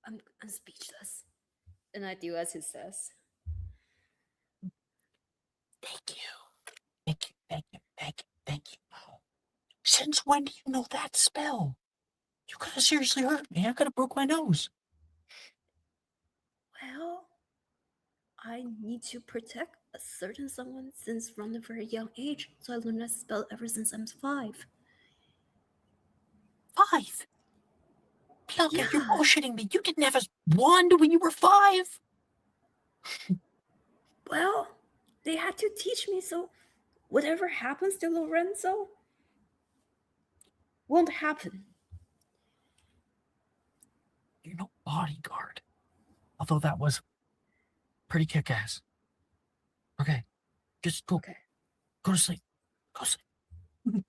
I'm speechless. And I do as he says. Thank you. Since when do you know that spell? You could have seriously hurt me. I could have broke my nose. Well, I need to protect a certain someone since from a very young age. So I learned that spell ever since I'm 5. 5? Bianca, you're Yeah. bullshitting me. You didn't have a wand when you were 5. Well, they had to teach me, so whatever happens to Lorenzo won't happen. You're no bodyguard. Although that was pretty kick-ass. Okay. Just go. Okay. Go to sleep. Go sleep.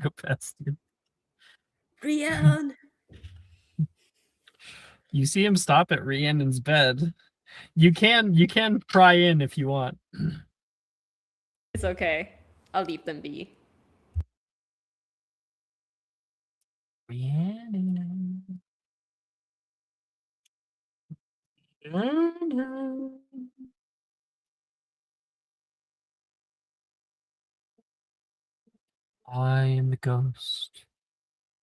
Go past you. Brienne! You see him stop at Rhiannon's bed. You can pry in if you want. It's okay. I'll leave them be. Rhiannon. I am the ghost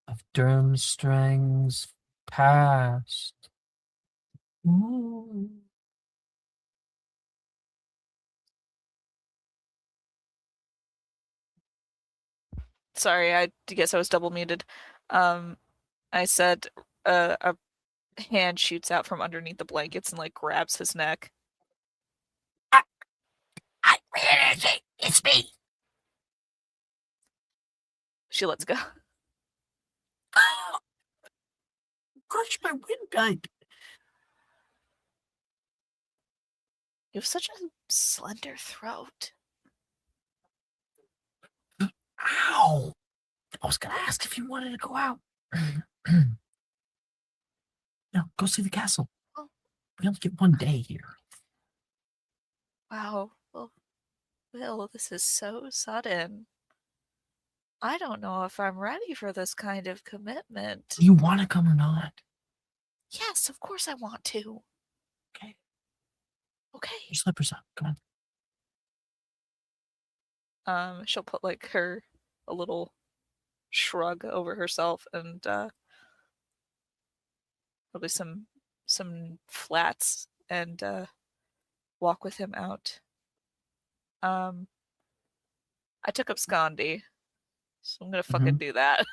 of Durmstrang's past. Ooh. Sorry, I guess I was double muted. I said a hand shoots out from underneath the blankets and like grabs his neck. It's me. She lets go. Crush my windpipe. You have such a slender throat. Ow. I was gonna ask if you wanted to go out. No, go see the castle. Oh. We only get 1 day here. Wow. Well, Will, this is so sudden. I don't know if I'm ready for this kind of commitment. Do you want to come or not? Yes, of course I want to. Okay. Okay. Your slippers on. Come on. She'll put like a little shrug over herself and probably some flats and walk with him out. I took up Scandi, so I'm gonna fucking do that.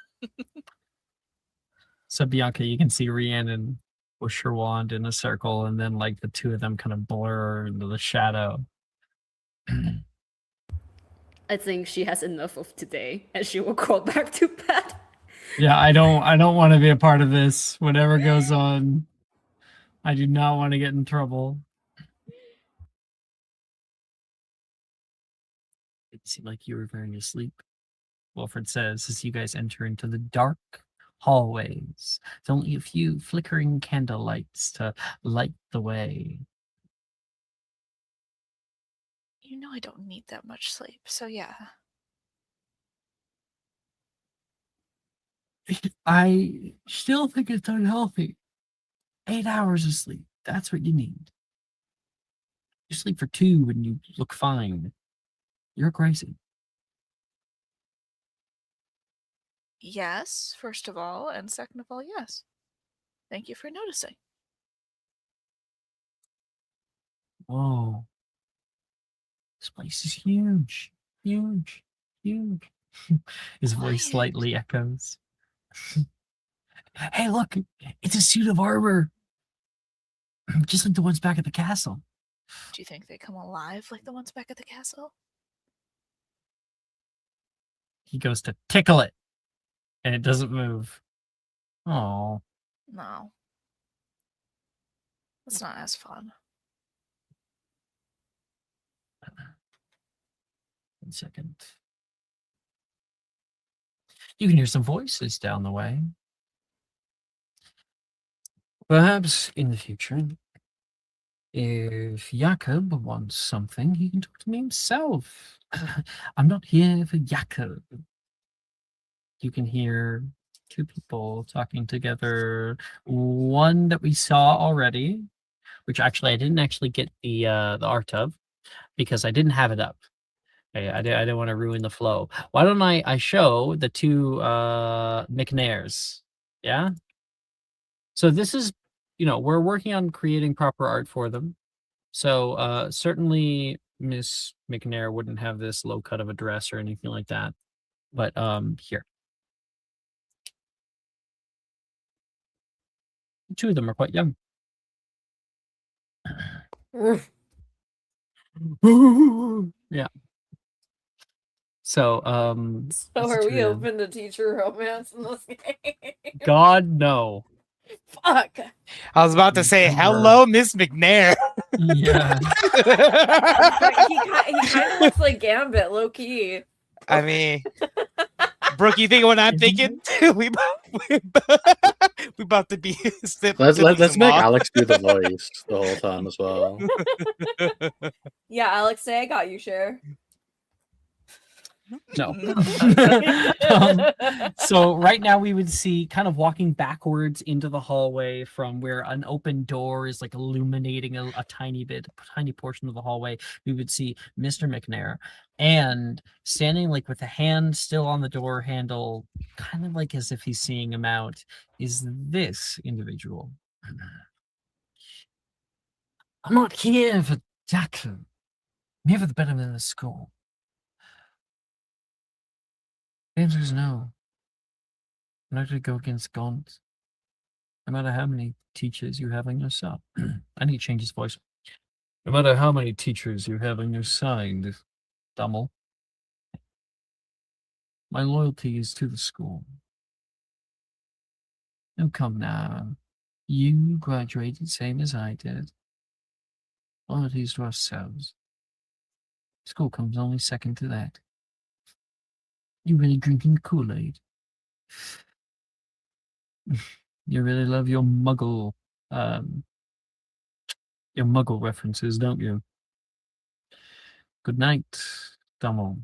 So Bianca, you can see Rhiannon push her wand in a circle, and then like the two of them kind of blur into the shadow. I think she has enough of today, and she will crawl back to bed. Yeah, I don't want to be a part of this. Whatever goes on, I do not want to get in trouble. It seemed like you were very asleep, Wilfred says as you guys enter into the dark hallways. There's only a few flickering candle lights to light the way. You know I don't need that much sleep, so yeah. I still think it's unhealthy. 8 hours of sleep. That's what you need. You sleep for 2 and you look fine. You're crazy. Yes, first of all, and second of all, yes. Thank you for noticing. Whoa. This place is huge. Huge. Huge. His voice Quiet. slightly echoes. Hey, look, it's a suit of armor. Just like the ones back at the castle. Do you think they come alive like the ones back at the castle? He goes to tickle it, and it doesn't move. Oh, No. It's not as fun. 1 second. You can hear some voices down the way. Perhaps in the future, if Jakob wants something, he can talk to me himself. I'm not here for Jakob. You can hear 2 people talking together. One that we saw already, which actually I didn't actually get the art of because I didn't have it up. I didn't want to ruin the flow. Why don't I show the 2 McNairs? Yeah. So this is, we're working on creating proper art for them. So certainly Miss McNair wouldn't have this low cut of a dress or anything like that. But here. The 2 of them are quite young. Yeah. So So that's the are 2 we of them. open to teacher romance in this game? God no. Fuck. I was about to say, Never. hello, Miss McNair. Yeah. He kind of looks like Gambit, low key. I mean, Brooke, you think what I'm thinking? we about to be Let's make Alex do the voice the whole time as well. Yeah, Alex, say I got you, Cher. No. So right now we would see kind of walking backwards into the hallway from where an open door is like illuminating a tiny portion of the hallway. We would see Mr. McNair, and standing like with a hand still on the door handle, kind of like as if he's seeing him out, is this individual. I'm not here for Jackson. I'm here for the betterment of the school. The answer is no. I'm not going to go against Gaunt. No matter how many teachers you have on your side. I need to change his voice. No matter how many teachers you have on your side, Dummel. My loyalty is to the school. Oh, come now. You graduated same as I did. Loyalty is to ourselves. School comes only second to that. You really drinking Kool-Aid? You really love your muggle references, don't you? Good night, Dummel.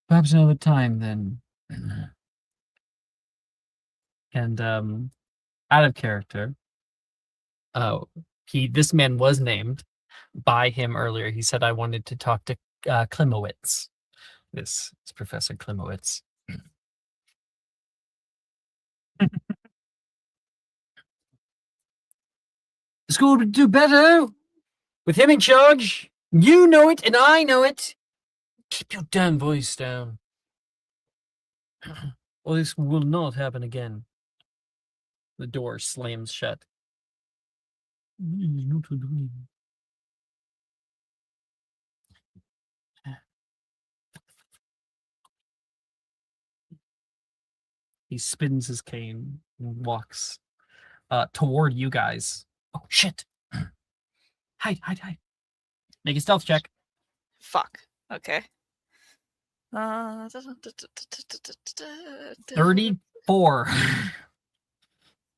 Perhaps another time then. And out of character, this man was named by him earlier. He said I wanted to talk to Klimowitz. This is Professor Klimowitz. The school would do better with him in charge. You know it, and I know it. Keep your damn voice down. Or this will not happen again. The door slams shut. He spins his cane and walks toward you guys. Oh shit! Hide. Make a stealth check. Fuck. Okay. 34.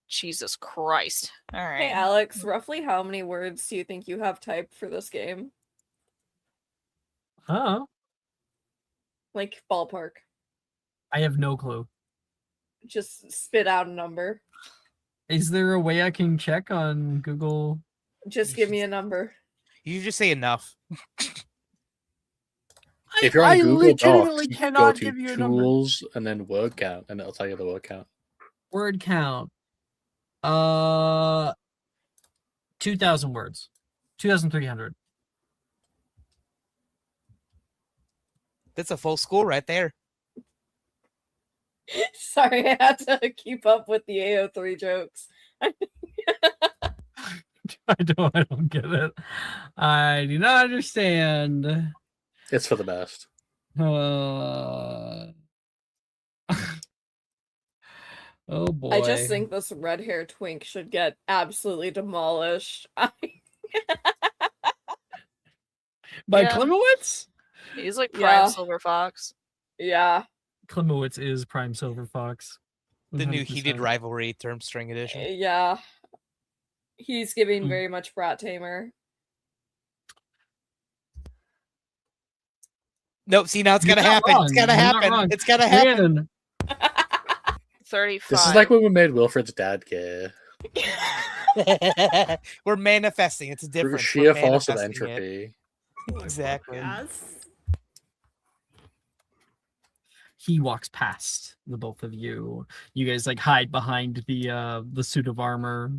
Jesus Christ. All right. Hey, Alex, roughly how many words do you think you have typed for this game? Oh, Like, ballpark. I have no clue. Just spit out a number. Is there a way I can check on Google? Just give me a number. You just say enough. If you're on I Google legitimately Docs, you cannot go to give you a number. tools and then word count, and it'll tell you the word count. Word count. 2,000 words. 2,300. That's a full school right there. Sorry, I had to keep up with the AO3 jokes. I don't get it. I do not understand. It's for the best. Oh boy. I just think this red hair twink should get absolutely demolished. By Yeah. Klimowitz? He's like Prime Yeah. Silver Fox. Yeah. Klimowitz is Prime Silver Fox. The new heated 100%. rivalry term string edition. Yeah. He's giving Hmm. very much Brat Tamer. Nope, see, now it's You're gonna not happen. wrong. It's gonna You're not happen. wrong. It's gonna happen. Rhiannon, 35. This is like when we made Wilfred's dad gay. We're manifesting. It's Through different. sheer We're force of manifesting it. entropy. Exactly. Yes. he walks past the both of you. You guys like hide behind the suit of armor.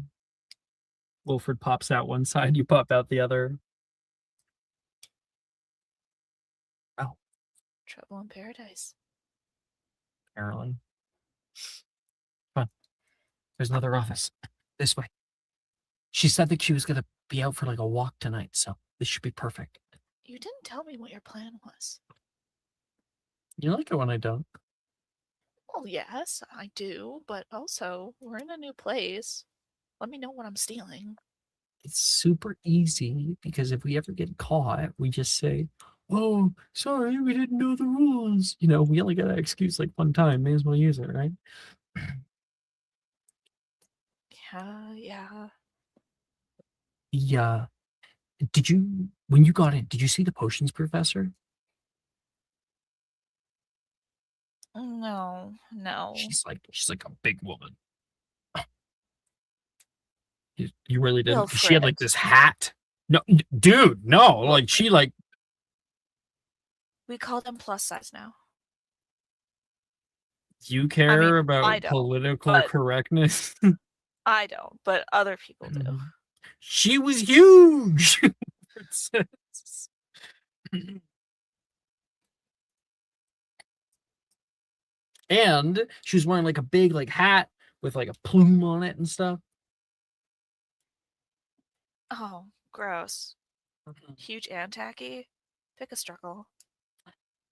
Wilfred pops out one side, you pop out the other. Trouble in Paradise. Apparently. Come on. There's another office. This way. She said that she was gonna be out for like a walk tonight, so this should be perfect. You didn't tell me what your plan was. You like it when I don't. Well, yes, I do, but also, we're in a new place. Let me know what I'm stealing. It's super easy because if we ever get caught, we just say, "Oh, sorry, we didn't know the rules." You know, we only got an excuse like one time. May as well use it, right? Yeah. Yeah. Did you, when you got in, did you see the potions professor? No. She's like a big woman. You really didn't? She had like Wilfred. this hat. No, dude, no. Like she like We call them plus size now. you care I about don't, political but- correctness. I don't, but other people do. She was huge. And she was wearing like a big like hat with like a plume on it and stuff. Oh, gross. Huge and tacky. Pick a struggle.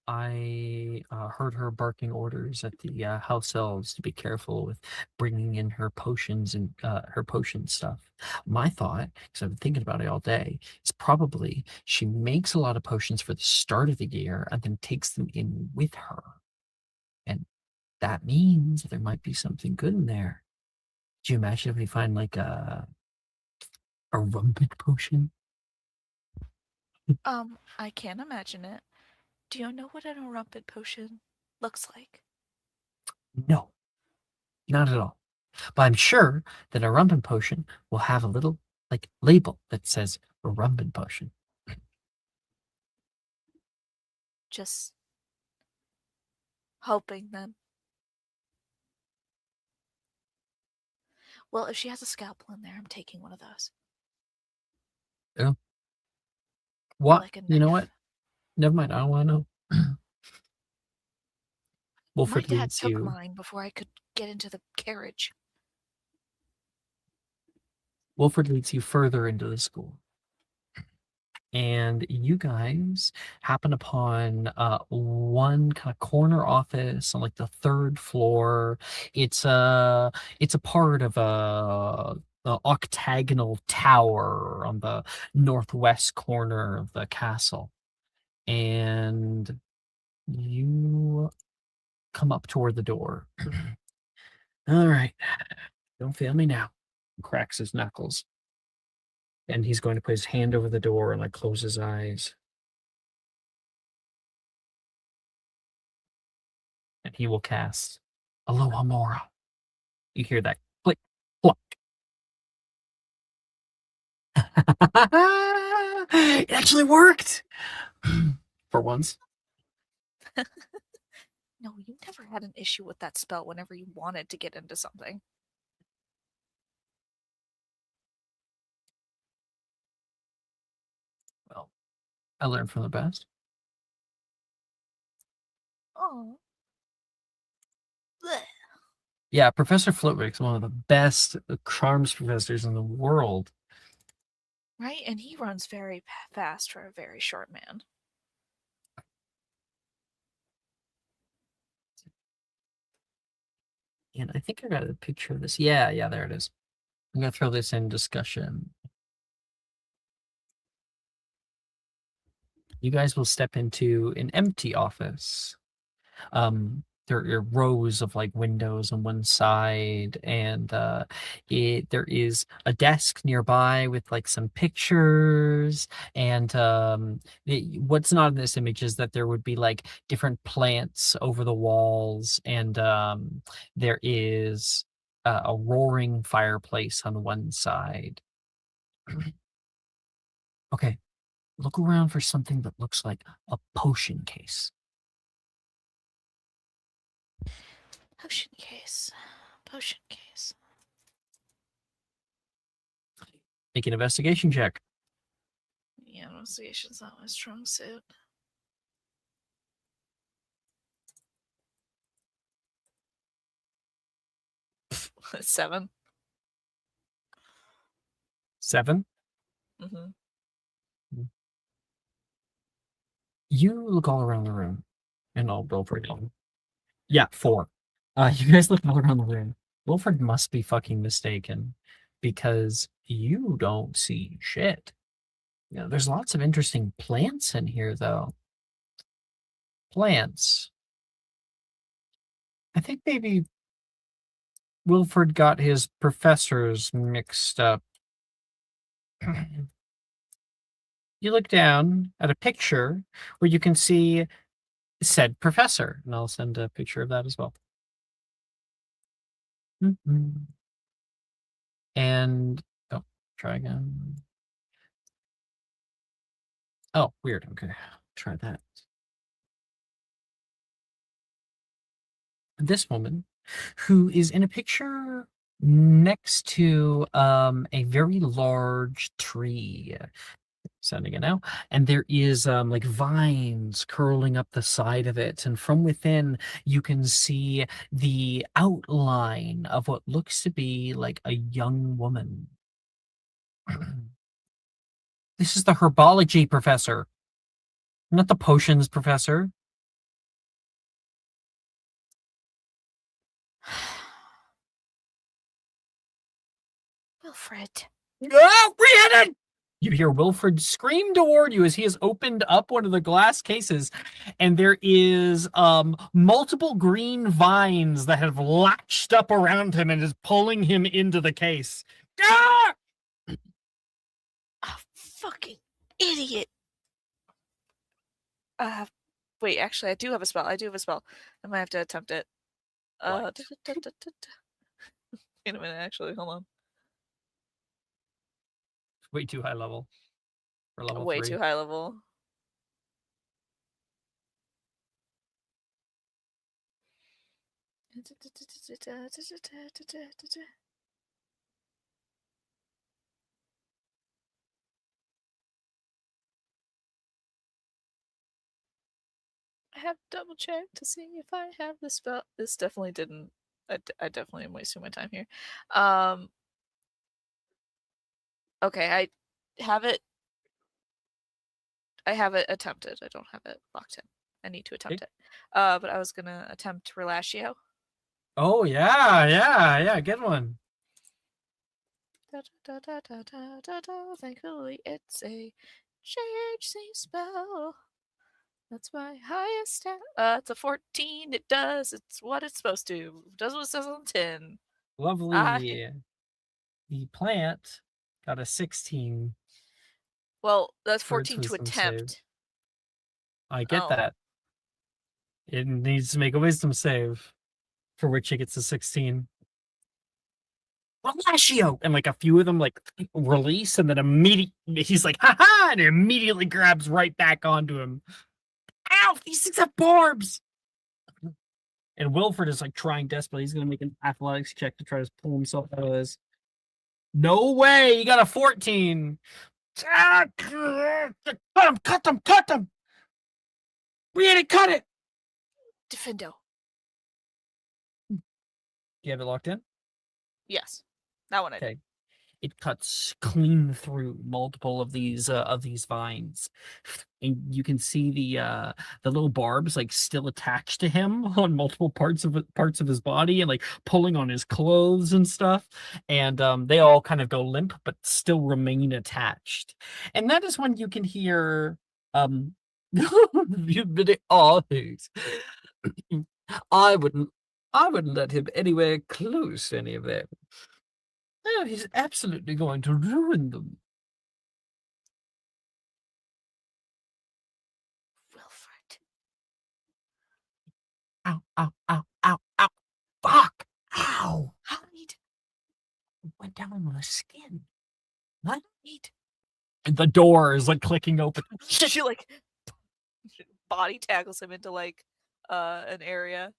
I heard her barking orders at the house elves to be careful with bringing in her potions and her potion stuff. My thought, because I've been thinking about it all day, is probably she makes a lot of potions for the start of the year and then takes them in with her. And that means there might be something good in there. Do you imagine if we find like a rumpet potion? I can't imagine it. Do you know what an rumpet potion looks like? No, not at all. But I'm sure that a rumpet potion will have a little like label that says a rumpet potion. Just hoping then. Well, if she has a scalpel in there, I'm taking one of those. What? Like a You know knife. what? Never mind. I don't want to know. My Wilfred dad leads took you. mine before I could get into the carriage. Wilfred leads you further into the school. and you guys happen upon one kind of corner office on like the third floor. It's a part of a octagonal tower on the northwest corner of the castle, and you come up toward the door. All right, don't fail me now. He cracks his knuckles, and he's going to put his hand over the door and like close his eyes. And he will cast Aloha Mora. You hear that click, pluck. It actually worked for once. No, you never had an issue with that spell whenever you wanted to get into something. Well, I learned from the best. Oh. Yeah, Professor Flitwick's one of the best charms professors in the world. Right? And he runs very fast for a very short man. And I think I got a picture of this. Yeah, there it is. I'm going to throw this in discussion. You guys will step into an empty office. There are rows of like windows on one side, and there is a desk nearby with like some pictures. And what's not in this image is that there would be like different plants over the walls, and there is a roaring fireplace on one side. Okay, look around for something that looks like a potion case. Potion case. Potion case. Make an investigation check. Yeah, investigation's not my strong suit. Seven. 7. Mm-hmm. You look all around the room, and I'll go for it. Yeah, 4. You guys look all around the room. Wilfred must be fucking mistaken, because you don't see shit. You know, there's lots of interesting plants in here, though. Plants. I think maybe Wilfred got his professors mixed up. You look down at a picture where you can see said professor, and I'll send a picture of that as well. And try again. Oh, weird. Okay, try that. This woman, who is in a picture next to a very large tree. Sending it now, and there is like vines curling up the side of it, and from within you can see the outline of what looks to be like a young woman. This is the herbology professor, not the potions professor. Wilfred. Ah, Rhiannon! You hear Wilfred scream toward you as he has opened up one of the glass cases, and there is multiple green vines that have latched up around him and is pulling him into the case. Ah! Oh, fucking idiot. Wait, actually, I do have a spell. I might have to attempt it. What? Wait a minute, actually, hold on. Way too high level for level Way 3. too high level. I have to double check to see if I have the spell. This definitely didn't. I definitely am wasting my time here. Okay, I have it I have it attempted. I don't have it locked in. I need to attempt Okay. it. But I was gonna attempt Relatio. Oh yeah, good one. Thankfully, it's a JHC spell. That's my highest stat. It's a 14. It does. It's what it's supposed to. Does what it says on the tin. Lovely. The plant got a 16 Well, that's for its 14 to wisdom save. attempt. I get Oh. that. It needs to make a wisdom save, for which it gets a 16. Relatio! And like a few of them like release, and then immediately he's like, haha, and it immediately grabs right back onto him. Ow! These things have barbs! And Wilfred is like trying desperately. He's gonna make an athletics check to try to pull himself out of this. No way! You got a 14. Cut him! Cut him! We had to cut it! Defendo. You have it locked in? Yes. That one I did. Okay. It cuts clean through multiple of these vines, and you can see the little barbs like still attached to him on multiple parts of his body, and like pulling on his clothes and stuff. And they all kind of go limp, but still remain attached. And that is when you can hear I wouldn't let him anywhere close to any of them. No, he's absolutely going to ruin them. Wilfred. Ow, ow, ow, ow, ow. Fuck! Ow! Hide. Went down on my skin. What? And the door is like clicking open. She like body tackles him into like an area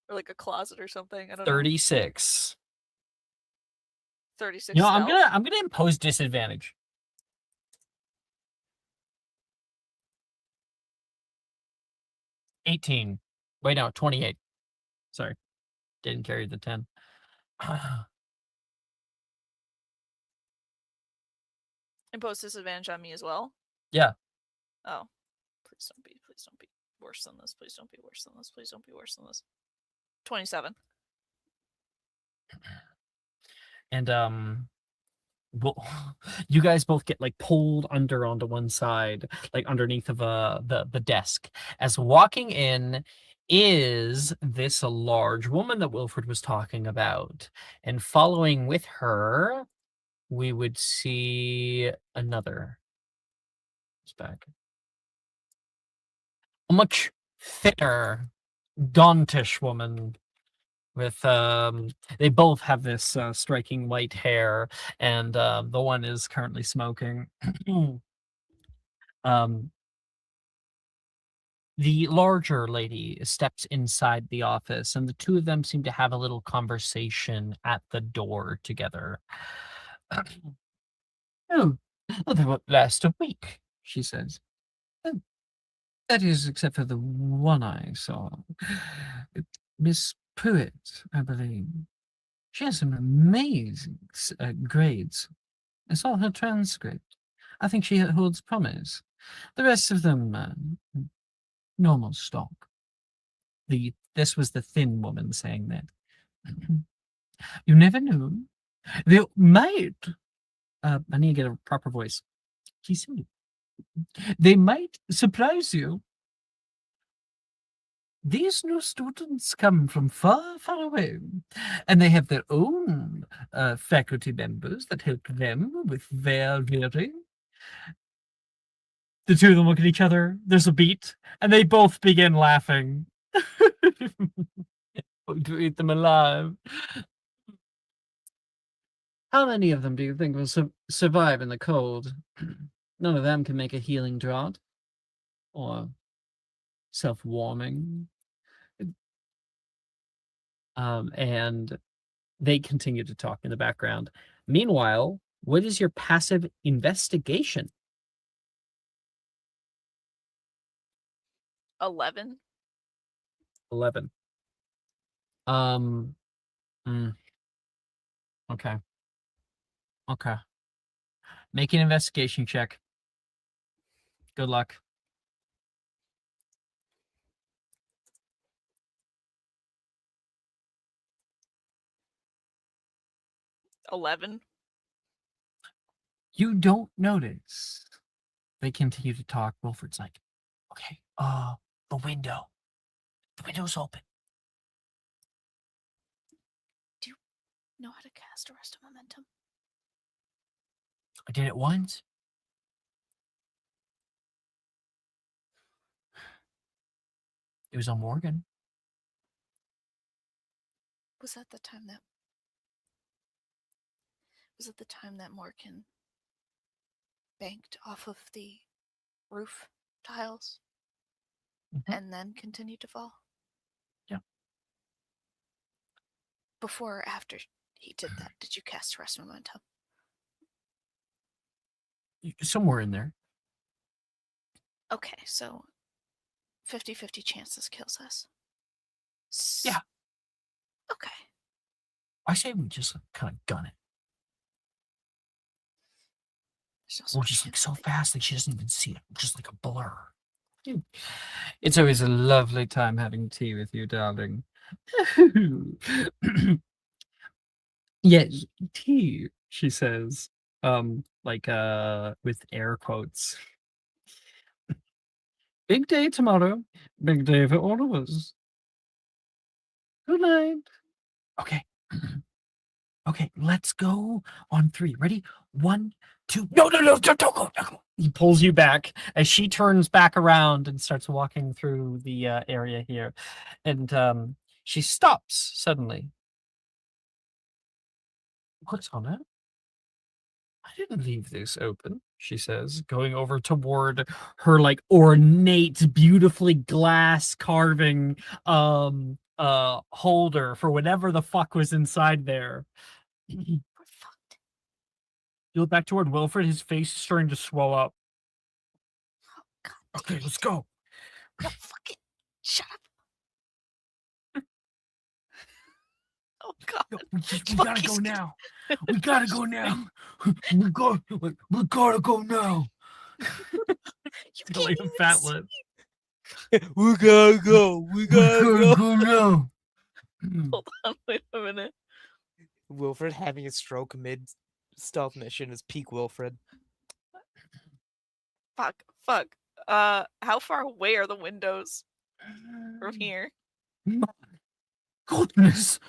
or like a closet or something. I don't know. 36. 36. You know, stealth. I'm gonna impose disadvantage. $18. Wait, no, 28. Sorry. Didn't carry the 10. Impose disadvantage on me as well. Yeah. Oh, please don't be worse than this. Please don't be worse than this. Please don't be worse than this. 27. And well, you guys both get like pulled onto one side, like underneath of the desk. As walking in is this large woman that Wilfred was talking about, and following with her, we would see another. It's back. A much thinner, gauntish woman. With they both have this striking white hair, and the one is currently smoking. The larger lady steps inside the office, and the two of them seem to have a little conversation at the door together. Oh, they won't last a week, she says. "Oh, that is, except for the one I saw. Miss Pruitt, I believe. She has some amazing grades. I saw her transcript. I think she holds promise. The rest of them, normal stock." This was the thin woman saying that. You never know. They might. I need to get a proper voice. She said, "They might surprise you. These new students come from far, far away, and they have their own faculty members that help them with their reading." The two of them look at each other. There's a beat, and they both begin laughing. To eat them alive. How many of them do you think will survive in the cold? None of them can make a healing draught or self-warming. And they continue to talk in the background. Meanwhile, what is your passive investigation? 11. 11. Okay. Okay. Make an investigation check. Good luck. 11. You don't notice. They continue to talk. Wilfred's like, okay, the window. The window's open. Know how to cast Arrest of Momentum? I did it once. It was on Morgan. Was that the time that Morgan banked off of the roof tiles and then continued to fall? Yeah. Before or after he did that, did you cast Arrest of Momentum? Somewhere in there. Okay, so 50-50 chance this kills us. Yeah. Okay. I say we just kind of gun it. Or just like so fast that she doesn't even see it. Just like a blur. It's always a lovely time having tea with you, darling. Yes, tea, she says. With air quotes. Big day tomorrow. Big day for all of us. Good night. Okay. Okay, let's go on 3. Ready? 1, 2. No, don't go. He pulls you back as she turns back around and starts walking through the area here. And she stops suddenly. What's on it? I didn't leave this open, she says, going over toward her like ornate, beautifully glass carving holder for whatever the fuck was inside there. We're fucked. You look back toward Wilfred, his face is starting to swell up. Oh, God. Okay, let's go. No, fuck it. Shut up. Oh, God. No, we gotta go now. We gotta go now. We gotta go now. You Like can't a even fat see. lip. We gotta go. We gotta go. now. Hold on, wait a minute. Wilfred having a stroke mid stealth mission is peak Wilfred. Fuck. How far away are the windows from here? My goodness.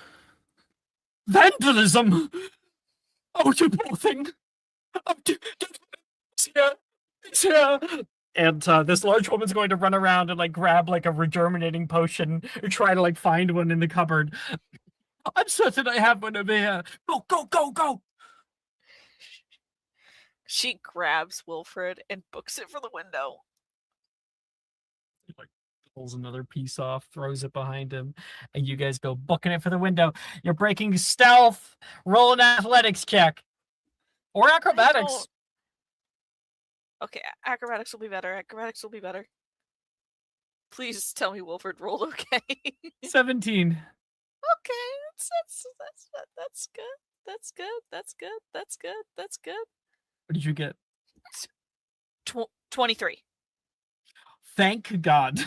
Vandalism. Oh, you poor thing. It's here. And this large woman's going to run around and like grab like a regerminating potion or try to like find one in the cupboard. I'm certain I have one over here. Go. She grabs Wilfred and books it for the window. Like pulls another piece off, throws it behind him, and you guys go booking it for the window. You're breaking stealth. Roll an athletics check. Or acrobatics. Okay, acrobatics will be better. Please tell me Wilfred rolled okay. 17. Okay, that's good. That's good. What did you get? 23. Thank God.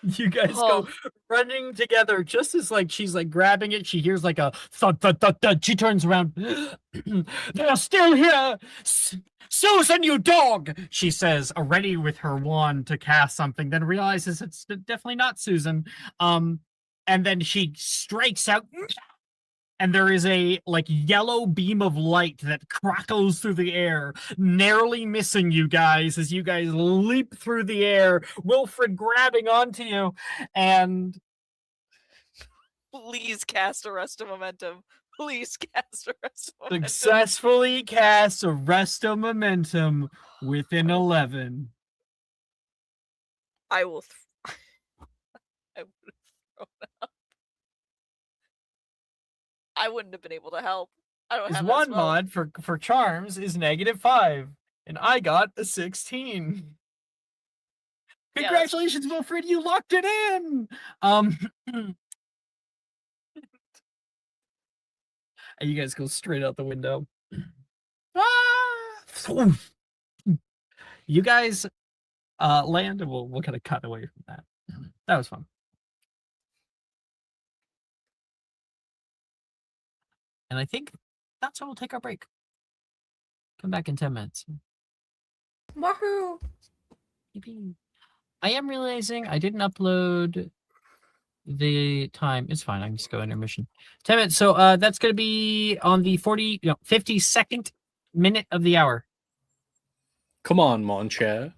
You guys go running together just as like she's like grabbing it. She hears like a thud, thud, thud, thud. She turns around. They're still here. Susan, you dog, she says, ready with her wand to cast something, then realizes it's definitely not Susan. And then she strikes out. And there is a like yellow beam of light that crackles through the air, narrowly missing you guys as you guys leap through the air, Wilfred grabbing onto you, and Please cast Arrest of Momentum. Successfully cast Arrest of Momentum with an 11. I will. I would have thrown up. I wouldn't have been able to help. I don't His have one mod for charms is -5, and I got a 16. Congratulations, Wilfred! You locked it in. And you guys go straight out the window. You guys land, and we'll kind of cut away from that. That was fun. And I think that's when we'll take our break. Come back in 10 minutes. Wahoo! Yippee. I am realizing I didn't upload the time. It's fine. I can just go intermission. 10 minutes. So that's going to be on the 52nd minute of the hour. Come on, mon cher.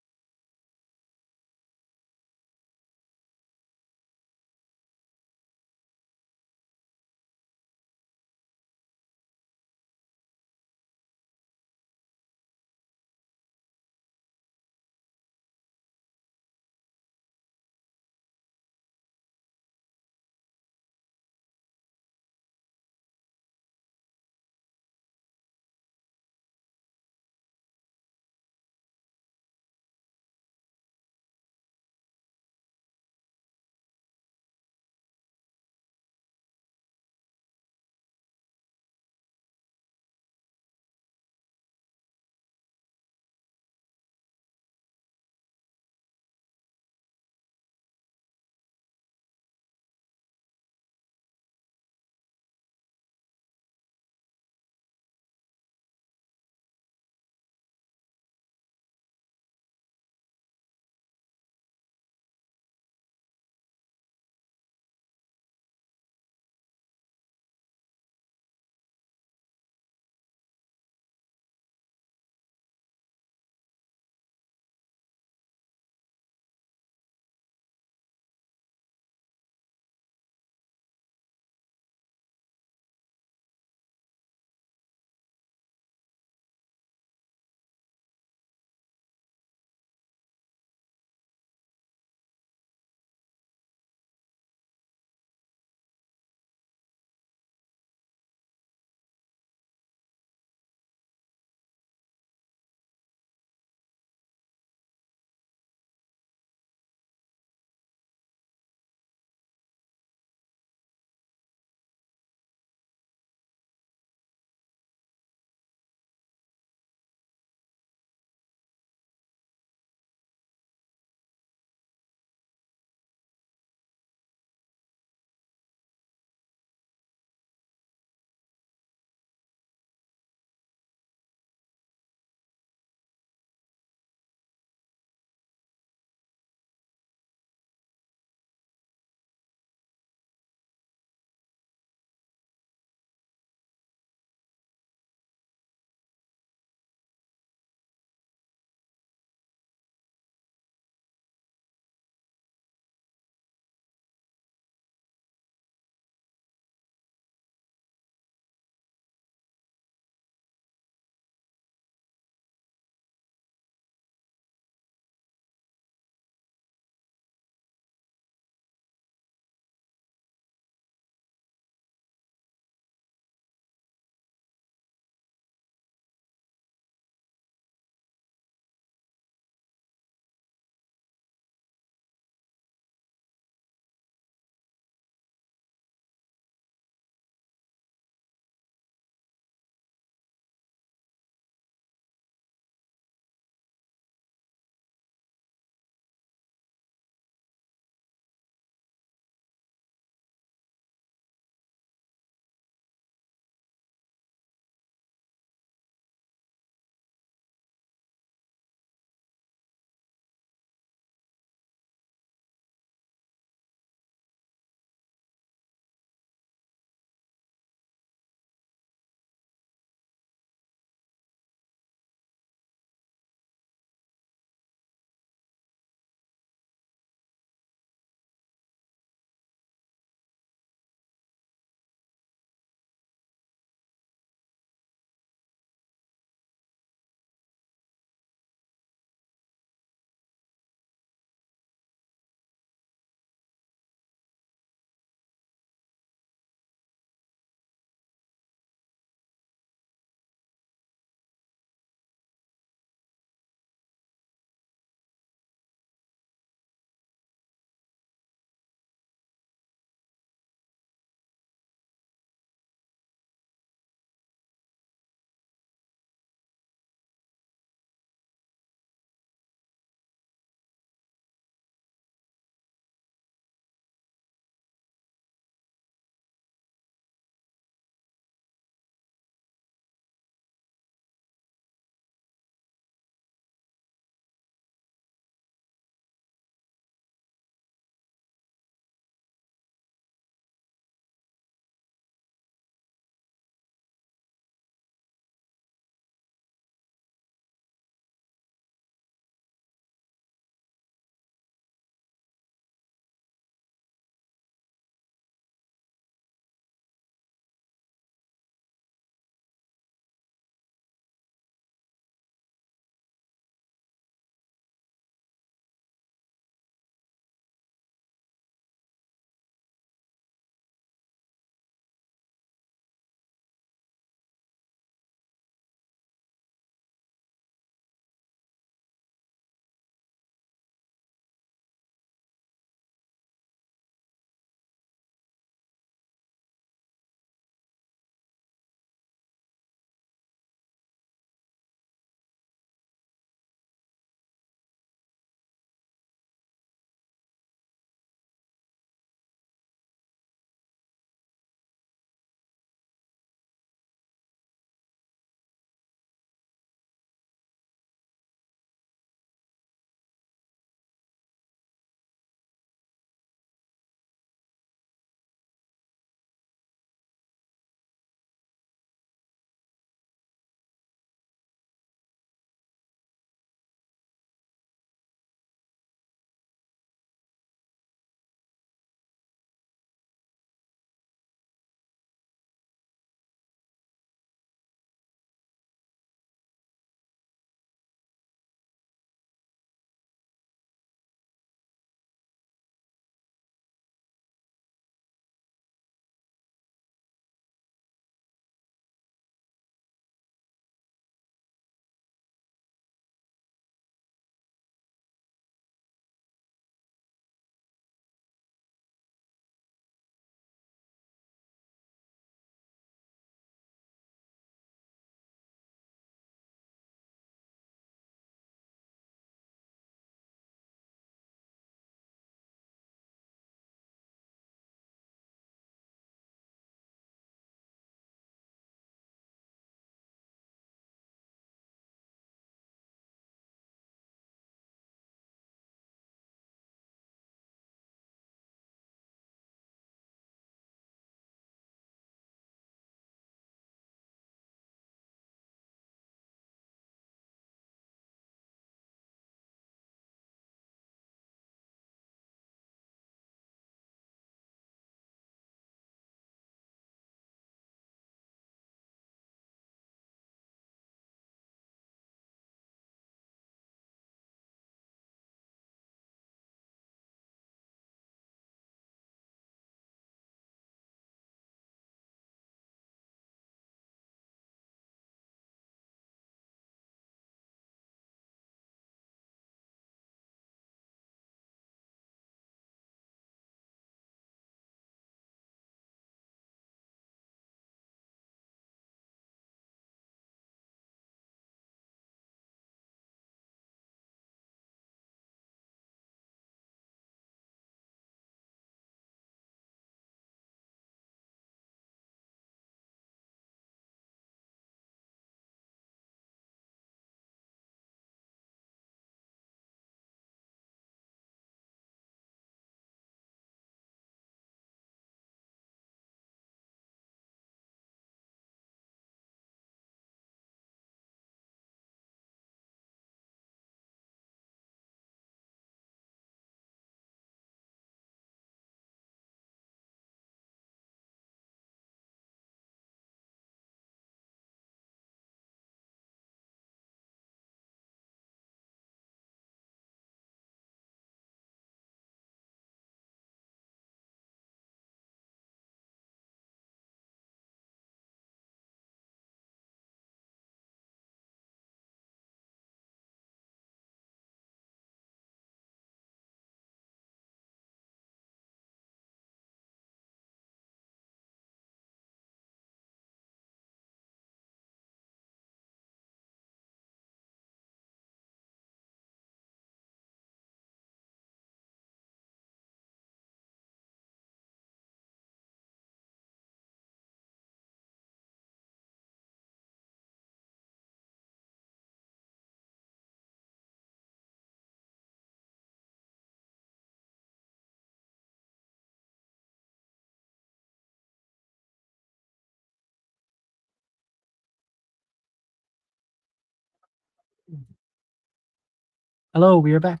Hello, we are back.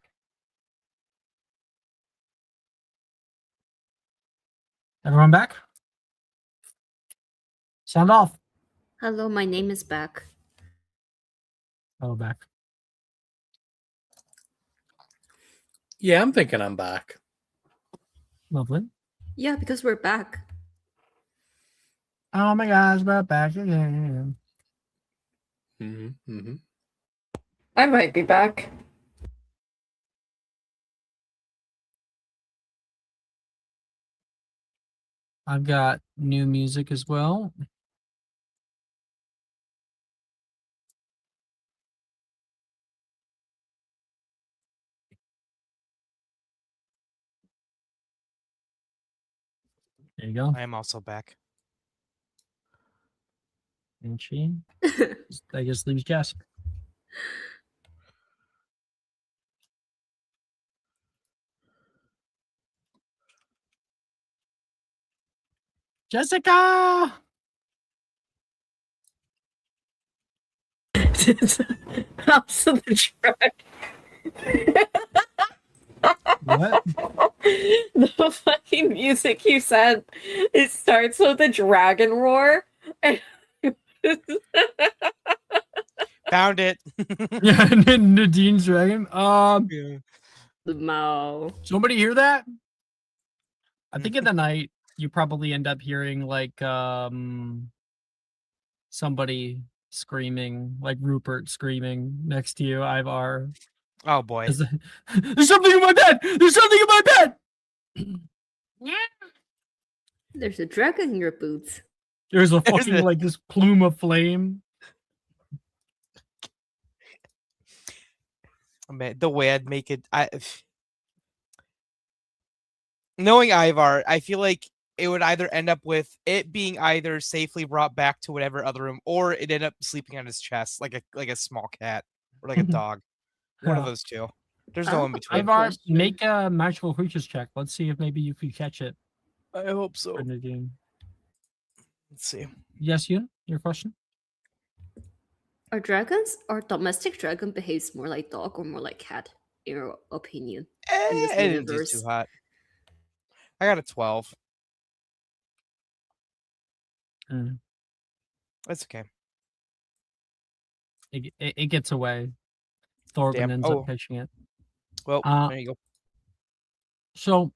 Everyone back? Sound off. Hello, my name is back. Oh, back. Yeah, I'm thinking I'm back. Lovely. Yeah, because we're back. Oh my gosh, we're back again. I might be back. I've got new music as well. There you go. I am also back. And she, I guess, leaves Jess. Jessica! House of the Dragon. What? The fucking music you sent, it starts with a dragon roar. And Found it. Yeah, Nadine's dragon. Yeah. Mao. Somebody hear that? I think in the night you probably end up hearing like somebody screaming, like Rupert screaming next to you, Ivar. Oh boy. There's something in my bed! There's something in my bed! There's a dragon in your boots. There's a There's fucking a- like this plume of flame. Man, the way I'd make it, knowing Ivar, I feel like it would either end up with it being either safely brought back to whatever other room, or it end up sleeping on his chest like a small cat or like a dog. One of Yeah. those two. There's no in between. Ivar, question. make a magical creatures check. Let's see if maybe you could catch it. I hope so. For Nadine. Let's see. Yes, Yoon, your question? Are dragons or domestic dragon behaves more like dog or more like cat, in your opinion? in this It didn't do universe? too hot. I got a 12. Mm. That's okay. It gets away. Thorben Damn. ends Oh. up catching it. Well, Uh, there you go. So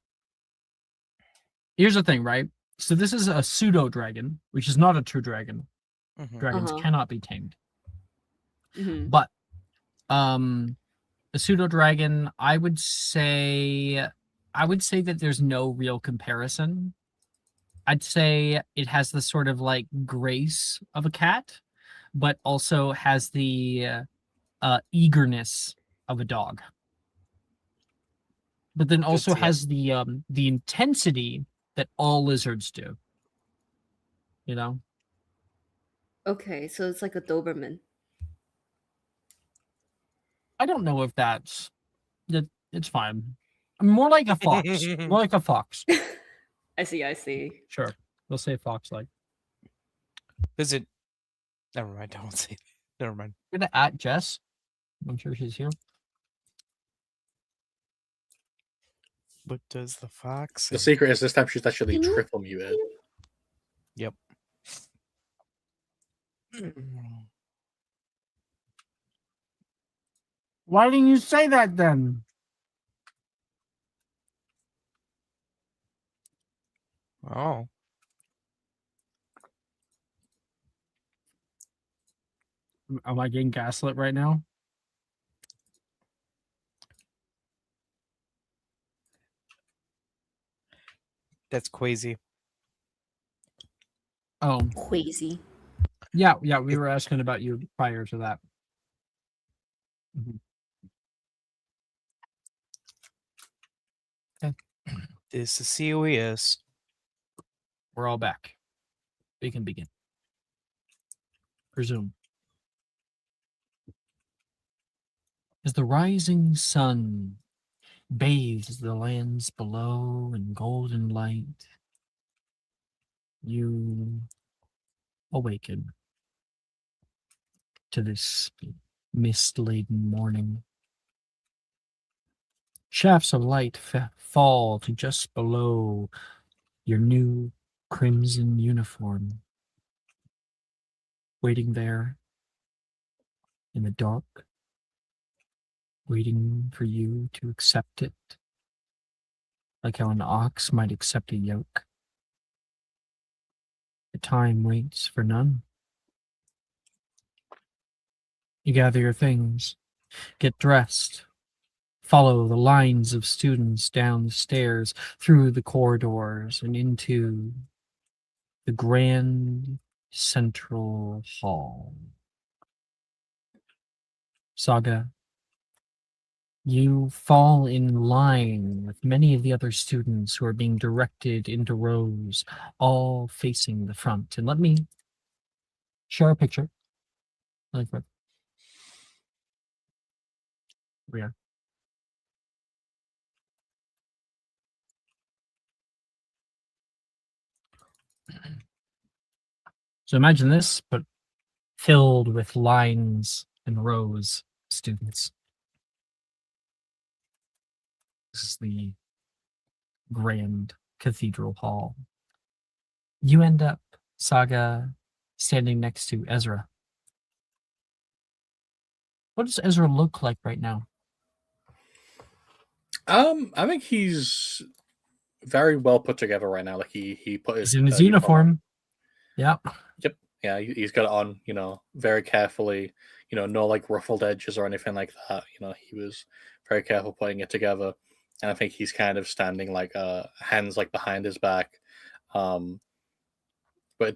here's the thing, right? So this is a pseudo dragon, which is not a true dragon. Mhm. Dragons Uh-huh. cannot be tamed. Mhm. But a pseudo dragon, I would say that there's no real comparison. I'd say it has the sort of like grace of a cat, but also has the eagerness of a dog. But then also see it. has the intensity that all lizards do. You know? Okay, so it's like a Doberman. I don't know if that's that. It's fine. More like a fox. More like a fox. I see. Sure, we'll say fox-like. Is it? Never mind. I won't say it. Never mind. I'm gonna at Jess. I'm sure she's here. What does the fox say? The secret is this time she's actually Can you- triple muted. Yep. Why didn't you say that then? Oh. Am I getting gaslit right now? That's crazy. Oh, Crazy. yeah. We were asking about you prior to that. Mhm. Okay, This is serious. we're all back. We can begin. Resume. As the rising sun bathes the lands below in golden light, you awaken to this mist-laden morning. Shafts of light fall to just below your new crimson uniform, waiting there in the dark, waiting for you to accept it, like how an ox might accept a yoke. The time waits for none. You gather your things, get dressed, follow the lines of students down the stairs, through the corridors, and into the grand central hall. Saga, you fall in line with many of the other students who are being directed into rows, all facing the front. And let me share a picture. Like that. We are. So imagine this, but filled with lines and rows of students. This is the grand cathedral hall. You end up, Saga, standing next to Ezra. What does Ezra look like right now? I think he's very well put together right now. Like he put his He's in his uniform on. uniform. Yep. Yep. Yeah, he's got it on, very carefully, no like ruffled edges or anything like that. He was very careful putting it together. And I think he's kind of standing like hands like behind his back. But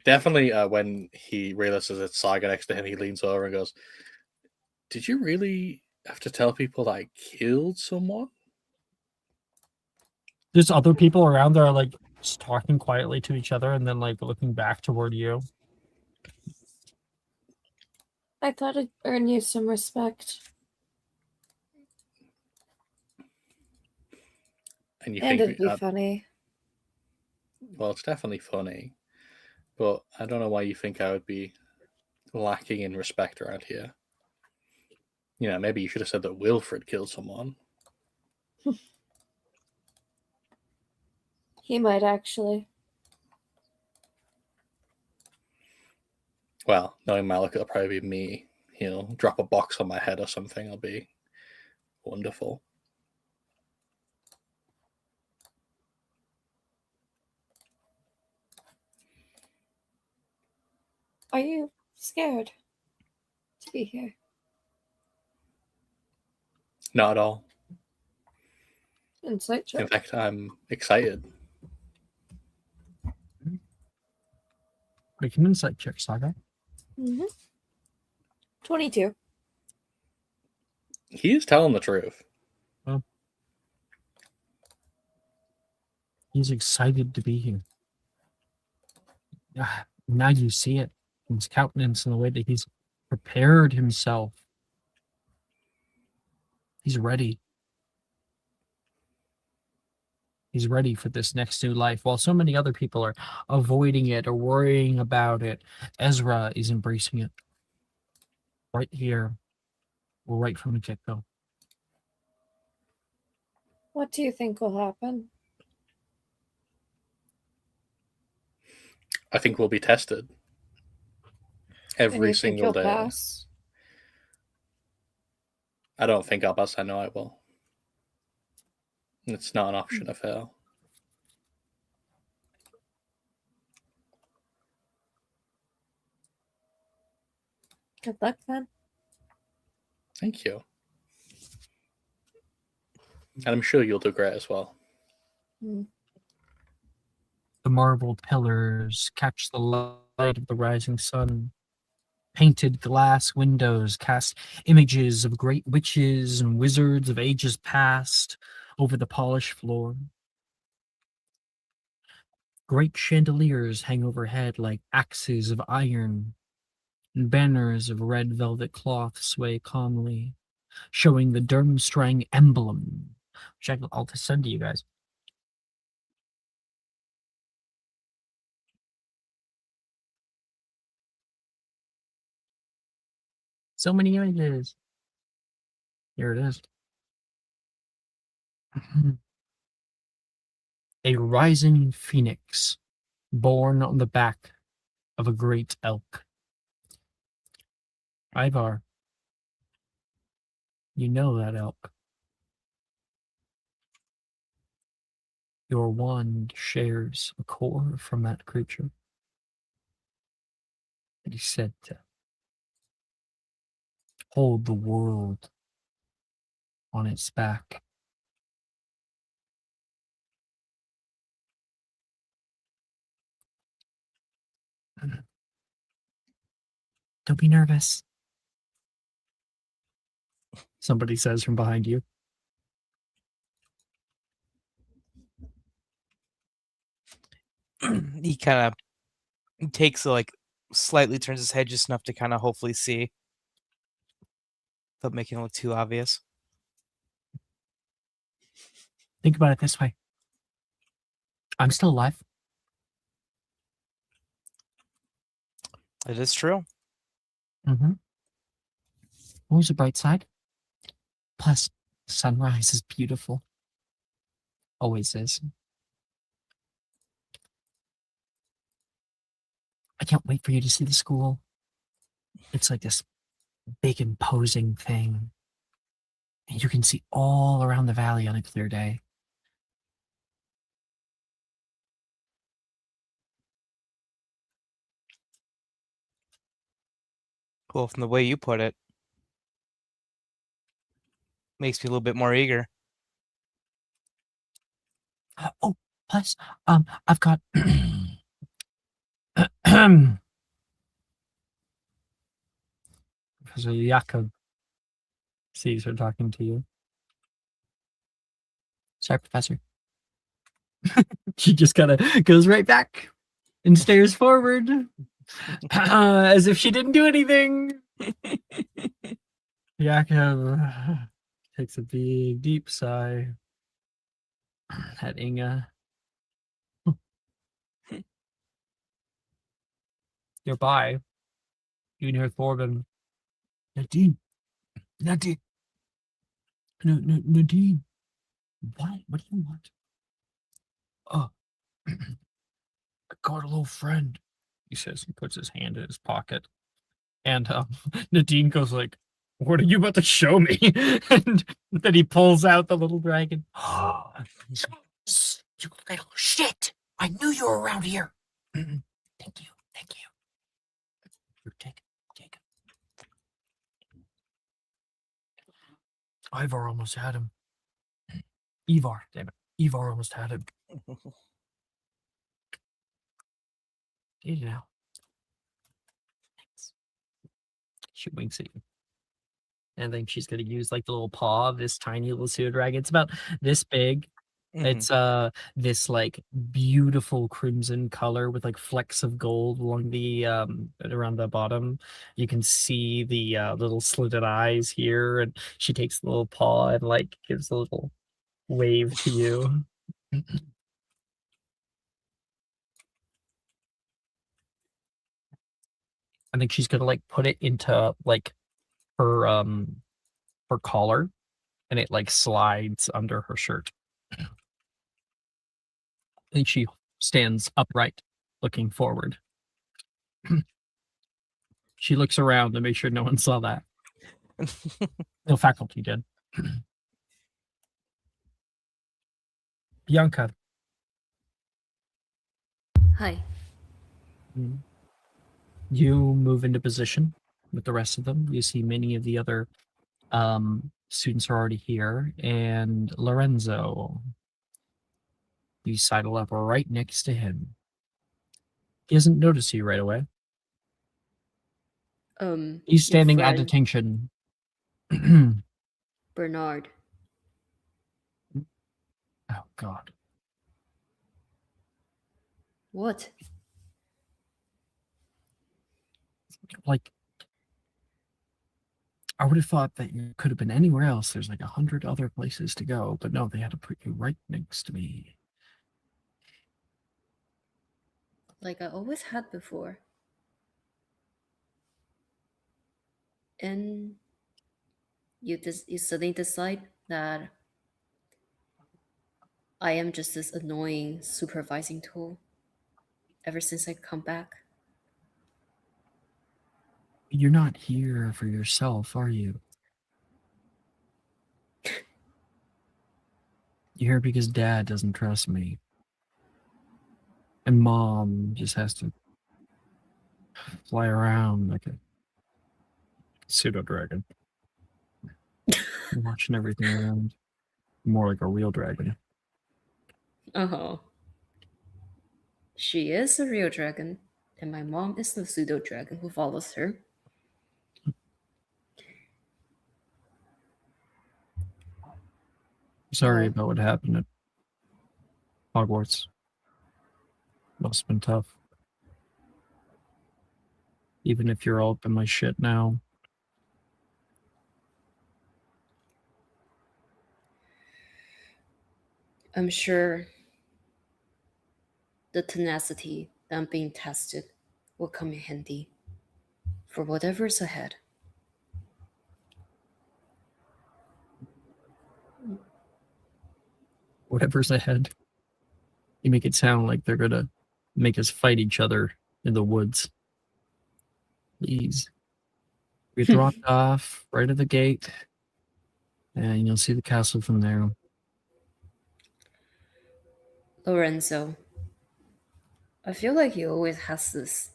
definitely when he realizes it's Saga next to him, he leans over and goes, "Did you really have to tell people that I killed someone?" There's other people around that are like just talking quietly to each other and then like looking back toward you. I thought I'd earn you some respect. And you And think, it'd be funny. well, it's definitely funny, but I don't know why you think I would be lacking in respect around here. Maybe you should have said that Wilfred killed someone. He might actually. Well, knowing Malik, it'll probably be me. Drop a box on my head or something. It'll be wonderful. Are you scared to be here? Not at all. Insight check. In fact, I'm excited. Make an insight check, Saga. 22. He is telling the truth. He's excited to be here. Now you see it in his countenance and the way that he's prepared himself. He's ready. He's ready for this next new life. While so many other people are avoiding it or worrying about it, Ezra is embracing it. Right here, right from the get-go. What do you think will happen? I think we'll be tested And every you think single you'll day. pass? I don't think I'll pass. I know I will. It's not an option to fail. Good luck then. Thank you. And I'm sure you'll do great as well. The marble pillars catch the light of the rising sun. Painted glass windows cast images of great witches and wizards of ages past over the polished floor. Great chandeliers hang overhead like axes of iron, and banners of red velvet cloth sway calmly, showing the Durmstrang emblem, which I'll send to you guys. So many images. Here it is. A rising phoenix, born on the back of a great elk. Ivar, you know that elk. Your wand shares a core from that creature. It is said to hold the world on its back. Don't be nervous. Somebody says from behind you. He kind of takes like slightly turns his head just enough to kind of hopefully see, without making it look too obvious. Think about it this way. I'm still alive. It is true. Mm-hmm. Always a bright side. Plus, sunrise is beautiful. Always is. I can't wait for you to see the school. It's like this big imposing thing. And you can see all around the valley on a clear day. Well, from the way you put it, makes me a little bit more eager. Oh, plus, I've got Professor Jakob sees her talking to you. Sorry, Professor. She just kind of goes right back and stares forward as if she didn't do anything. Jakob takes a big, deep sigh at Inga. Nearby, you can hear Thorben. Nadine. Nadine. No, Nadine. What? What do you want? Oh, I got a little friend, he says. He puts his hand in his pocket. And Nadine goes like, what are you about to show me? And then he pulls out the little dragon. You little shit! I knew you were around here. Thank you. Thank you. Here, take it. Ivar almost had him. Ivar, damn it. Ivar almost had him. Did you now? Thanks. She winks at you. And then she's gonna use like the little paw of this tiny little pseudo dragon. It's about this big. It's this like beautiful crimson color with like flecks of gold along the around the bottom. You can see the little slitted eyes here, and she takes the little paw and like gives a little wave to you. I think she's gonna like put it into like her collar, and it like slides under her shirt. And she stands upright, looking forward. She looks around to make sure no one saw that. No faculty did. Bianca. Hi. You move into position with the rest of them. You see many of the other students are already here. And Lorenzo, you sidle up right next to him. He doesn't notice you right away. He's your standing at friend, attention. Bernard. Oh, God. What? Like, I would have thought that you could have been anywhere else. There's like 100 other places to go, but no, they had to put you right next to me. Like I always had before. And you suddenly decide that I am just this annoying supervising tool ever since I come back. You're not here for yourself, are you? You're here because Dad doesn't trust me. And Mom just has to fly around like a pseudo dragon. Watching everything around. More like a real dragon. Uh-huh. She is a real dragon, and my mom is the pseudo dragon who follows her. Sorry Oh. about what happened at Hogwarts. Must have been tough. Even if you're all up in my shit now. I'm sure the tenacity that I'm being tested will come in handy for whatever's ahead. Whatever's ahead. You make it sound like they're gonna make us fight each other in the woods. Please. Get dropped off right at the gate, and you'll see the castle from there. Lorenzo, I feel like you always has this.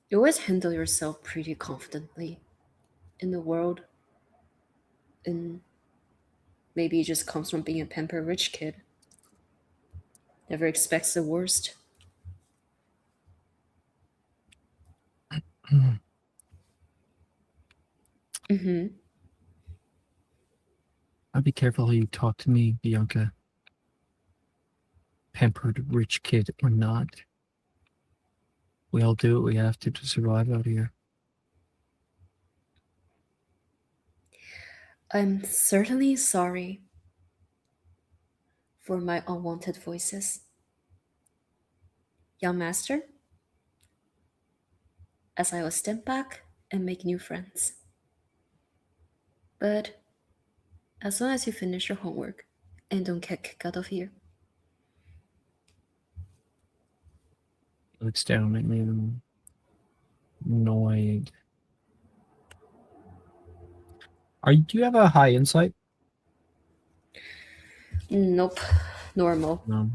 You always handle yourself pretty confidently in the world. And maybe it just comes from being a pampered rich kid. Never expects the worst. Mm-hmm. I'll be careful how you talk to me, Bianca. Pampered rich kid or not. We all do what we have to survive out here. I'm certainly sorry for my unwanted voices. Young master, as I will stand back and make new friends. But as long as you finish your homework and don't get kicked out of here. Looks down at me, annoyed. Do you have a high insight? Nope, normal. No.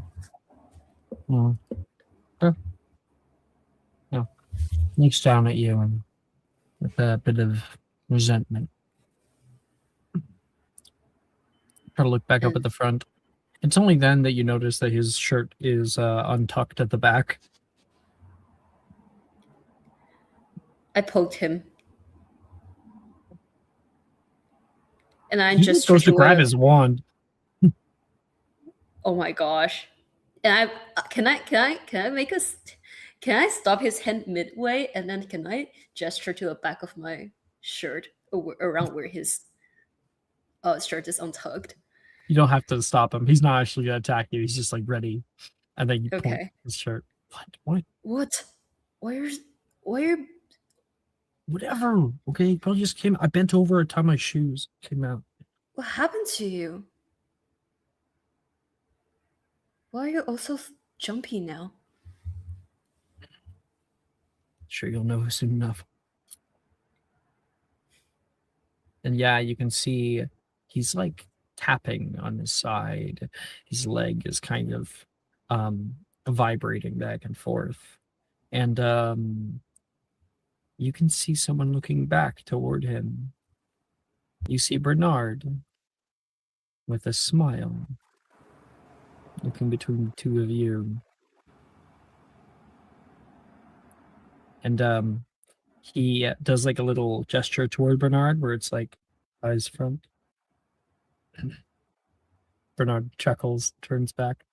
No. Okay. No. Looks down at you and with a bit of resentment. Try to look back up at the front. It's only then that you notice that his shirt is untucked at the back. I poked him. And I He just goes to grab his wand. Oh my gosh. And can I make us can I stop his hand midway and then can I gesture to the back of my shirt around where his shirt is untucked? You don't have to stop him. He's not actually going to attack you. He's just like ready. And then you point Okay. his shirt. What? What? Where? Whatever. Okay, probably just came. I bent over and tied my shoes. Came out. What happened to you? Why are you also jumpy now? Sure, you'll know soon enough. And yeah, you can see he's like tapping on his side. His leg is kind of vibrating back and forth. And you can see someone looking back toward him. You see Bernard with a smile looking between the two of you. And he does like a little gesture toward Bernard where it's like eyes front. Bernard chuckles, turns back.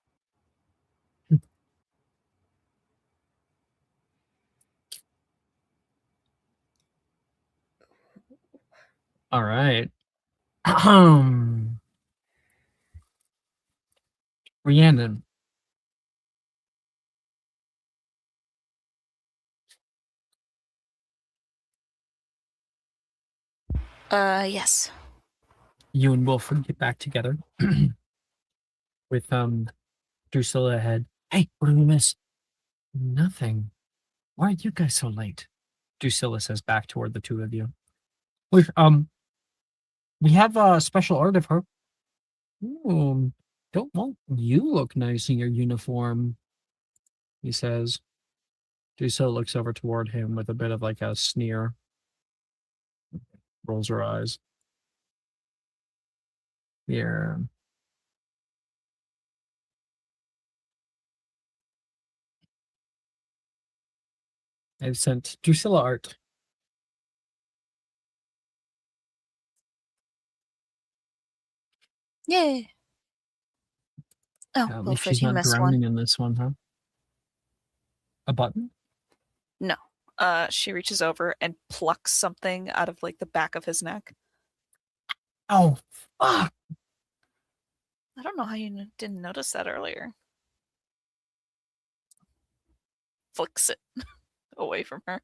All right. Rhiannon. Yes. You and Wilfred get back together. with Drusilla ahead. Hey, what did we miss? Nothing. Why are you guys so late? Drusilla says back toward the two of you. We have a special order for. Don't won't you look nice in your uniform? He says. Drusilla looks over toward him with a bit of like a sneer. Rolls her eyes. Yeah. I've sent Drusilla art. Yay. Oh, At least Wilfred, she's you not missed one. drowning in this one, huh? A button? No. She reaches over and plucks something out of like the back of his neck. Oh, fuck. I don't know how you didn't notice that earlier. Flicks it away from her.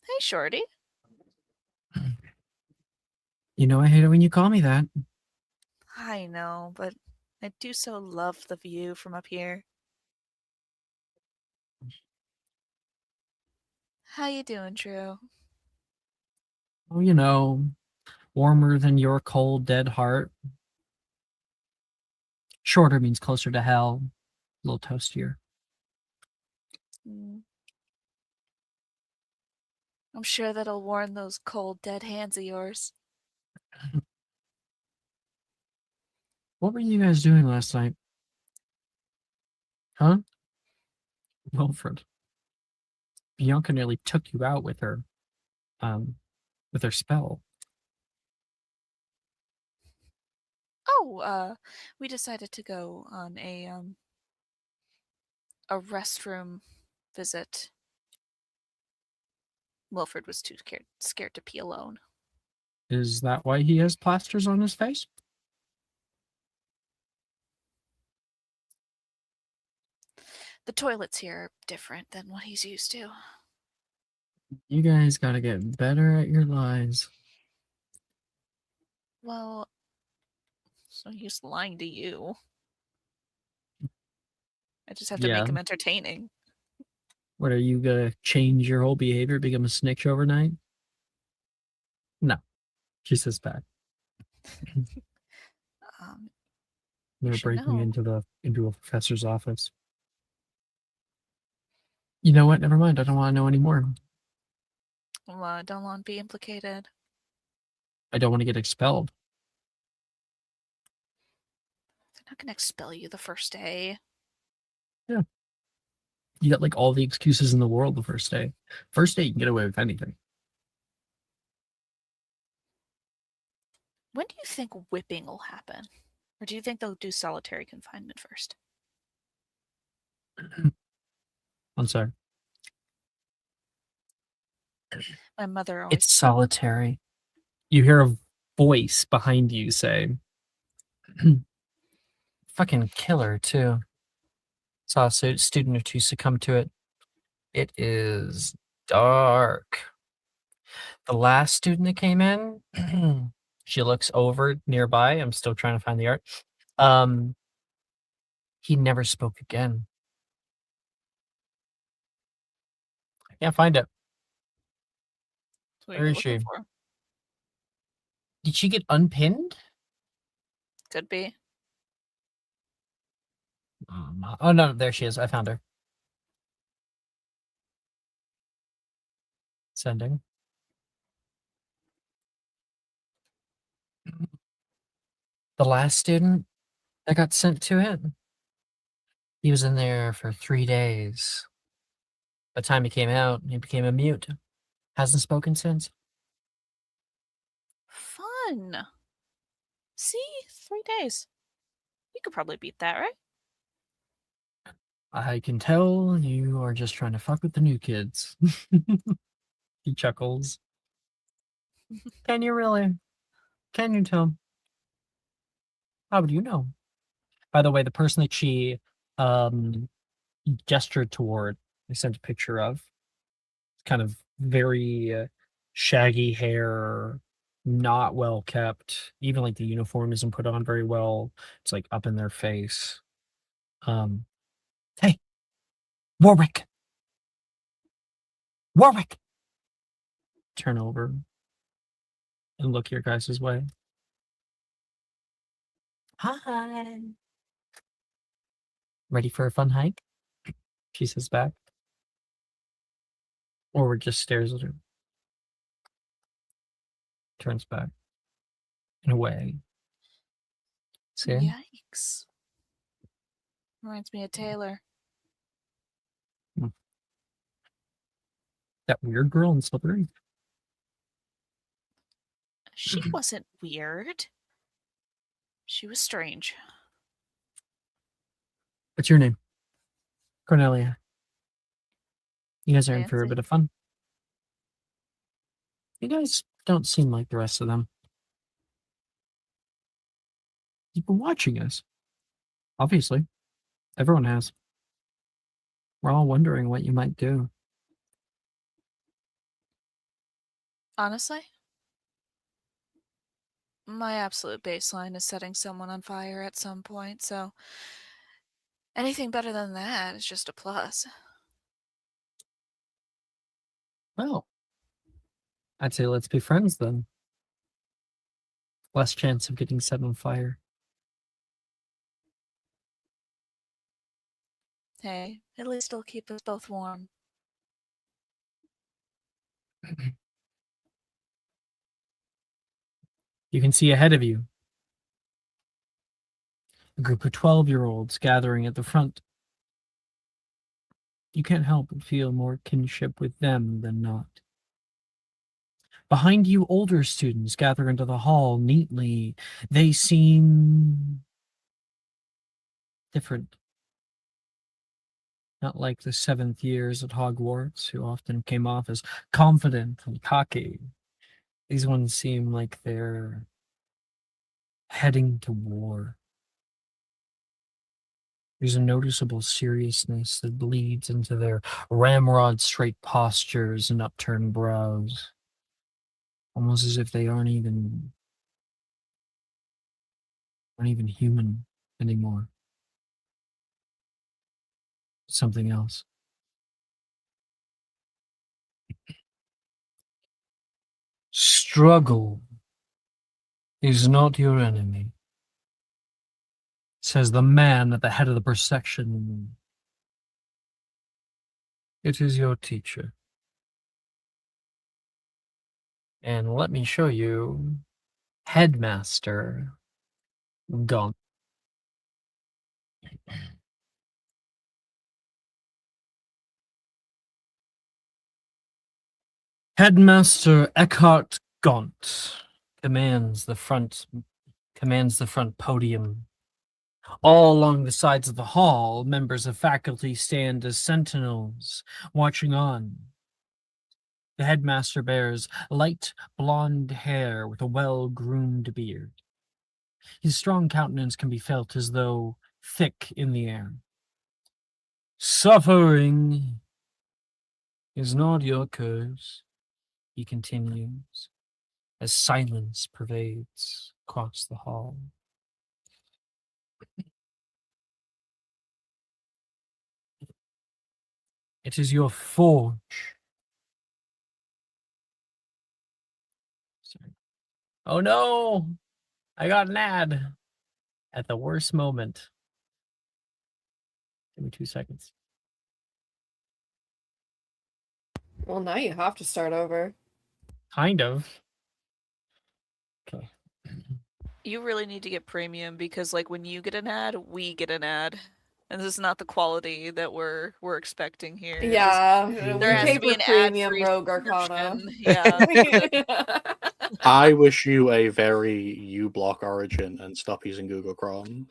Hey, Shorty. You know I hate it when you call me that. I know, but I do so love the view from up here. How you doing, Drew? Oh, you know, warmer than your cold, dead heart. Shorter means closer to hell. A little toastier. I'm sure that'll warm those cold, dead hands of yours. What were you guys doing last night? Huh? Wilfred. Bianca nearly took you out with her spell. Oh, we decided to go on a restroom visit. Wilfred was too scared to pee alone. Is that why he has plasters on his face? The toilets here are different than what he's used to. You guys gotta get better at your lies. Well, so he's lying to you. I just have to Yeah. make him entertaining. What, are you gonna change your whole behavior, become a snitch overnight? No. She says back. They're should breaking know. into a professor's office. You know what? Never mind. I don't want to know anymore. Well, don't want to be implicated. I don't want to get expelled. They're not going to expel you the first day. Yeah. You got like all the excuses in the world the first day. First day, you can get away with anything. When do you think whipping will happen? Or do you think they'll do solitary confinement first? I'm sorry. My mother always... It's solitary. You hear a voice behind you say, fucking killer, too. Saw a student or two succumb to it. It is dark. The last student that came in, she looks over nearby. I'm still trying to find the art. He never spoke again. I can't find it. So what are Where you is looking she? for? Did she get unpinned? Could be. Oh no, there she is. I found her. Sending. The last student that got sent to it, he was in there for 3 days. By the time he came out, he became a mute. Hasn't spoken since. Fun. See? 3 days. You could probably beat that, right? I can tell you are just trying to fuck with the new kids. He chuckles. Can you really? Can you tell? How would you know? By the way, the person that she gestured toward, I sent a picture of, kind of very shaggy hair, not well kept. Even like the uniform isn't put on very well. It's like up in their face. Hey, Warwick. Warwick. Turn over and look your guys' way. Hi. Ready for a fun hike? She says back. Warwick just stares at her. Turns back. And away. See? Yikes. Reminds me of Taylor. That weird girl in Slippery. She wasn't weird. She was strange. What's your name? Cornelia. You guys are in for a Fancy. bit of fun. You guys don't seem like the rest of them. You've been watching us. Obviously. Everyone has. We're all wondering what you might do. Honestly, my absolute baseline is setting someone on fire at some point, so anything better than that is just a plus. Well, I'd say let's be friends then. Less chance of getting set on fire. Hey, at least it'll keep us both warm. You can see ahead of you a group of 12-year-olds gathering at the front. You can't help but feel more kinship with them than not. Behind you, older students gather into the hall neatly. They seem different. Not like the 7th years at Hogwarts, who often came off as confident and cocky. These ones seem like they're heading to war. There's a noticeable seriousness that bleeds into their ramrod straight postures and upturned brows. Almost as if they aren't even human anymore. Something else. Struggle is not your enemy, says the man at the head of the procession. It is your teacher. And let me show you Headmaster Gaunt. Headmaster Eckhart Gaunt commands the front podium. All along the sides of the hall, members of faculty stand as sentinels, watching on. The headmaster bears light blonde hair with a well-groomed beard. His strong countenance can be felt as though thick in the air. Suffering is not your curse, he continues, as silence pervades across the hall. It is your forge. Sorry. Oh no! I got an ad at the worst moment. Give me 2 seconds. Well, now you have to start over. Kind of. Okay. You really need to get premium because, like, when you get an ad, we get an ad, and this is not the quality that we're expecting here. Yeah, There has we to pay be for an premium ad-free Rogue Arcana. subscription. Yeah. I wish you a very uBlock origin and stop using Google Chrome.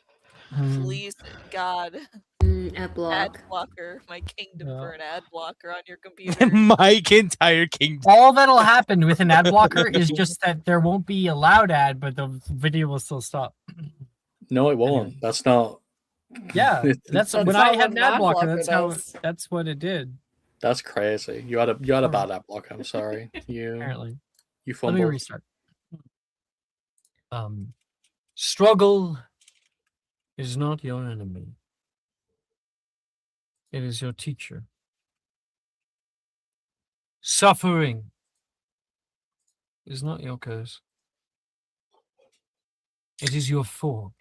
Please, God, Ad ad block. blocker, my kingdom Yeah. for an ad blocker on your computer. Mike entire kingdom. All that'll happen with an ad blocker is just that there won't be a loud ad, but the video will still stop. No, it won't. Anyway. That's not. Yeah, that's That's when not I what had an an ad ad blocker. blocker That's what it did. That's crazy. You had a Sorry. bad ad block. I'm sorry. You Apparently. you Let me fumbled. restart. Struggle is not your enemy. It is your teacher. Suffering is not your curse. It is your forge.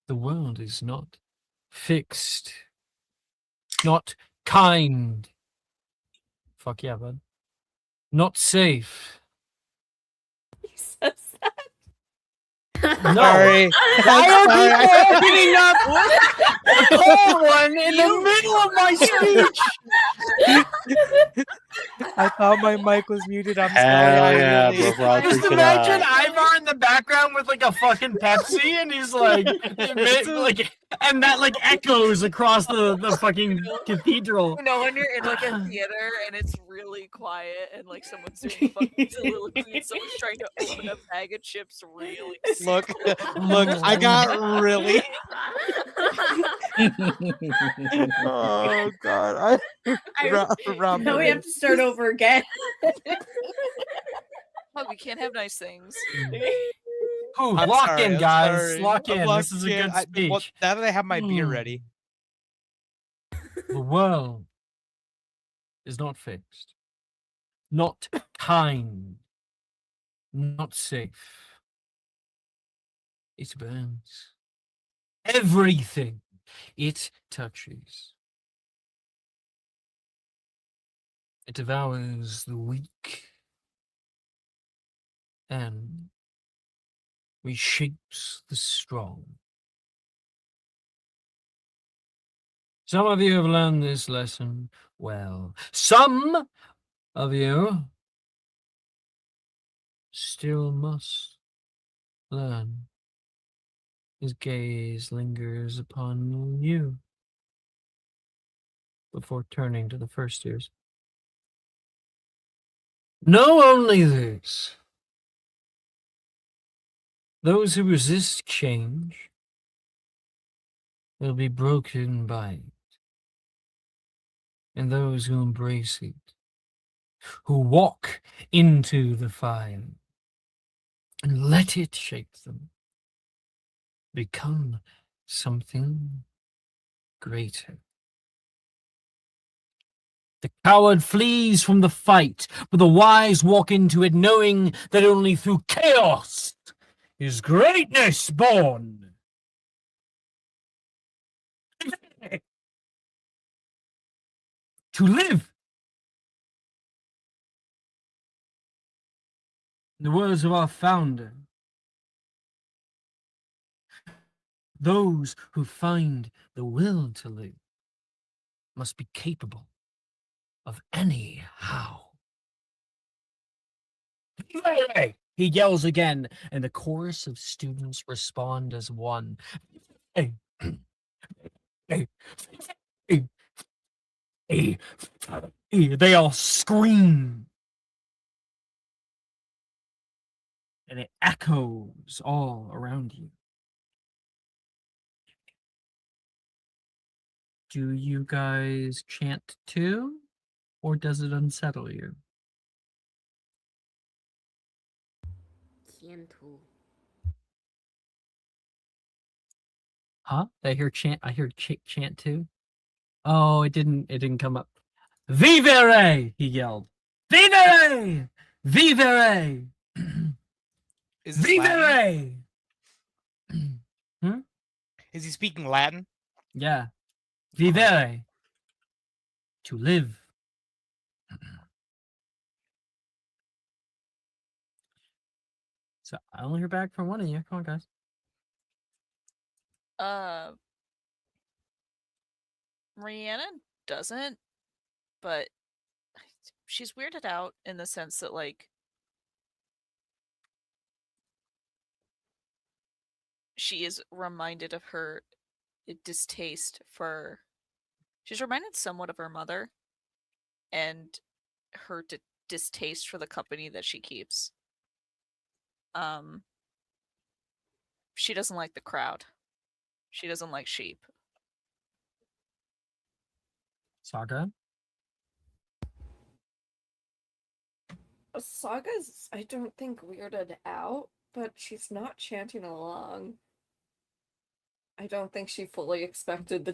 The world is not fixed, not kind. Fuck yeah, bud. Not safe. He says that. No. Sorry. Why are Sorry. people opening up a cold one in the middle of my speech? I thought my mic was muted. I'm Hell sorry. yeah, really- bro, I'll Just freak it imagine out. Ivar in the background with like a fucking Pepsi, and he's like, and that like echoes across the fucking cathedral. No, when you're in like a theater and it's really quiet and like someone's doing fucking soliloquy and someone's trying to open a bag of chips really Look, look, I got really. Oh God, Rob, Now we have to start over again. Look, we can't have nice things. Ooh, I'm lock sorry, in, I'm guys. sorry. Lock I'm in. This is a locked in. good speech. Well, now that I have my beer Hmm. ready. The world is not fixed, not kind, not safe. It burns. Everything it touches. It devours the weak and reshapes the strong. Some of you have learned this lesson well. Some of you still must learn. His gaze lingers upon you before turning to the first years. Know only this. Those who resist change will be broken by it. And those who embrace it, who walk into the fire and let it shape them, become something greater. The coward flees from the fight, but the wise walk into it knowing that only through chaos is greatness born. To live. In the words of our founder, those who find the will to live must be capable of any how. He yells again, and the chorus of students respond as one. Hey, hey, hey, hey, hey. They all scream. And it echoes all around you. Do you guys chant too? Or does it unsettle you? Huh? I hear chant. I hear chant too. Oh, it didn't come up. Vivere! He yelled. Vivere! Vivere! Is this Latin? Vivere! Is he speaking Latin? Yeah. Vivere. To live. So I only hear back from one of you. Come on, guys. Rihanna doesn't, but she's weirded out in the sense that like she is reminded of her distaste for. She's reminded somewhat of her mother and her distaste for the company that she keeps. She doesn't like the crowd. She doesn't like sheep. Saga? Saga's, I don't think, weirded out, but she's not chanting along. I don't think she fully expected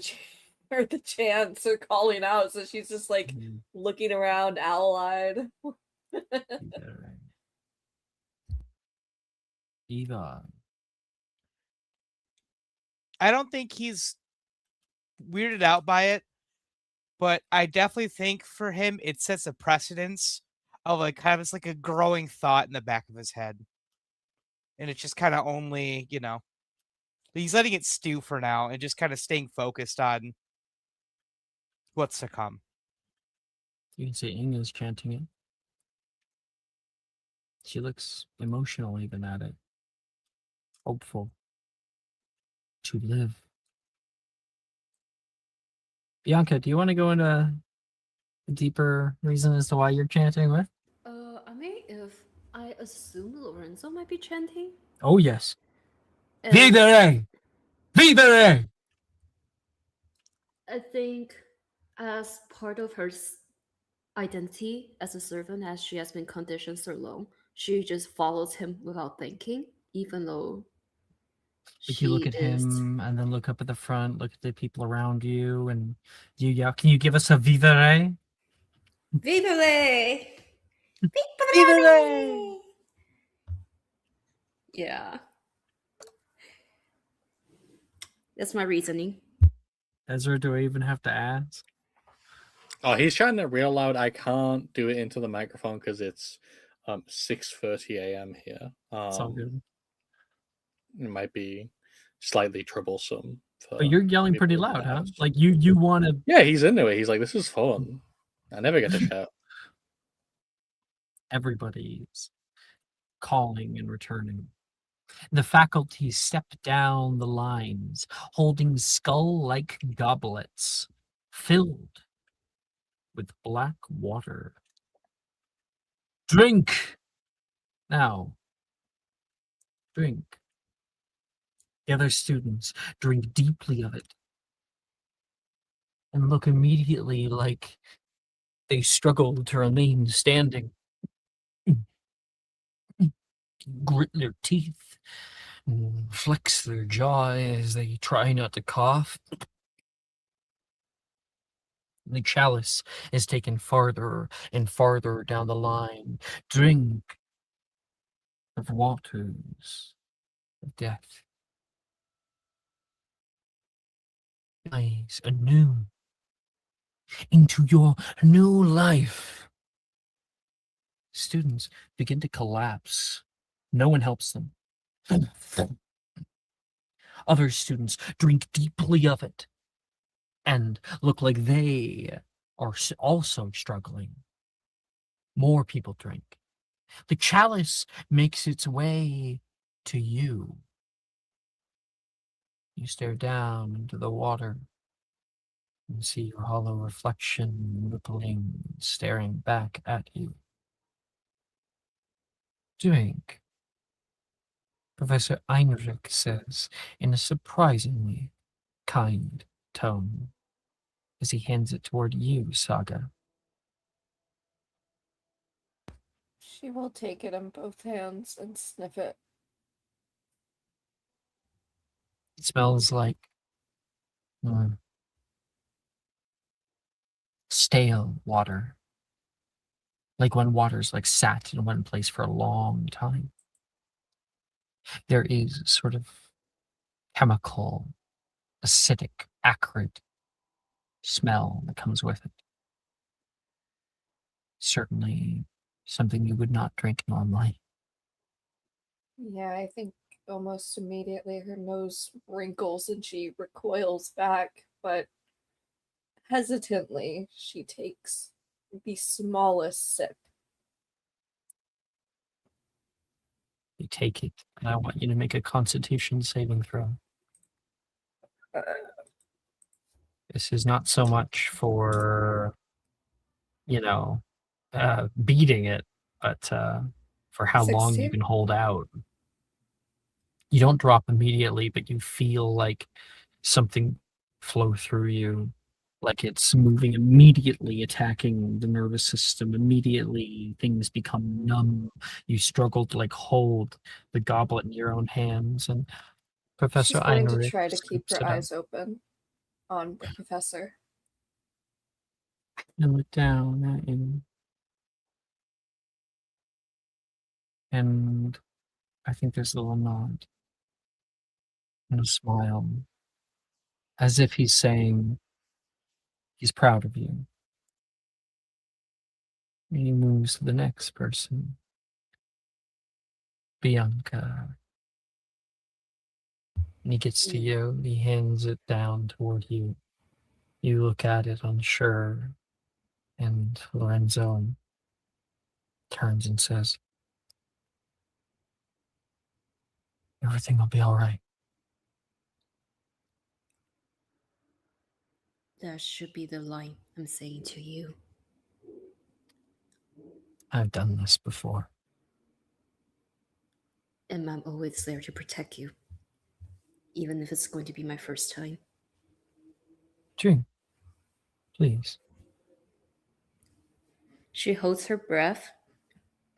or the chants or calling out, so she's just like looking around owl-eyed. Eva. I don't think he's weirded out by it, but I definitely think for him it sets a precedence of like kind of it's like a growing thought in the back of his head. And it's just kind of only, he's letting it stew for now and just kind of staying focused on what's to come. You can see Inga's chanting it. She looks emotional even at it. Hopeful. To live. Bianca, do you want to go into a deeper reason as to why you're chanting with? I mean, if I assume Lorenzo might be chanting. Oh, yes. and Vivere! Vivere! I think as part of her identity as a servant, as she has been conditioned so long, she just follows him without thinking, even though Like you look at him and then look up at the front, look at the people around you, and you yell, can you give us a vivere? Vivere! Vivere! Yeah. That's my reasoning. Ezra, do I even have to ask? Oh, he's chatting it real loud. I can't do it into the microphone because it's 6:30 a.m. here. It's all good. It might be slightly troublesome. But you're yelling pretty people in the loud, huh? house. Like you want to... Yeah, he's into it. He's like, this is fun. I never get to shout. Everybody's calling and returning. The faculty step down the lines, holding skull-like goblets filled with black water. Drink! Now, drink. The other students drink deeply of it and look immediately like they struggle to remain standing. Grit their teeth, flex their jaw as they try not to cough. The chalice is taken farther and farther down the line. Drink of waters of death. Rise anew into your new life. Students begin to collapse. No one helps them. Other students drink deeply of it and look like they are also struggling. More people drink. The chalice makes its way to you. You stare down into the water and see your hollow reflection rippling, staring back at you. Drink, Professor Einrich says in a surprisingly kind tone as he hands it toward you, Saga. She will take it in both hands and sniff it. It smells like stale water. Like when water's like sat in one place for a long time. There is sort of chemical, acidic, acrid smell that comes with it. Certainly something you would not drink normally. Yeah, I think almost immediately her nose wrinkles and she recoils back, but hesitantly she takes the smallest sip. You take it, and I want you to make a Constitution saving throw. This is not so much for, beating it, but for how long you 16? can hold out. You don't drop immediately, but you feel like something flow through you like it's moving immediately, attacking the nervous system. Immediately, things become numb. You struggle to like hold the goblet in your own hands, and Professor She's going to Einrich try to keep scoops her it up eyes open on the professor. and look down at you. And I think there's a little nod and a smile, as if he's saying he's proud of you. And he moves to the next person, Bianca. And he gets to you, he hands it down toward you. You look at it unsure, and Lorenzo turns and says, everything will be all right. That should be the line I'm saying to you. I've done this before. And I'm always there to protect you. Even if it's going to be my first time. Drink, please. She holds her breath,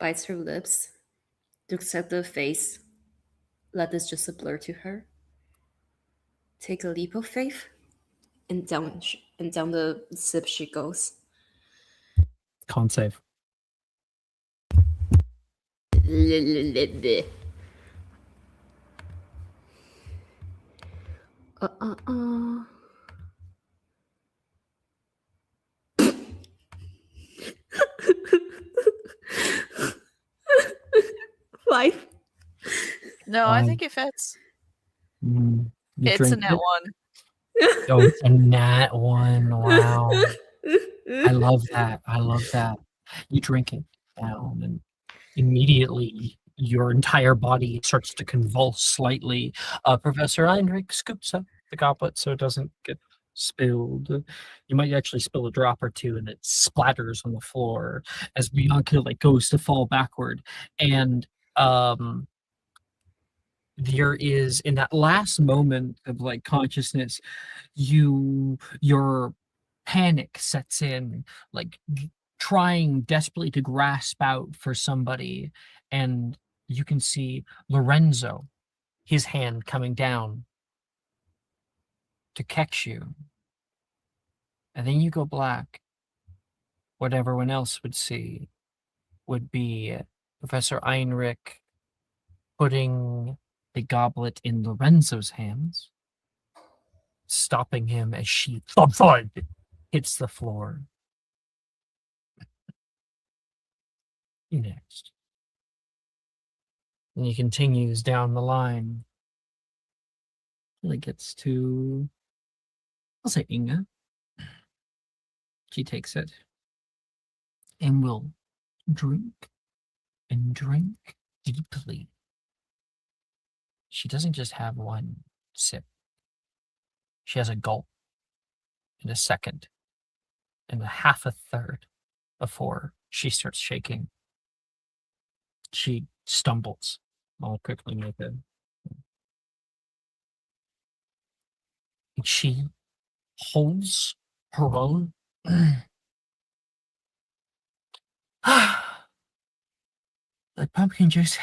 bites her lips, looks at the face. Let this just a blur to her. Take a leap of faith, and down the sip she goes. Con save. Uh. 5. No, I think it fits. You It's drink a nat it? one. Oh, it's a nat one. Wow. I love that. I love that. You drink it down, and immediately your entire body starts to convulse slightly. Professor Heinrich scoops up the goblet so it doesn't get spilled. You might actually spill a drop or two, and it splatters on the floor as Bianca like goes to fall backward. And there is, in that last moment of like consciousness, your panic sets in, like trying desperately to grasp out for somebody, and you can see Lorenzo, his hand coming down to catch you, and then you go black. What everyone else would see would be Professor Heinrich putting the goblet in Lorenzo's hands, stopping him as she thud hits the floor. You next. And he continues down the line till it gets to, I'll say Inga. She takes it and will drink and drink deeply. She doesn't just have one sip. She has a gulp and a second and a half a third before she starts shaking. She stumbles. I'll quickly make it. And she holds her own. Like pumpkin juice,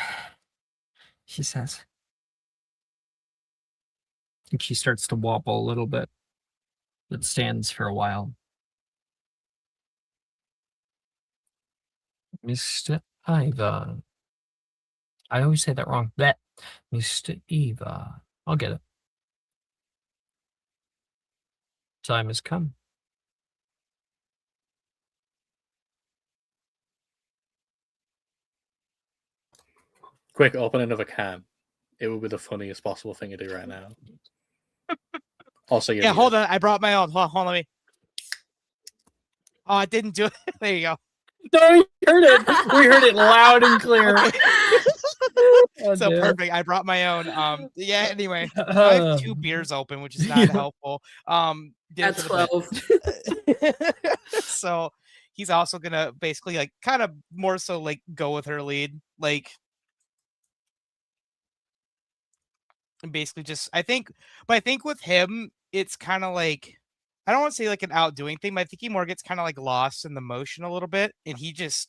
she says. And she starts to wobble a little bit, but stands for a while. Mr. Iva. I always say that wrong. That Mr. Eva. I'll get it. Time has come. Quick, opening of a can. It would be the funniest possible thing to do right now. Also, Yeah, hold on. I brought my own. Hold on, let me. Oh, I didn't do it. There you go. No, we heard it. We heard it loud and clear. Okay. Oh, So dear. perfect. I brought my own. Yeah. Anyway, I have 2 beers open, which is not helpful. Did At it for the 12. bit. So he's also gonna basically like kind of more so like go with her lead, like and basically just I think with him it's kind of like I don't want to say like an outdoing thing, but I think he more gets kind of like lost in the motion a little bit, and he just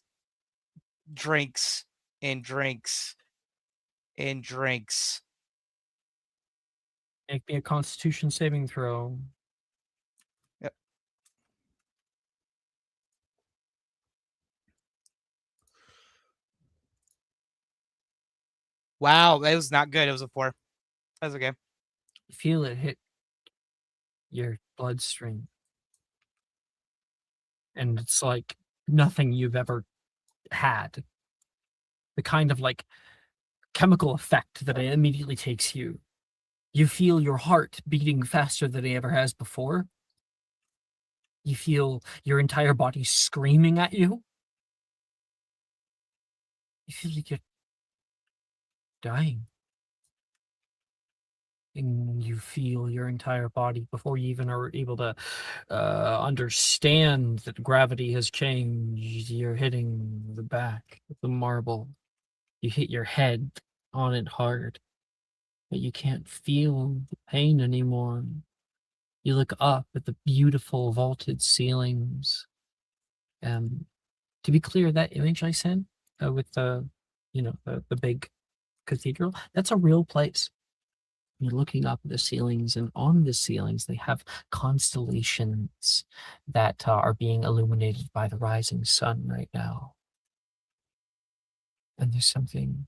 drinks and drinks and drinks. Make me a Constitution saving throw. Yep. Wow, that was not good. It was a 4. That's okay. You feel it hit your bloodstream. And it's like nothing you've ever had. The kind of like chemical effect that it immediately takes you. You feel your heart beating faster than it ever has before. You feel your entire body screaming at you. You feel like you're dying. And you feel your entire body before you even are able to understand that gravity has changed. You're hitting the back of the marble. You hit your head on it hard, but you can't feel the pain anymore. You look up at the beautiful vaulted ceilings. To be clear, that image I sent with the big cathedral, that's a real place. You're looking up at the ceilings, and on the ceilings they have constellations that are being illuminated by the rising sun right now. And there's something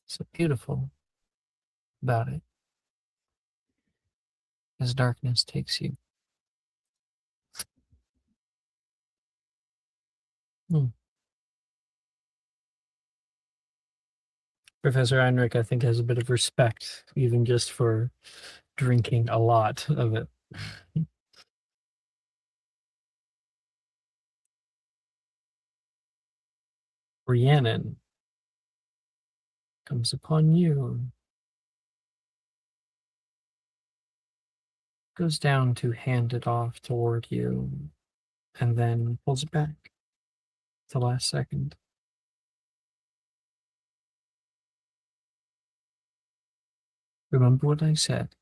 so beautiful about it as darkness takes you. Professor Heinrich, I think, has a bit of respect, even just for drinking a lot of it. Rhiannon comes upon you, goes down to hand it off toward you, and then pulls it back at the last second. Remember what I said.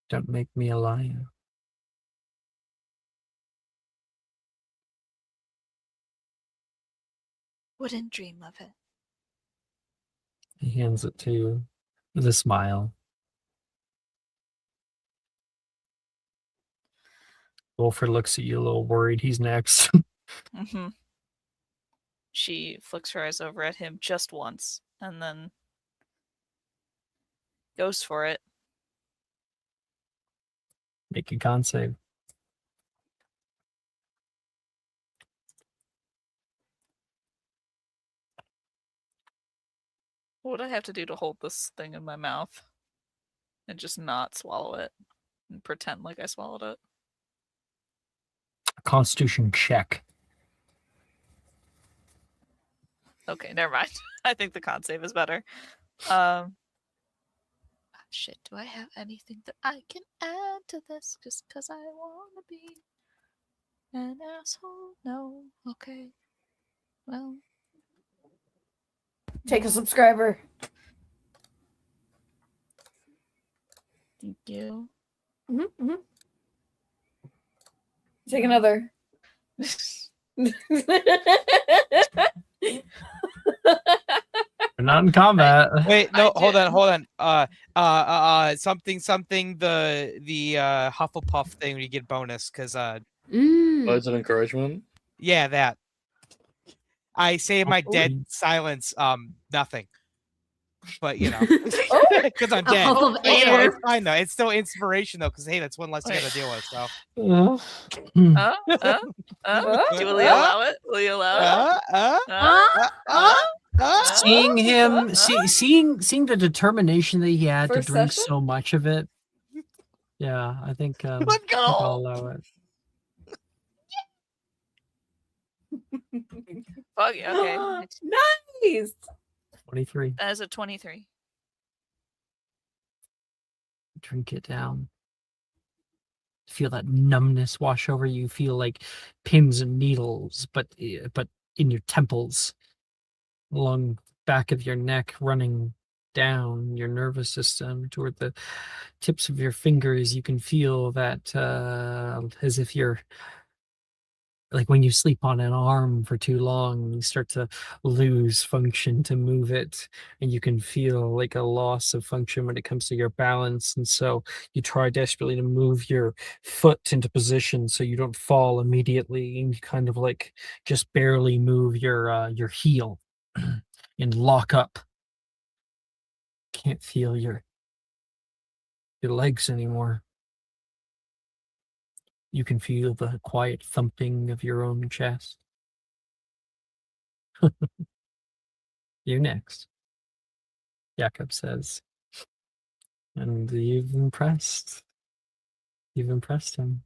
Don't make me a liar. Wouldn't dream of it. He hands it to you with a smile. Wilfred looks at you a little worried. He's next. Mm-hmm. She flicks her eyes over at him just once, and then goes for it. Make a con save. What would I have to do to hold this thing in my mouth and just not swallow it and pretend like I swallowed it? A Constitution check. Okay, never mind. I think the con save is better. Shit, do I have anything that I can add to this just because I want to be an asshole? No. Okay. Well. Take a subscriber. Thank you. Mm-hmm. Take another. We're not in combat. Wait, no, I hold did. on. Something, the Hufflepuff thing when you get bonus, because Words of encouragement. yeah, that. I say in my dead Hopefully. silence, nothing. But you know, Oh. because I'm A dead. huff of But, you know, air. it's fine though. It's still inspiration though, because hey, that's one less thing I gotta deal with. So. Do will you allow it? Will you allow it? Seeing him, seeing the determination that he had to First drink session? so much of it. Yeah, I think Let's I'll go. allow it. Fuck yeah, okay. Nice. 23. That is a 23. Drink it down. Feel that numbness wash over you. Feel like pins and needles, but in your temples, along back of your neck, running down your nervous system toward the tips of your fingers. You can feel that as if you're like when you sleep on an arm for too long, you start to lose function to move it, and you can feel like a loss of function when it comes to your balance. And so you try desperately to move your foot into position so you don't fall immediately, and you kind of like just barely move your heel and lock up. Can't feel your legs anymore. You can feel the quiet thumping of your own chest. You next, Jakob says. And you've impressed him.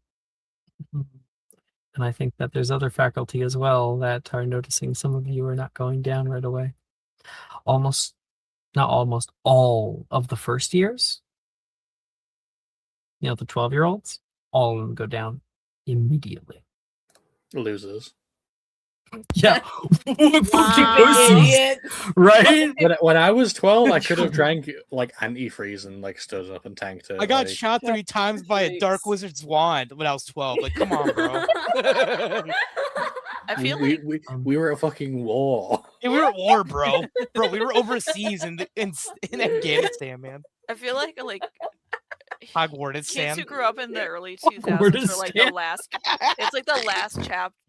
And I think that there's other faculty as well that are noticing some of you are not going down right away. Not almost all of the first years, the 12-year-olds, all of them go down immediately. Losers. Yeah. Fucking Wow. pussies, Idiot. right? When I was 12, I could have drank like antifreeze and like stood up and tanked it. I got like, shot 3 times by a dark Yikes. wizard's wand when I was 12. Like, come on, bro. I feel we, like we were at fucking war. Yeah, we were at war, bro. Bro, we were overseas in Afghanistan, man. I feel like Hogwarts, kids Stan. who grew up in the early 2000s are like the Hogwarts. last. It's like the last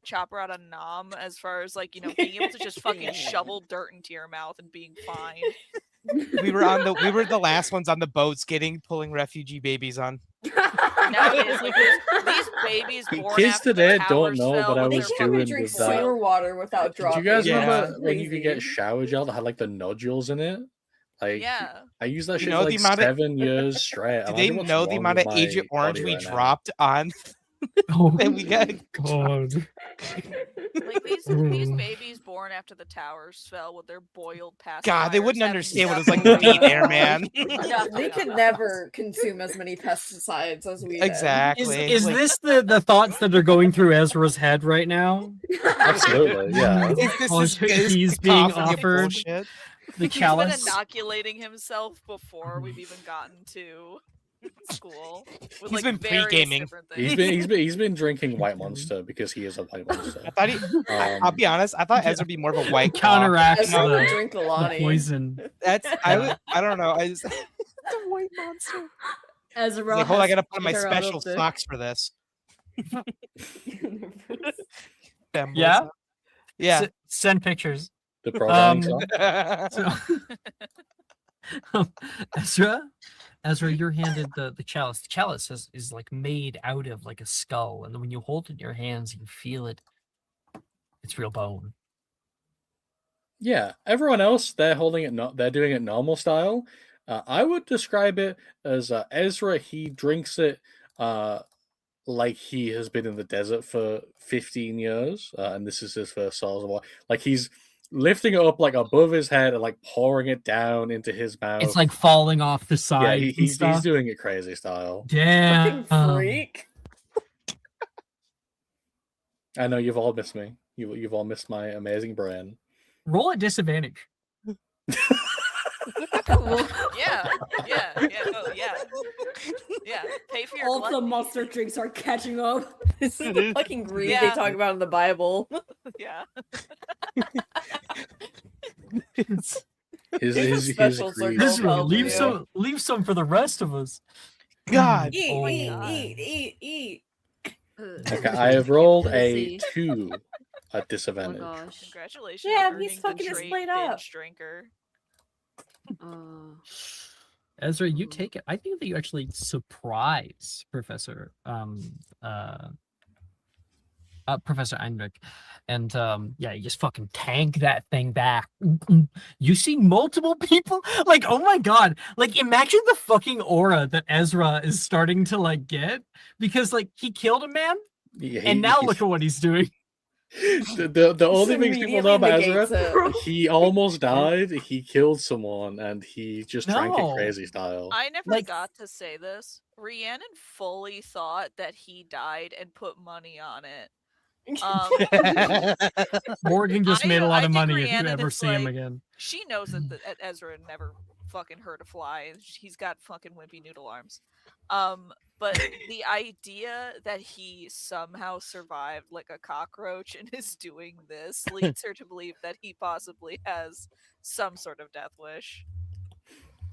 chopper out of Nam, as far as like being able to just fucking shovel dirt into your mouth and being fine. We were the last ones on the boats pulling refugee babies on. Nowadays, like these babies born Kids after today the don't towers know fell what I with They was their can't even doing drink with that. sewer water without Did dropping. you guys Yeah. remember when you could get Crazy. shower gel that had like the nodules in it? Like, Yeah. I used that You shit know for the like amount of- 7 years straight. Did they Imagine what's know the wrong amount with of Agent my Orange body we right now. dropped on? Oh And we got God. Like these babies born after the towers fell with their boiled pacifiers. God, they wouldn't having understand what it was like to nothing be there, wrong. man. They could never consume as many pesticides as we did. Exactly. Is Like, this the thoughts that are going through Ezra's head right now? Absolutely, yeah. is this Oh, this he's being cacophony of offered bullshit? the He's been chalice. inoculating himself before we've even gotten to school. With, He's like, been various pre-gaming. different things. He's been drinking White Monster because he is a White Monster. I thought I'll be honest. I thought Ezra would be more of a white claw. Counteracts Ezra would the drink a the lot. poison. I don't know. I just the white monster. Ezra. Like, hold on, I has gotta put on my her out of special the socks for this. universe. Them Yeah? boys. Yeah. Send pictures. The programming Um, song. So, Ezra, you're handed the chalice. The chalice is like made out of like a skull, and when you hold it in your hands, you feel it. It's real bone. Yeah, everyone else they're holding it. They're doing it normal style. I would describe it as Ezra. He drinks it like he has been in the desert for 15 years, and this is his first source of water. Like he's lifting it up like above his head and like pouring it down into his mouth. It's like falling off the yeah, side. he's doing it crazy style. Damn. Fucking freak. I know you've all missed me. You've all missed my amazing brain. Roll at disadvantage. Cool. Yeah. Oh, yeah. Yeah. Pay for your All the gluttony. monster drinks are catching up. This is the fucking greed they Yeah. talk about in the Bible. Yeah. His Special greed. circle. Ezra, help leave you. some for the rest of us. God. Eat, Oh. eat. Okay, I have rolled Let's a see. 2 at Oh disadvantage. gosh. Congratulations. Yeah, on he's earning fucking the us trait played up. binge drinker. Ezra, you take it. I think that you actually surprise Professor Professor Einrich. And yeah, you just fucking tank that thing back. You see multiple people? Like, oh my god. Like, imagine the fucking aura that Ezra is starting to like get. Because like he killed a man, Yeah, and now look at what he's doing. the only things people know about Immediately Ezra, negates it. he almost died, he killed someone, and he just drank it No. crazy style. I never Like- got to say this. Rhiannon fully thought that he died and put money on it. Morgan just made a lot I of think money if you Rhiannon ever is see him like- again. She knows that Ezra never fucking her to fly. He's got fucking wimpy noodle arms. But the idea that he somehow survived like a cockroach and is doing this leads her to believe that he possibly has some sort of death wish.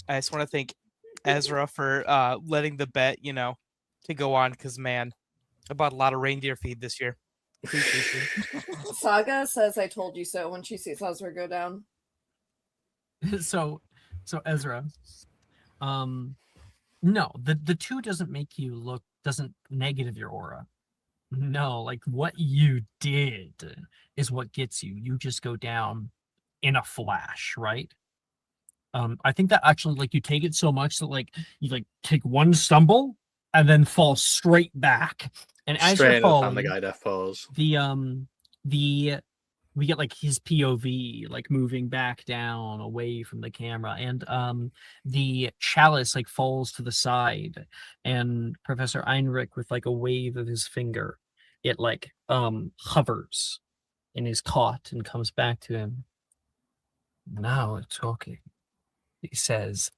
I just want to thank Ezra for letting the bet, to go on, because man, I bought a lot of reindeer feed this year. Appreciate you. Saga says I told you so when she sees Ezra go down. So Ezra, no, the 2 doesn't make you look, doesn't negative your aura. No, like what you did is what gets you. You just go down in a flash, right? I think that actually, like, you take it so much that like you like take one stumble and then fall straight back. And as Straight you're into the falling, Family Guy death pose. we get like his POV like moving back down away from the camera, and the chalice like falls to the side, and Professor Einrich, with like a wave of his finger, it like hovers and is caught and comes back to him. Now we're talking, he says,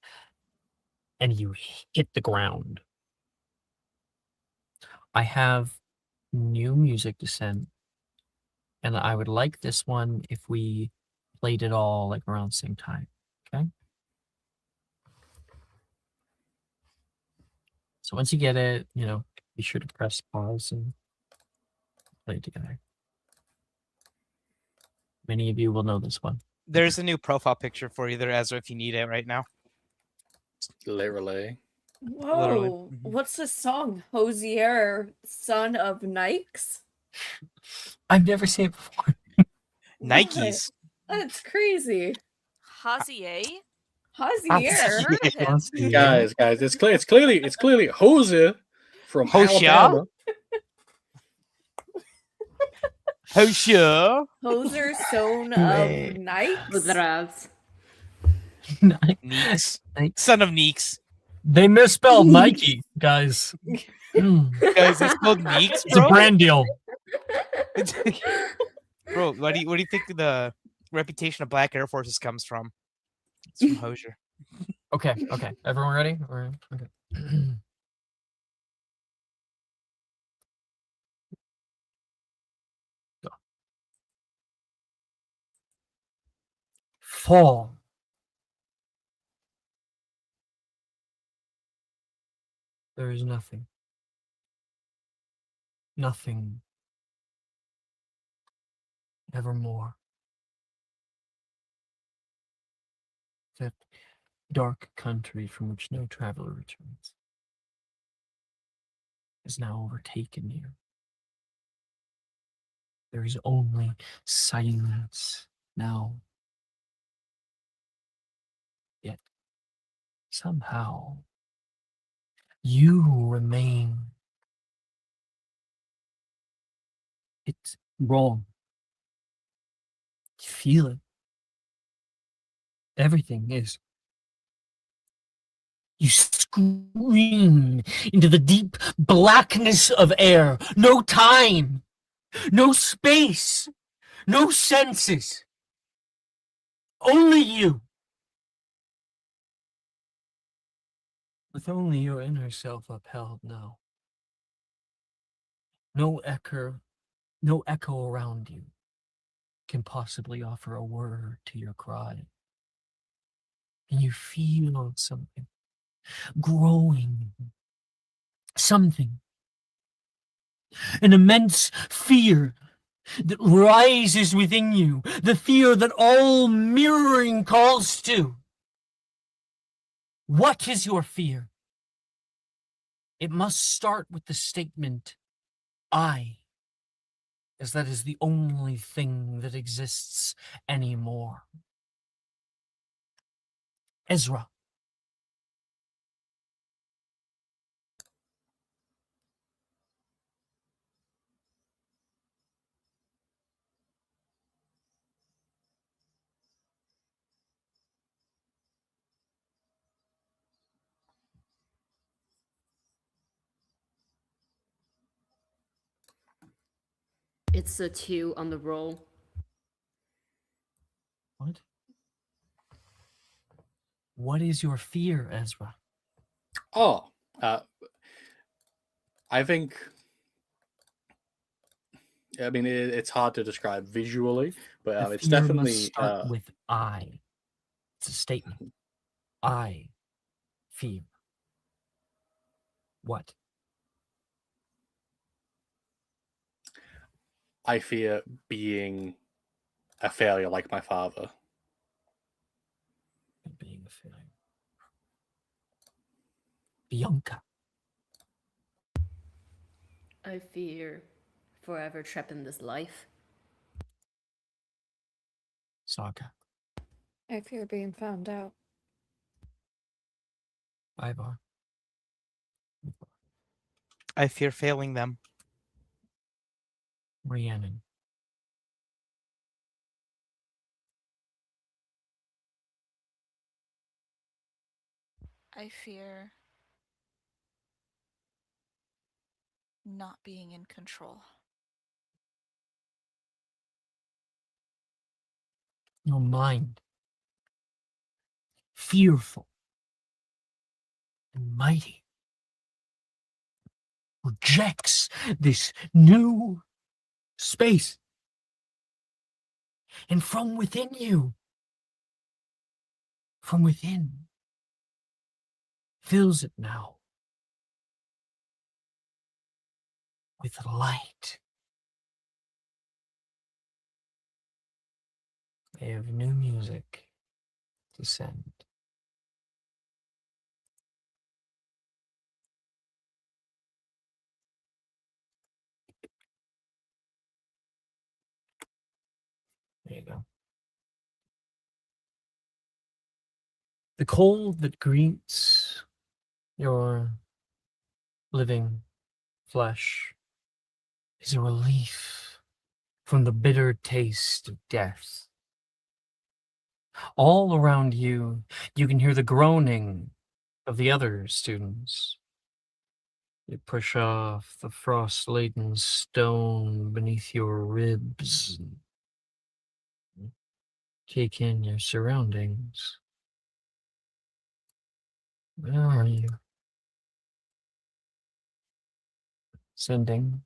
and you hit the ground. I have new music to send, and I would like this one if we played it all like around the same time. Okay. So once you get it, be sure to press pause and play it together. Many of you will know this one. There's a new profile picture for you there, Ezra, if you need it right now. Literally. Whoa, Literally. Mhm. what's this song? Hosier, son of Nikes? I've never seen it before. Nikes. That's crazy. Hazier? Hosier. Guys, it's clearly Hosier from Hosea? Alabama. Oh, sure. Hoser, son Wait. of Nikes? Podrás. Neeks. Nike. Son of Neeks. They misspelled Nike, guys. Guys, it's called Neeks, It's a bro. brand deal. Bro, what do you think the reputation of Black Air Forces comes from? It's from Hosier. Okay. Everyone ready? Okay. Go. Fall. There is nothing. Nothing. Evermore. That dark country from which no traveler returns has now overtaken you. There is only silence now. Yet, somehow, you remain. It's wrong. You feel it. Everything is. You scream into the deep blackness of air. No time, no space, no senses. Only you. With only your inner self upheld now. No echo around you can possibly offer a word to your cry. And you feel something growing, something, an immense fear that rises within you, the fear that all mirroring calls to. What is your fear? It must start with the statement, I, as that is the only thing that exists anymore. Ezra. It's a 2 on the roll. What? What is your fear, Ezra? Oh, I think. I mean, it's hard to describe visually, but The it's fear must definitely. start with I. It's a statement. I fear. What? I fear being a failure like my father. Being a failure. Bianca. I fear forever trapped in this life. Saga. I fear being found out. Ivar. I fear failing them. Rhiannon. I fear not being in control. Your mind. Fearful and mighty. Rejects this new space. And from within you, from within, fills it now with light. They have new music to send. There you go. The cold that greets your living flesh is a relief from the bitter taste of death. All around you, you can hear the groaning of the other students. You push off the frost-laden stone beneath your ribs and take in your surroundings. Where are you? Sending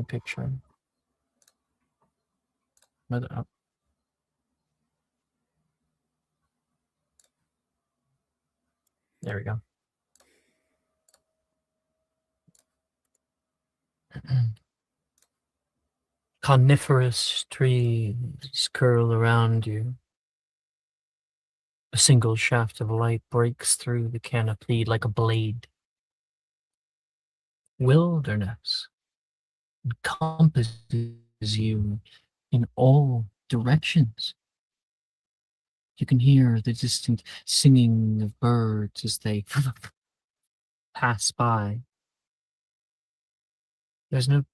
a picture. Up. There we go. Coniferous trees curl around you. A single shaft of light breaks through the canopy like a blade. Wilderness encompasses you in all directions. You can hear the distant singing of birds as they pass by. There's no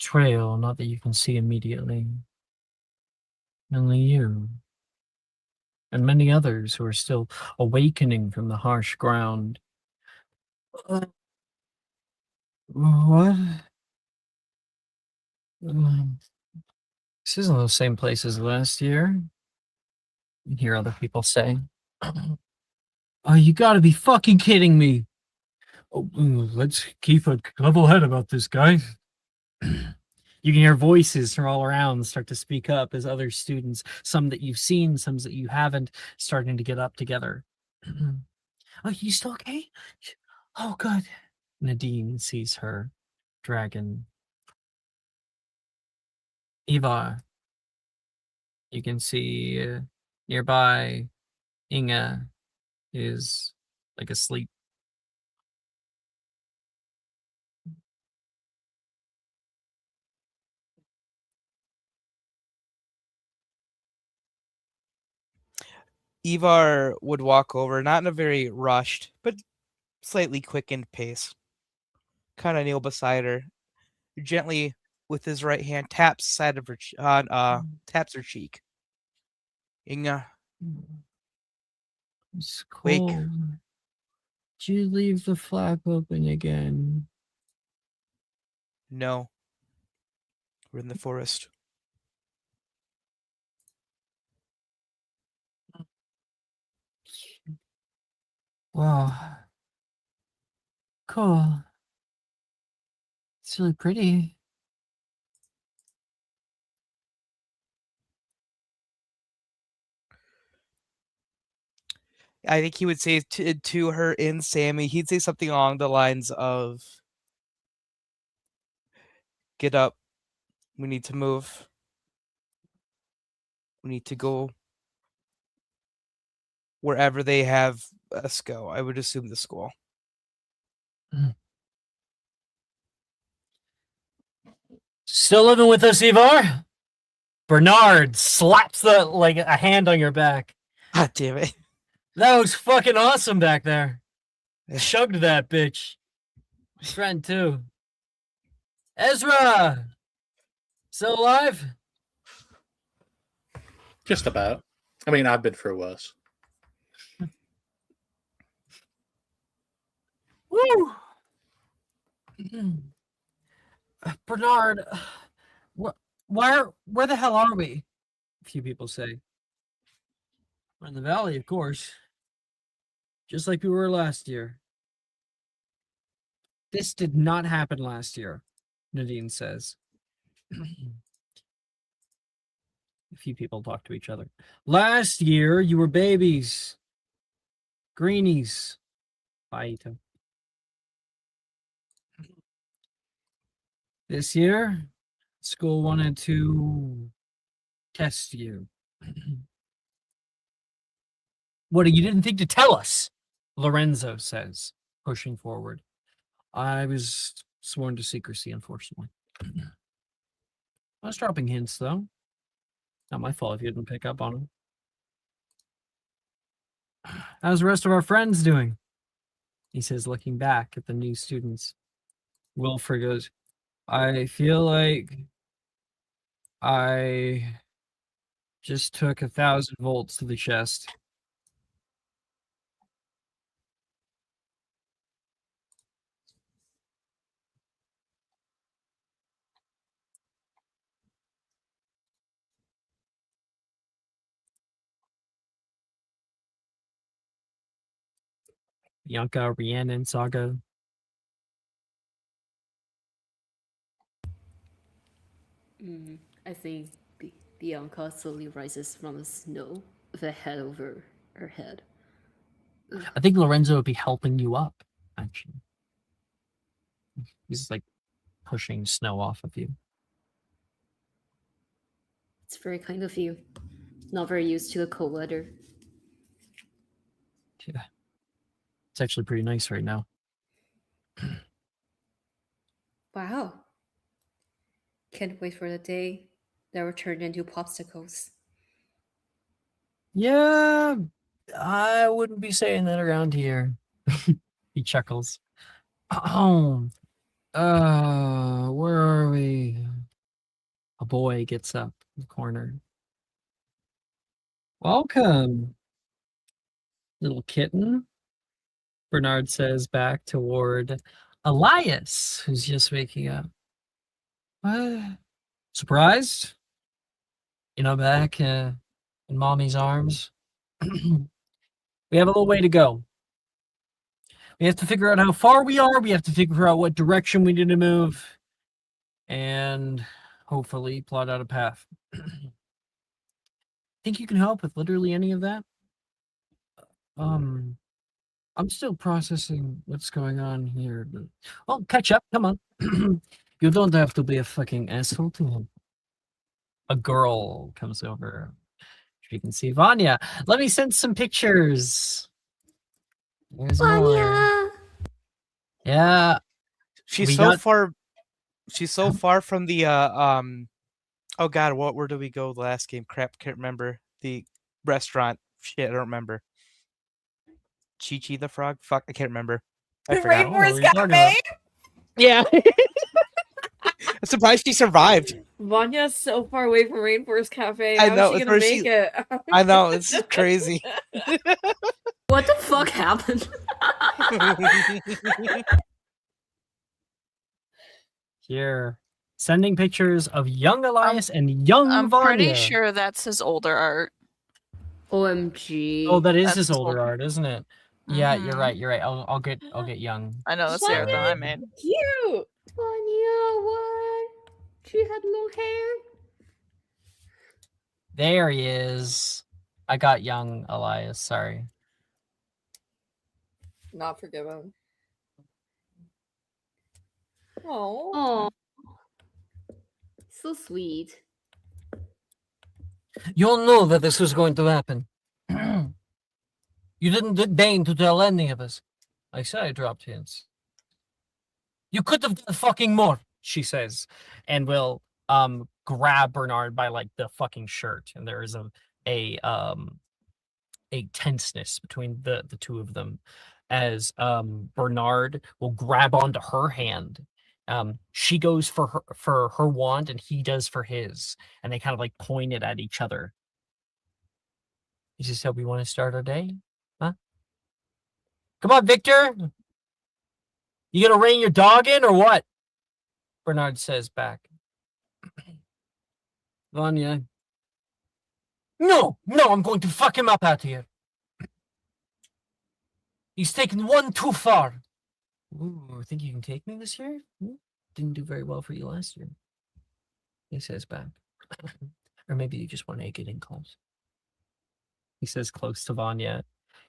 trail, not that you can see immediately. Only you and many others who are still awakening from the harsh ground. What? This isn't the same place as last year. You hear other people say. Oh, you gotta be fucking kidding me. Oh, let's keep a level head about this, guys. You can hear voices from all around start to speak up as other students, some that you've seen, some that you haven't, starting to get up together. Oh, you still okay? Oh, good. Nadine sees her dragon. Eva, you can see nearby Inga is like asleep. Ivar would walk over, not in a very rushed, but slightly quickened pace. Kind of kneel beside her, gently with his right hand taps side of her taps her cheek. Inga, It's wake. cold. Did you leave the flap open again? No. We're in the forest. Wow. Cool. It's really pretty. I think he would say to her and Sammy, he'd say something along the lines of, "Get up. We need to move. We need to go wherever they have us go." I would assume the school. Still living with us, Ivar? Bernard slaps a hand on your back. God damn it. That was fucking awesome back there. Shugged that bitch. Friend too. Ezra! Still alive? Just about. I mean, I've been through worse. Woo! Bernard, where the hell are we? A few people say. We're in the valley, of course. Just like we were last year. This did not happen last year, Nadine says. A few people talk to each other. Last year, you were babies. Greenies. Paita. This year, school wanted to test you. What, you didn't think to tell us? Lorenzo says, pushing forward. I was sworn to secrecy, unfortunately. I was dropping hints, though. Not my fault if you didn't pick up on them. How's the rest of our friends doing? He says, looking back at the new students. Wilfred goes, I feel like I just took 1,000 volts to the chest. Bianca, Rhiannon, Saga. I think Bianca slowly rises from the snow with a head over her head. I think Lorenzo would be helping you up, actually. He's like pushing snow off of you. It's very kind of you. Not very used to the cold weather. Yeah. It's actually pretty nice right now. Wow. Can't wait for the day that will turn into popsicles. Yeah, I wouldn't be saying that around here. He chuckles. Oh, where are we? A boy gets up in the corner. Welcome, little kitten. Bernard says back toward Elias, who's just waking up. Surprised? You know, back in mommy's arms. We have a little way to go. We have to figure out how far we are. We have to figure out what direction we need to move. And hopefully plot out a path. Think you can help with literally any of that? I'm still processing what's going on here. But... Oh, catch up. Come on. You don't have to be a fucking asshole to him. A girl comes over. You can see Vanya. Let me send some pictures. There's more. Vanya! Yeah. She's so far from the oh god, where did we go the last game? Crap, can't remember. The restaurant. Shit, I don't remember. Chi-Chi the frog? Fuck, I can't remember. I forgot. Rainforest Cafe? Yeah. I'm surprised she survived. Vanya's so far away from Rainforest Cafe. I How know, is she it's gonna where make it? I know, it's crazy. What the fuck happened? Here. Sending pictures of young Elias and young I'm Vanya. pretty sure that's his older art. OMG. Oh, that is That's his older older. art, isn't it? Yeah, you're Mhm. right. You're right. I'll get young. I know that's the so outfit I made. Cute. Vanya, what? She had long hair. There he is. I got young Elias. Sorry. Not forgiven. Oh. Oh, so sweet. You all know that this was going to happen. You didn't deign to tell any of us. I said I dropped hints. You could have done fucking more, she says, and will grab Bernard by like the fucking shirt, and there is a tenseness between the two of them as Bernard will grab onto her hand. She goes for her wand and he does for his, and they kind of like point it at each other. Is this how we want to start our day? Huh? Come on, Victor. You gonna rein your dog in or what? Bernard says back. Vanya. No, I'm going to fuck him up out here. He's taken one too far. Ooh, think you can take me this year? Didn't do very well for you last year. He says back. Or maybe you just want to get in close. He says close to Vanya.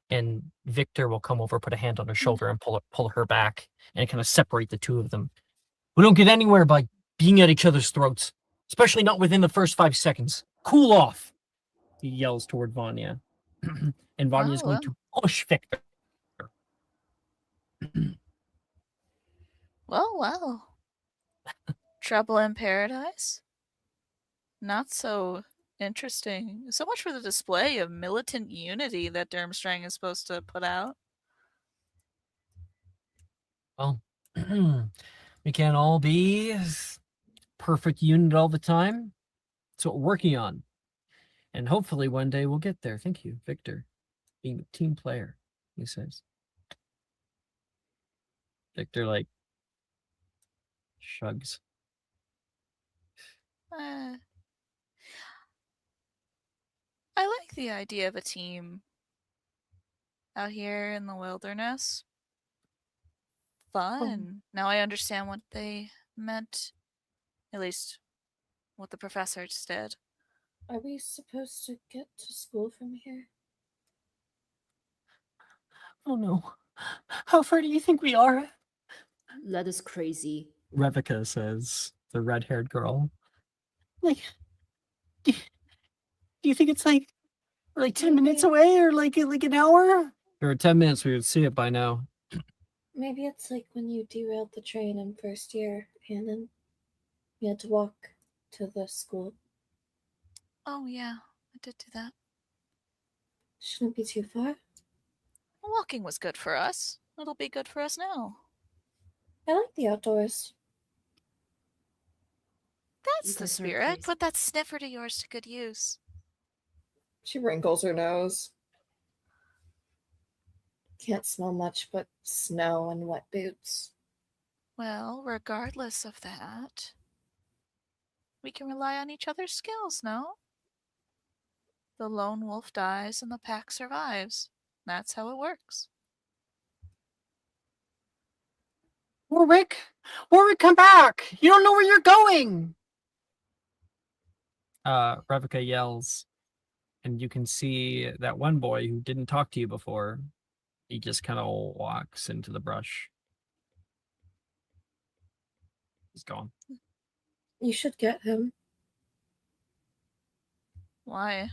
And Victor will come over, put a hand on her shoulder, and pull her back and kind of separate the two of them. We don't get anywhere by being at each other's throats, especially not within the first 5 seconds. Cool off, he yells toward Vanya. And Vanya's Oh, going well. to push Victor. Well. Trouble in paradise? Not so interesting. So much for the display of militant unity that Durmstrang is supposed to put out. Well, we can't all be perfect unit all the time. That's what we're working on. And hopefully one day we'll get there. Thank you, Victor. Being a team player, he says. Victor, like, shrugs. I like the idea of a team out here in the wilderness. Fun. Now I understand what they meant. At least what the professor just did. Are we supposed to get to school from here? Oh no. How far do you think we are? That is crazy. Revica says, the red-haired girl. Like, do you think it's like 10 minutes away or like an hour? Or 10 minutes, we would see it by now. Maybe it's like when you derailed the train in first year, Hannon. You had to walk to the school. Oh yeah, I did do that. Shouldn't be too far. Walking was good for us. It'll be good for us now. I like the outdoors. That's You the guys are spirit. crazy. Put that sniffer to yours to good use. She wrinkles her nose. Can't smell much but snow and wet boots. Well, regardless of that, we can rely on each other's skills, no? The lone wolf dies and the pack survives. That's how it works. Warwick, come back! You don't know where you're going! Revica yells, and you can see that one boy who didn't talk to you before. He just kind of walks into the brush. He's gone. You should get him. Why?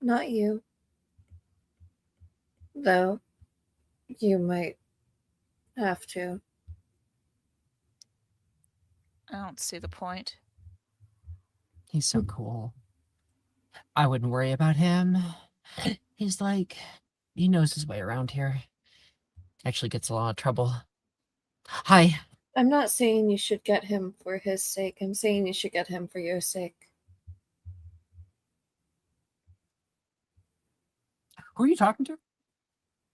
Not you. Though, you might have to. I don't see the point. He's so cool. I wouldn't worry about him. He's like, he knows his way around here. Actually gets a lot of trouble. Hi. I'm not saying you should get him for his sake. I'm saying you should get him for your sake. Who are you talking to?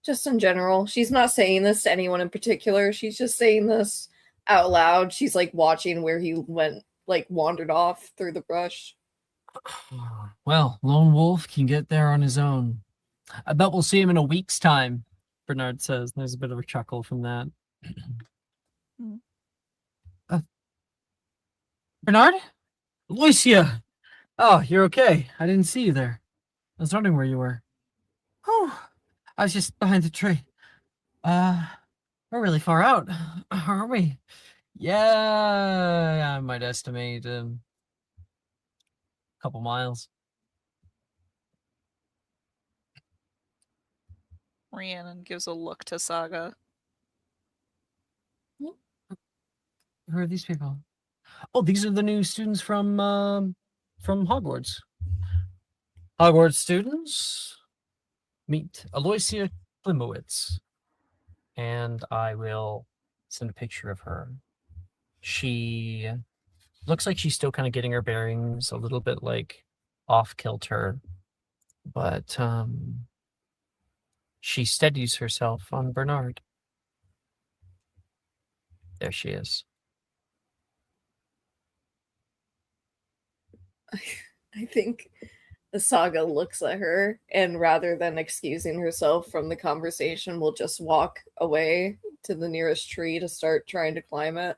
Just in general. She's not saying this to anyone in particular. She's just saying this out loud. She's like watching where he went, like wandered off through the brush. Well, Lone Wolf can get there on his own. I bet we'll see him in a week's time. Bernard says. There's a bit of a chuckle from that. Hmm. Bernard? Lucia! Oh, you're okay. I didn't see you there. I was wondering where you were. Oh, I was just behind the tree. We're really far out, aren't we? Yeah, I might estimate a couple miles. Rhiannon gives a look to Saga. Who are these people? Oh, these are the new students from Hogwarts. Hogwarts students, meet Aloysia Klimowitz. And I will send a picture of her. She looks like she's still kind of getting her bearings, a little bit like off kilter, but she steadies herself on Bernard. There she is. I think Saga looks at her, and rather than excusing herself from the conversation, will just walk away to the nearest tree to start trying to climb it.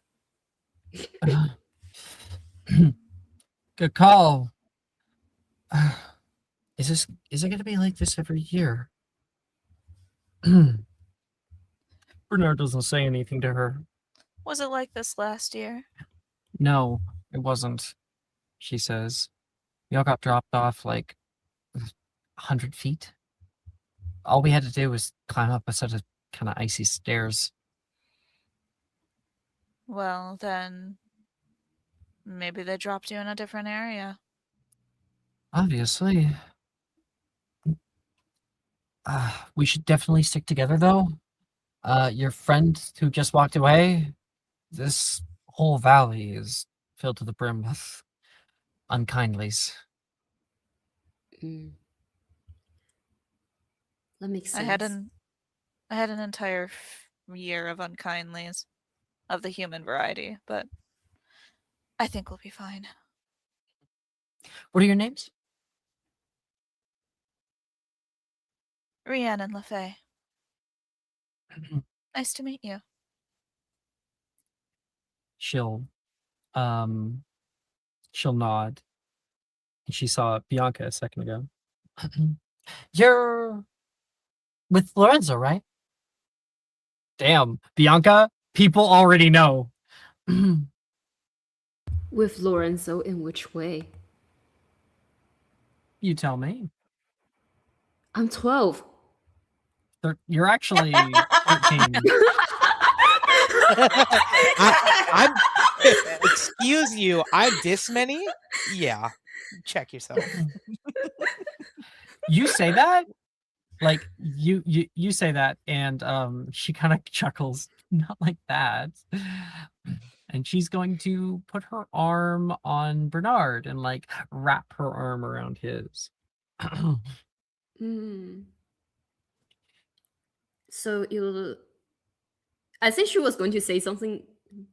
Good call. Is it going to be like this every year? Bernard doesn't say anything to her. Was it like this last year? No, it wasn't, she says. We all got dropped off like 100 feet. All we had to do was climb up a set of kind of icy stairs. Well, then maybe they dropped you in a different area. Obviously. We should definitely stick together, though. Your friend who just walked away, this whole valley is filled to the brim with unkindlies. That makes sense. I had an entire year of unkindlies of the human variety, but I think we'll be fine. What are your names? Rhiannon LaFay. Nice to meet you. She'll nod. She saw Bianca a second ago. You're with Lorenzo, right? Damn, Bianca, people already know. With Lorenzo, in which way? You tell me. I'm 12. You're actually 13. I'm excuse you, I'm this many? Yeah. Check yourself. You say that? Like you say that, and she kind of chuckles, not like that. And she's going to put her arm on Bernard and like wrap her arm around his. So I think she was going to say something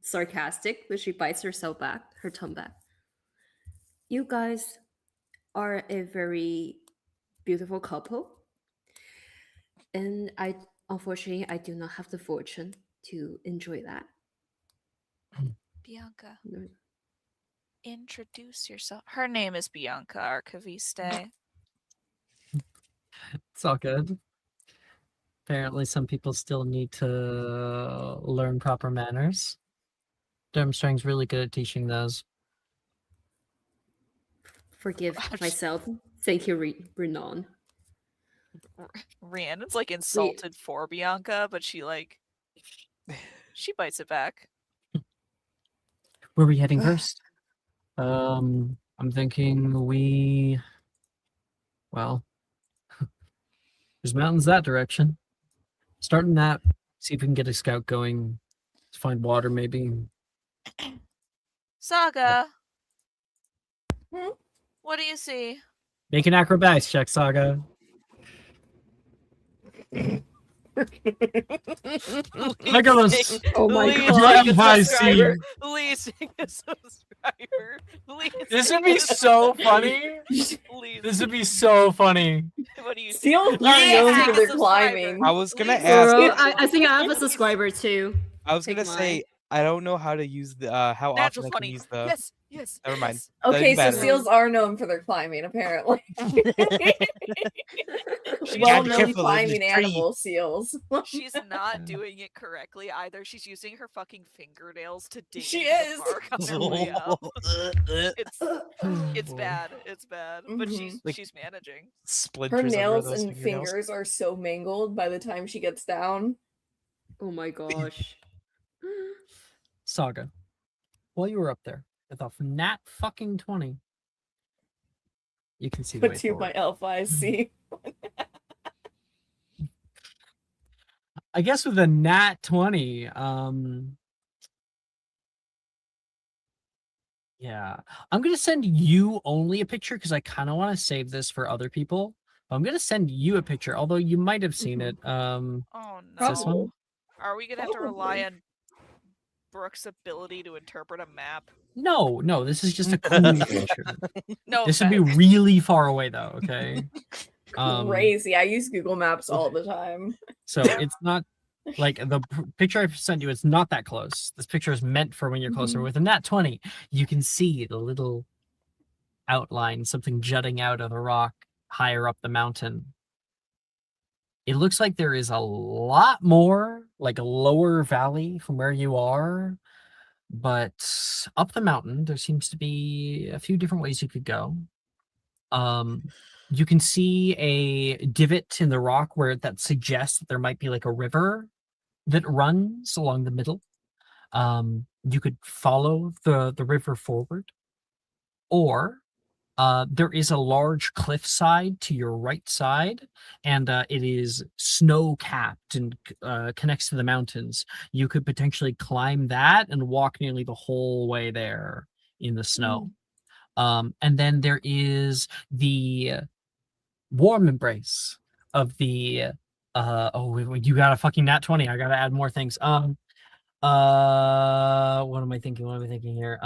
sarcastic, but she bites herself back, her tongue back. You guys are a very beautiful couple. And unfortunately, I do not have the fortune to enjoy that. Bianca, introduce yourself. Her name is Bianca Arcaviste. It's all good. Apparently, some people still need to learn proper manners. Durmstrang's really good at teaching those. Forgive myself. Thank you, Renan. Rhiannon's like insulted for Bianca, but she bites it back. Where are we heading first? I'm thinking there's mountains that direction. Starting that, see if we can get a scout going. Let's find water, maybe. Saga, what do you see? Make an acrobatics check, Saga. Look at this. Oh my God. I see. Leasing a subscriber. This would be so funny. This would be so funny. What do you think? Seals are Yeah! known Take for a their subscriber. climbing. I was gonna Please. ask. Bro, I think I have a subscriber too. I was Take gonna say mine. I don't know how to use the how Natural often I can 20. use the. Yes, yes. Never mind. yes. Okay, Doesn't so matter. seals are known for their climbing, apparently. She's Well be known careful, there's climbing a tree. animal seals. She's not doing it correctly either. She's using her fucking fingernails to dig She into is. the bark on her way up. It's bad. It's bad. But Mhm. she's managing. Splinters Her under nails those and fingernails. fingers are so mangled by the time she gets down. Oh my gosh. Saga. While you were up there, with a nat fucking 20, you can see the way What do my forward. elf eyes see? I guess with a nat 20, yeah, I'm gonna send you only a picture because I kind of want to save this for other people. I'm gonna send you a picture, although you might have seen it. Oh Is this no. one? Are we gonna have to rely Probably. on Brooke's ability to interpret a map? No, this is just a cool picture. No. This would be offense. really far away though. Okay. Crazy. I use Google Maps all the time. So it's not like the picture I sent you. It's not that close. This picture is meant for when you're closer. Mhm. With a nat 20, you can see the little outline, something jutting out of the rock higher up the mountain. It looks like there is a lot more, like a lower valley from where you are, but up the mountain there seems to be a few different ways you could go. You can see a divot in the rock where that suggests that there might be like a river that runs along the middle. You could follow the river forward, or there is a large cliffside to your right side, and it is snow capped and connects to the mountains. You could potentially climb that and walk nearly the whole way there in the snow. And then there is the warm embrace of the you got a fucking nat 20. I gotta add more things. What am I thinking here?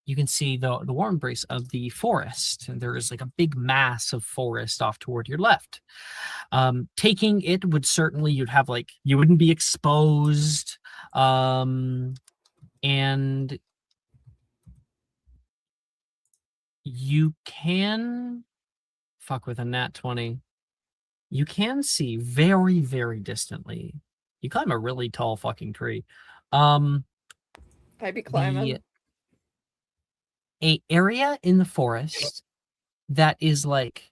You can see the warm embrace of the forest, and there is like a big mass of forest off toward your left. Taking it would certainly, you'd have like, you wouldn't be exposed, and you can fuck with a nat 20. You can see very, very distantly. You climb a really tall fucking tree. I'd be climbing. A area in the forest that is like,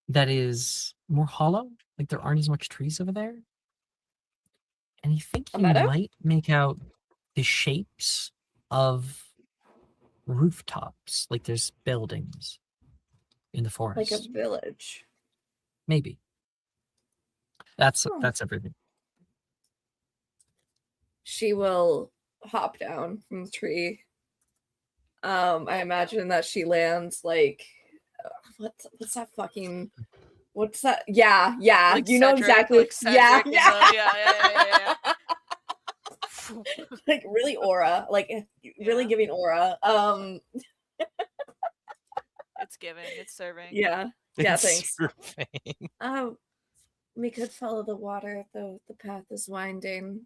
that is more hollow. Like there aren't as much trees over there. And you think A you meadow? might make out the shapes of rooftops. Like there's buildings in the forest. Like a village. Maybe. That's Huh. that's everything. She will hop down from the tree. I imagine that she lands like what's that fucking what's that? Yeah, Like you know Cedric, exactly. like Cedric in Yeah. yeah. Like really aura, like really Yeah. giving aura. It's giving. It's serving. Yeah, It's thanks. surfing. We could follow the water, though the path is winding.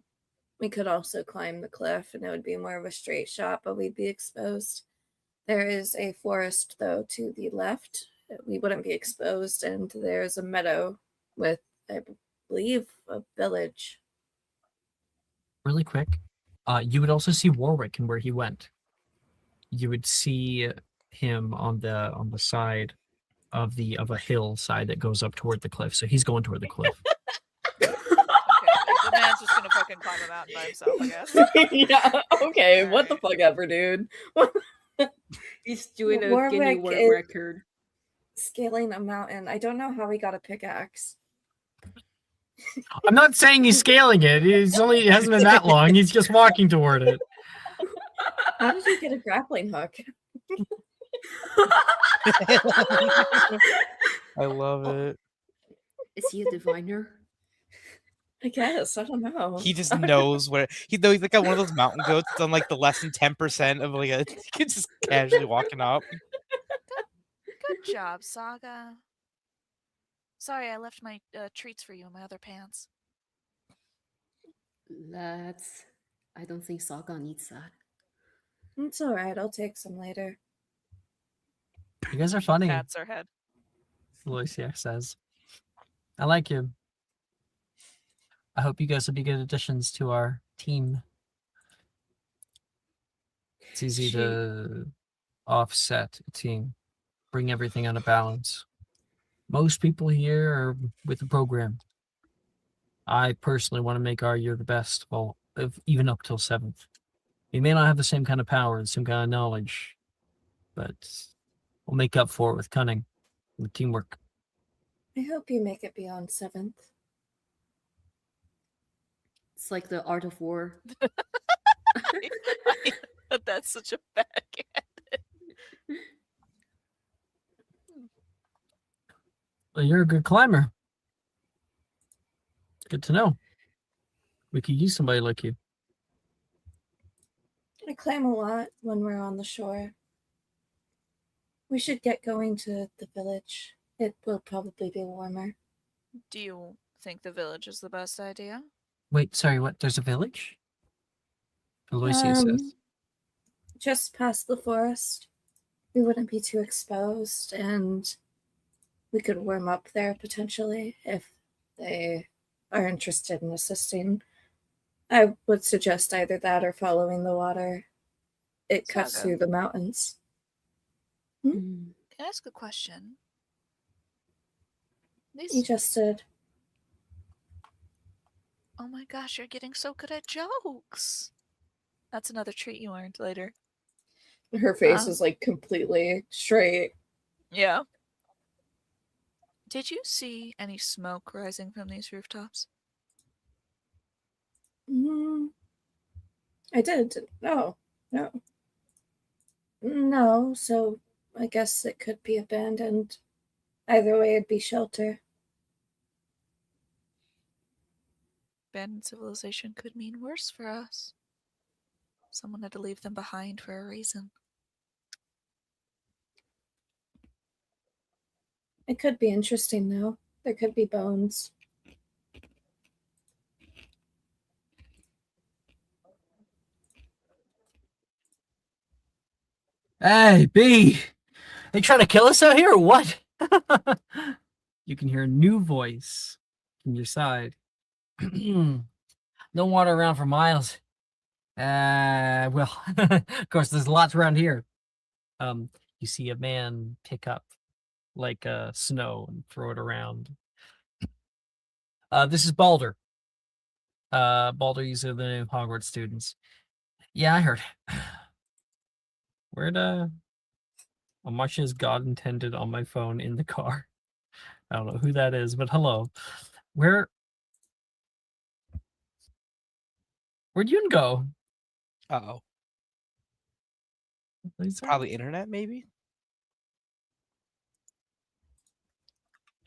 We could also climb the cliff, and it would be more of a straight shot, but we'd be exposed. There is a forest, though, to the left. We wouldn't be exposed, and there's a meadow with, I believe, a village. Really quick, you would also see Warwick and where he went. You would see him on the side of a hillside that goes up toward the cliff. So he's going toward the cliff. Okay. The man's just gonna fucking climb a mountain by himself, I guess. Yeah, okay, what the Alright. fuck ever, dude. He's doing a Warwick Guinness World is- Record. Scaling a mountain. I don't know how we got a pickaxe. I'm not saying he's scaling it. It hasn't been that long. He's just walking toward it. How did you get a grappling hook? I love it. Is he a diviner? I guess. I don't know. He just knows where he's like one of those mountain goats that's on like the less than 10% of like a just casually walking up. Good job, Saga. Sorry, I left my treats for you in my other pants. I don't think Saga needs that. It's alright, I'll take some later. You guys are funny, Pats her head. Lucia says. I like you. I hope you guys will be good additions to our team. It's easy to offset a team, bring everything out of balance. Most people here are with the program. I personally want to make our year the best, well, even up till 7th. We may not have the same kind of power and same kind of knowledge, but we'll make up for it with cunning, with teamwork. I hope you make it beyond 7th. It's like the art of war. That's such a bad Well, you're a good climber. Good to know. We could use somebody like you. I climb a lot when we're on the shore. We should get going to the village. It will probably be warmer. Do you think the village is the best idea? Wait, sorry, what? There's a village? Aloysius says. Just past the forest. We wouldn't be too exposed, and we could warm up there potentially if they are interested in assisting. I would suggest either that or following the water. It cuts Saga. through the mountains. Can I ask a question? You These... just did. Oh my gosh, you're getting so good at jokes. That's another treat you earned later. Her face is like completely straight. Yeah. Did you see any smoke rising from these rooftops? I did. No. No, so I guess it could be abandoned. Either way, it'd be shelter. Abandoned civilization could mean worse for us. Someone had to leave them behind for a reason. It could be interesting, though. There could be bones. Hey, B! They trying to kill us out here or what? You can hear a new voice from your side. No water around for miles. Well, of course, there's lots around here. You see a man pick up like snow and throw it around. This is Balder. Balder, these are the new Hogwarts students. Yeah, I heard. Where'd how much is God intended on my phone in the car? I don't know who that is, but hello. Where'd you go? Uh-oh. Lisa? Probably internet, maybe?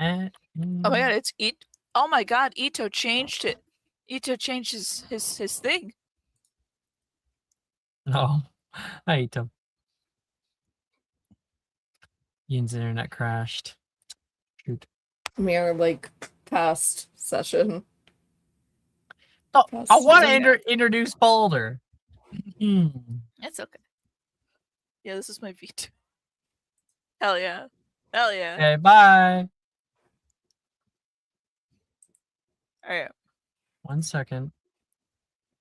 Oh my god, it's Ito. Oh my god, Ito changed it. Ito changed his thing. No. I hate him. Yin's internet crashed. Shoot. We are like past session. Oh, Past I want to session. introduce Balder. It's okay. Yeah, this is my V2. Hell yeah. Hell yeah. Okay, bye. Alright. 1 second.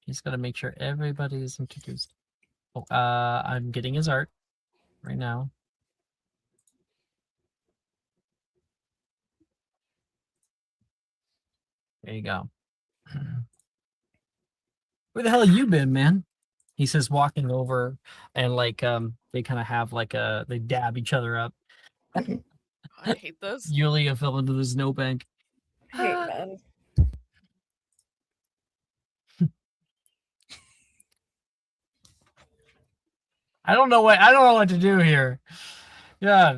He's got to make sure everybody is introduced. Oh, I'm getting his art right now. There you go. Where the hell have you been, man? He says, walking over, and like they kind of have like they dab each other up. I hate this. Yulia fell into the snowbank. Hey, man. I don't know what to do here. Yeah,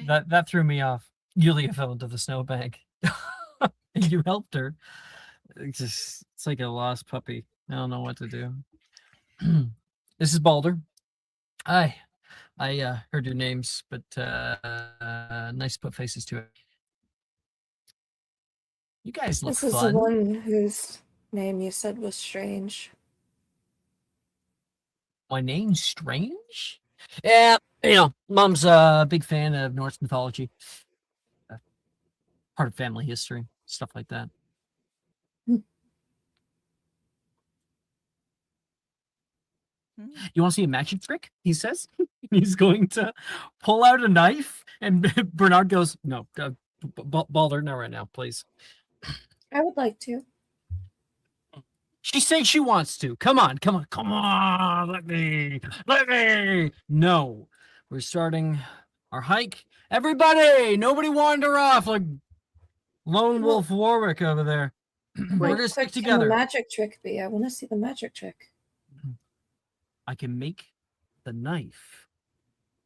that threw me off. Yulia fell into the snowbank. And you helped her. It's like a lost puppy. I don't know what to do. This is Balder. Hi. I heard your names, but nice to put faces to it. You guys look This is the fun. one whose name you said was strange. My name's Strange? Yeah, Mom's a big fan of Norse mythology. Part of family history, stuff like that. You want to see a magic trick? He says. He's going to pull out a knife, and Bernard goes, "No, Balder, not right now, please." I would like to. She says she wants to. Come on. Let me. No, we're starting our hike. Everybody, nobody wander off like Lone Wolf Warwick over there. We're gonna stick Quick can the together. magic trick be? I want to see the magic trick. I can make the knife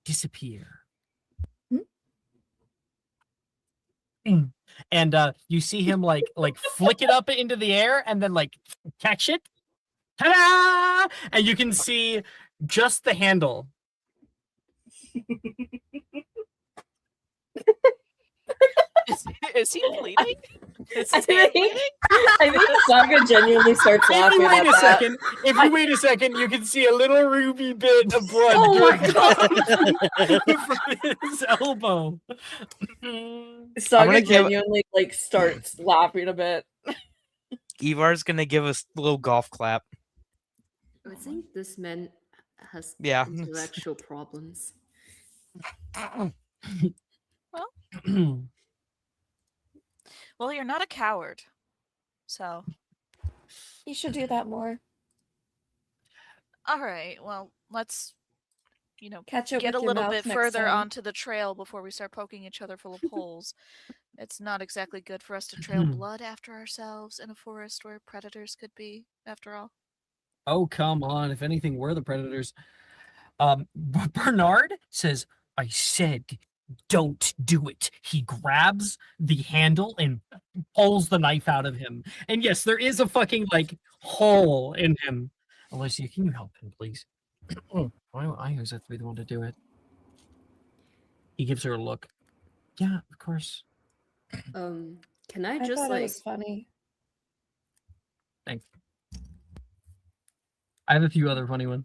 disappear. And you see him like flick it up into the air and then like catch it. Ta-da! And you can see just the handle. Is he bleeding? Is I his hand think, bleeding? I think Saga genuinely starts If laughing you wait at a that. second, you can see a little ruby bit of blood Oh my from his elbow. Saga gonna give- genuinely like starts laughing a bit. Ivar's gonna give us a little golf clap. I think this man has Yeah. intellectual problems. Well, you're not a coward, so You should do that more. all right. Well, let's Catch it get a with your little mouth bit next further time. onto the trail before we start poking each other full of holes. It's not exactly good for us to trail blood after ourselves in a forest where predators could be, after all. Oh, come on. If anything, we're the predators. Bernard says, I said, don't do it. He grabs the handle and pulls the knife out of him. And yes, there is a fucking, like, hole in him. Alicia, can you help him, please? Why do I always have to be the one to do it? He gives her a look. Yeah, of course. Can I I just thought like it was funny. Thanks. I have a few other funny ones.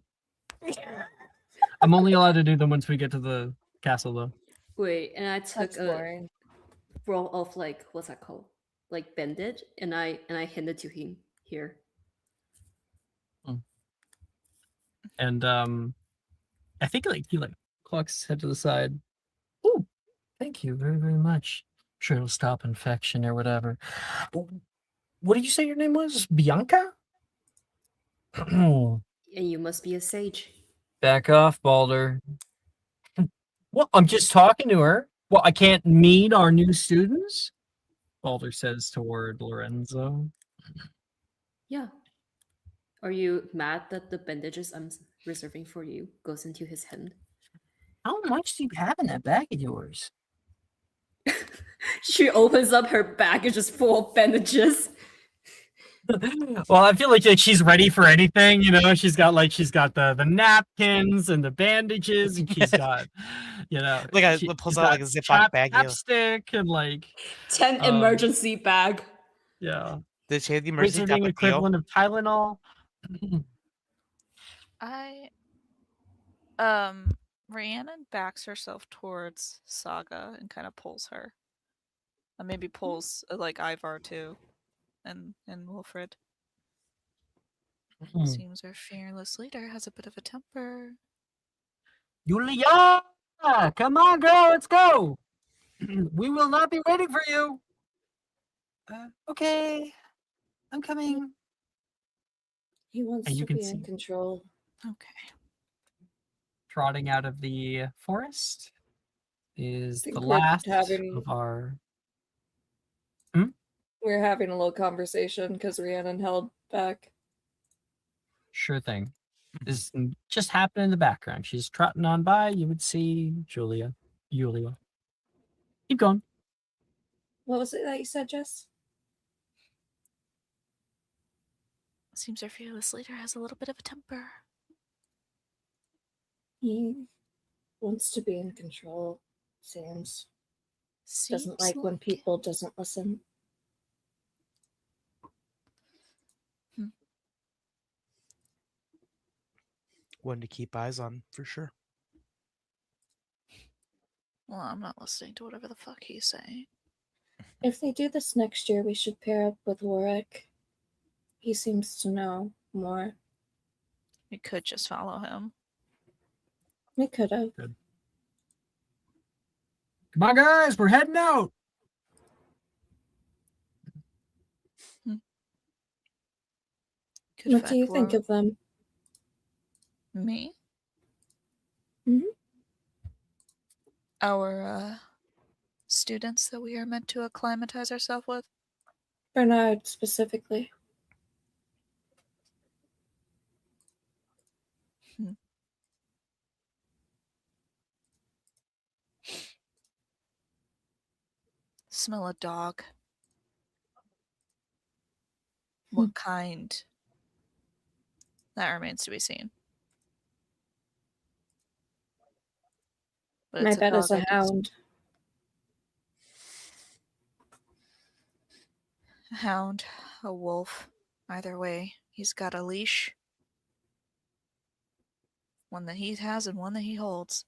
I'm only allowed to do them once we get to the castle, though. wait? And I took That's a boring. roll of like what's that called? Like bandage, and I handed to him here. And I think like he like clocks his head to the side. Oh, thank you very, very much. I'm sure it'll stop infection or whatever. What did you say your name was? Bianca? And you must be a sage. Back off, Balder. Well, I'm just talking to her. Well, I can't meet our new students? Balder says toward Lorenzo. Yeah. Are you mad that the bandages I'm reserving for you goes into his hand? How much do you have in that bag of yours? She opens up her bag, it's just full of bandages. Well, I feel like she's ready for anything, you know. She's got the napkins and the bandages, and she's got, you know, Like pulls out like a Ziploc bag. chapstick and like 10 emergency bag. yeah, Did she have the emergency wizarding tapatio? equivalent of Tylenol. Rhiannon backs herself towards Saga and kind of pulls her. And maybe pulls like Ivar too, and Wilfred. Seems our fearless leader has a bit of a temper. Yulia, come on, girl, let's go. We will not be waiting for you. Okay, I'm coming. He wants And you to can be see- in control. Okay. Trotting out of the forest is Think the we're last having- of our. We're having a little conversation because Rhiannon held back. Sure thing. This just happened in the background. She's trotting on by. You would see Julia. Keep going. What was it that you said, Jess? Seems our fearless leader has a little bit of a temper. He wants to be in control, seems. Doesn't Seems like when it. people doesn't listen. One to keep eyes on for sure. Well, I'm not listening to whatever the fuck he's saying. If they do this next year, we should pair up with Warwick. He seems to know more. We could just follow him. We could have. Come on, guys, we're heading out. Could What do you fetch think War- of them? Me? Mhm. Our students that we are meant to acclimatize ourselves with? Bernard specifically. Smell a dog. What kind? That remains to be seen. But My it's bet is dog a I do hound. A hound, a wolf. Either way, he's got a leash. One that he has and one that he holds.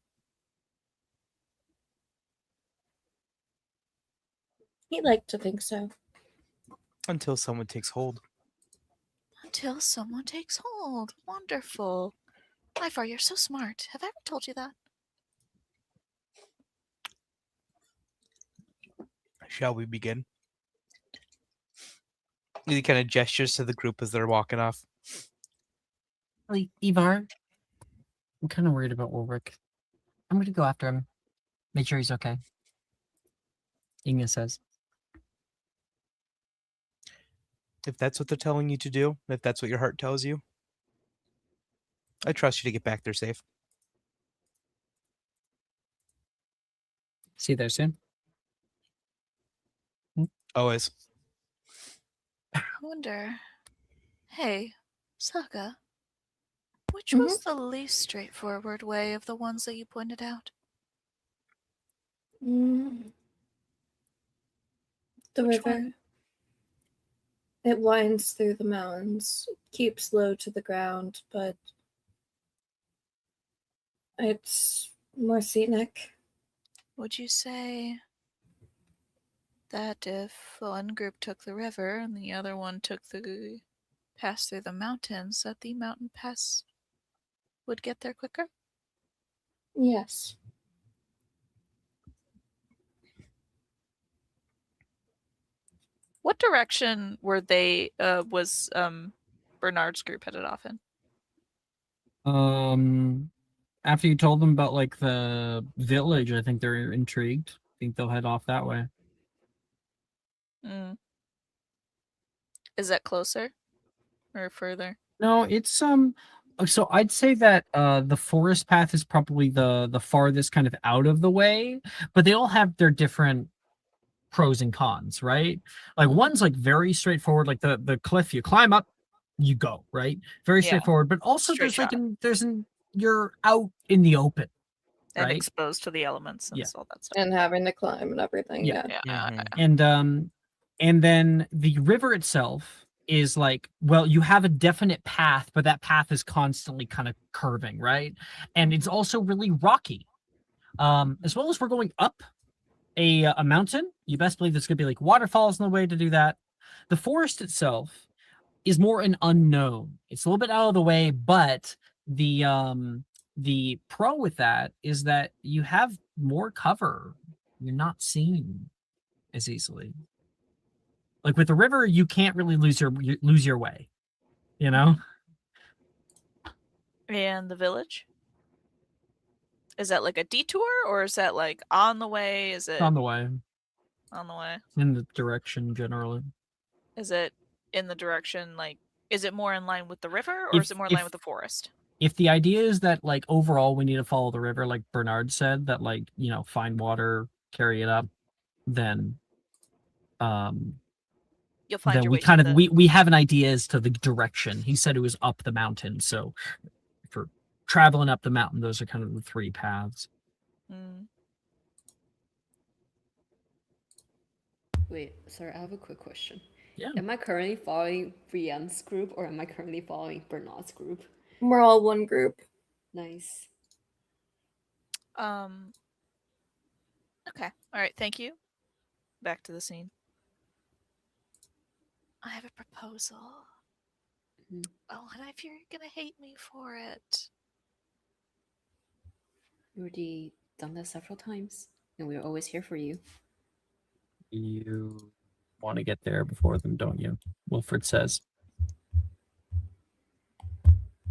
He'd like to think so. Until someone takes hold. Until someone takes hold. Wonderful. Ivar, you're so smart. Have I ever told you that? Shall we begin? He kind of gestures to the group as they're walking off. Like, Ivar, I'm kind of worried about Ulrich. I'm going to go after him. Make sure he's okay. Inga says. If that's what they're telling you to do, if that's what your heart tells you, I trust you to get back there safe. See you there soon. Always. I wonder. Hey, Saga. Which was the least straightforward way of the ones that you pointed out? The Which river. one? It winds through the mountains, keeps low to the ground, but it's more scenic. Would you say that if one group took the river and the other one took the pass through the mountains, that the mountain pass would get there quicker? Yes. What direction were they was Bernard's group headed off in? After you told them about like the village, I think they're intrigued. I think they'll head off that way. Is that closer or further? No, it's so I'd say that the forest path is probably the farthest kind of out of the way, but they all have their different pros and cons, right? Like one's like very straightforward, like the cliff, you climb up, you go, right? Very Yeah. straightforward, but also Straight there's you're out in the open, And right? exposed to the elements and Yeah. all that stuff. And having to climb and everything, Yeah. yeah. And then the river itself is like, well, you have a definite path, but that path is constantly kind of curving, right? And it's also really rocky. As well as we're going up a mountain, you best believe there's gonna be like waterfalls in the way to do that. The forest itself is more an unknown. It's a little bit out of the way, but the pro with that is that you have more cover. You're not seen as easily. Like with the river, you can't really lose your way, you know? And the village? Is that like a detour or is that like on the way? Is it On the way, on the way? in the direction generally. Is it in the direction like is it more in line with the river or is it more in line with the forest? If the idea is that like overall we need to follow the river, like Bernard said, that like, you know, find water, carry it up, then You'll find then your we way kind to of the... we have an idea as to the direction. He said it was up the mountain, so for traveling up the mountain, those are kind of the three paths. Mm. Wait, sorry, I have a quick question. Yeah. Am I currently following Brienne's group or am I currently following Bernard's group? We're all one group. Nice. Okay. All right. Thank you. Back to the scene. I have a proposal. Mhm. Oh, and I fear you're gonna hate me for it. You already done that several times, and we're always here for you. You want to get there before them, don't you? Wilfred says.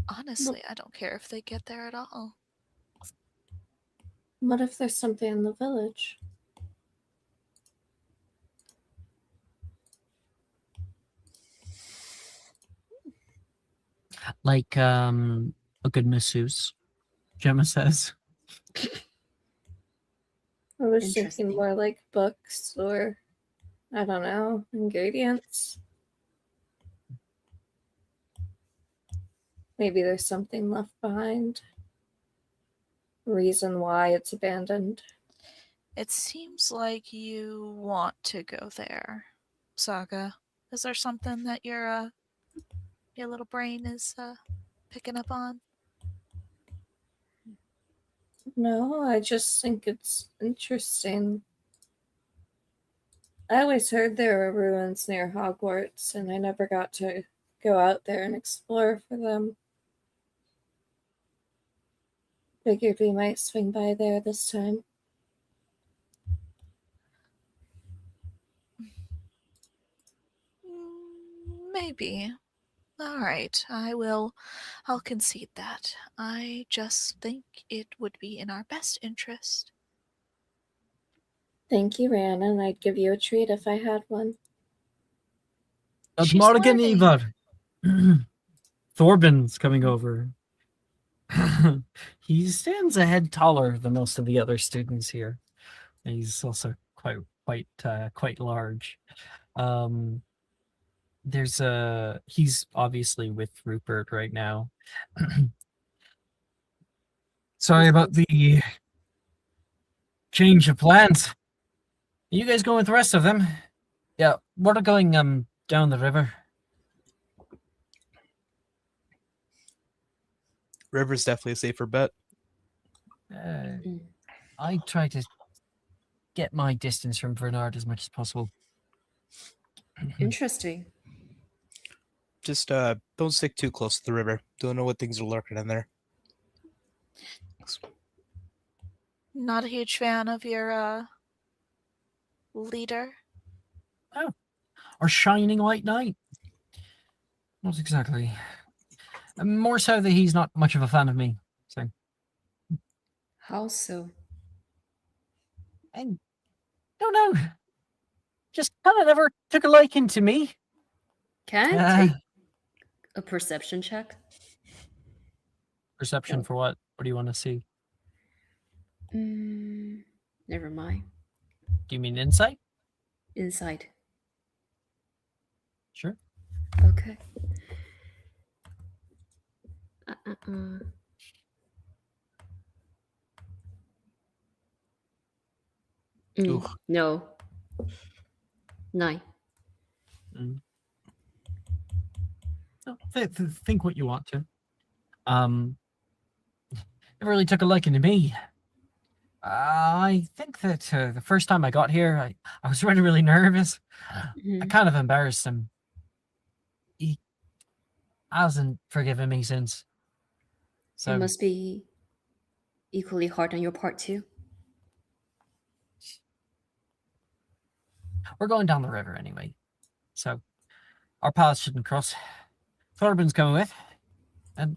Honestly, I don't care if they get there at all. What if there's something in the village? Like a good masseuse, Gemma says. I was thinking Interesting. more like books or, I don't know, ingredients. Maybe there's something left behind. Reason why it's abandoned. It seems like you want to go there, Saga. Is there something that your little brain is picking up on? No, I just think it's interesting. I always heard there were ruins near Hogwarts, and I never got to go out there and explore for them. Figured we might swing by there this time. Maybe. All right, I'll concede that. I just think it would be in our best interest. Thank you, Rhiannon. I'd give you a treat if I had one. That's She's Morgan learning. Ivar. Thorbin's coming over. He stands a head taller than most of the other students here. And he's also quite large. He's obviously with Rupert right now. Sorry about the change of plans. Are you guys going with the rest of them? Yeah, we're going down the river. River's definitely a safer bet. I try to get my distance from Bernard as much as possible. Interesting. Just don't stick too close to the river. Don't know what things are lurking in there. Not a huge fan of your leader. Or shining white knight. Not exactly. More so that he's not much of a fan of me. So How so? I don't know. Just kind of never took a liking to me. Can I take a perception check? Perception for what? What do you want to see? Never mind. Do you mean insight? Inside. Sure. Okay. No. 9. No, think what you want to. Never really took a liking to me. I think that the first time I got here, I was really nervous. I kind of embarrassed him. He hasn't forgiven me since. So It must be equally hard on your part too. we're going down the river anyway. So our paths shouldn't cross. Thorbin's coming with. And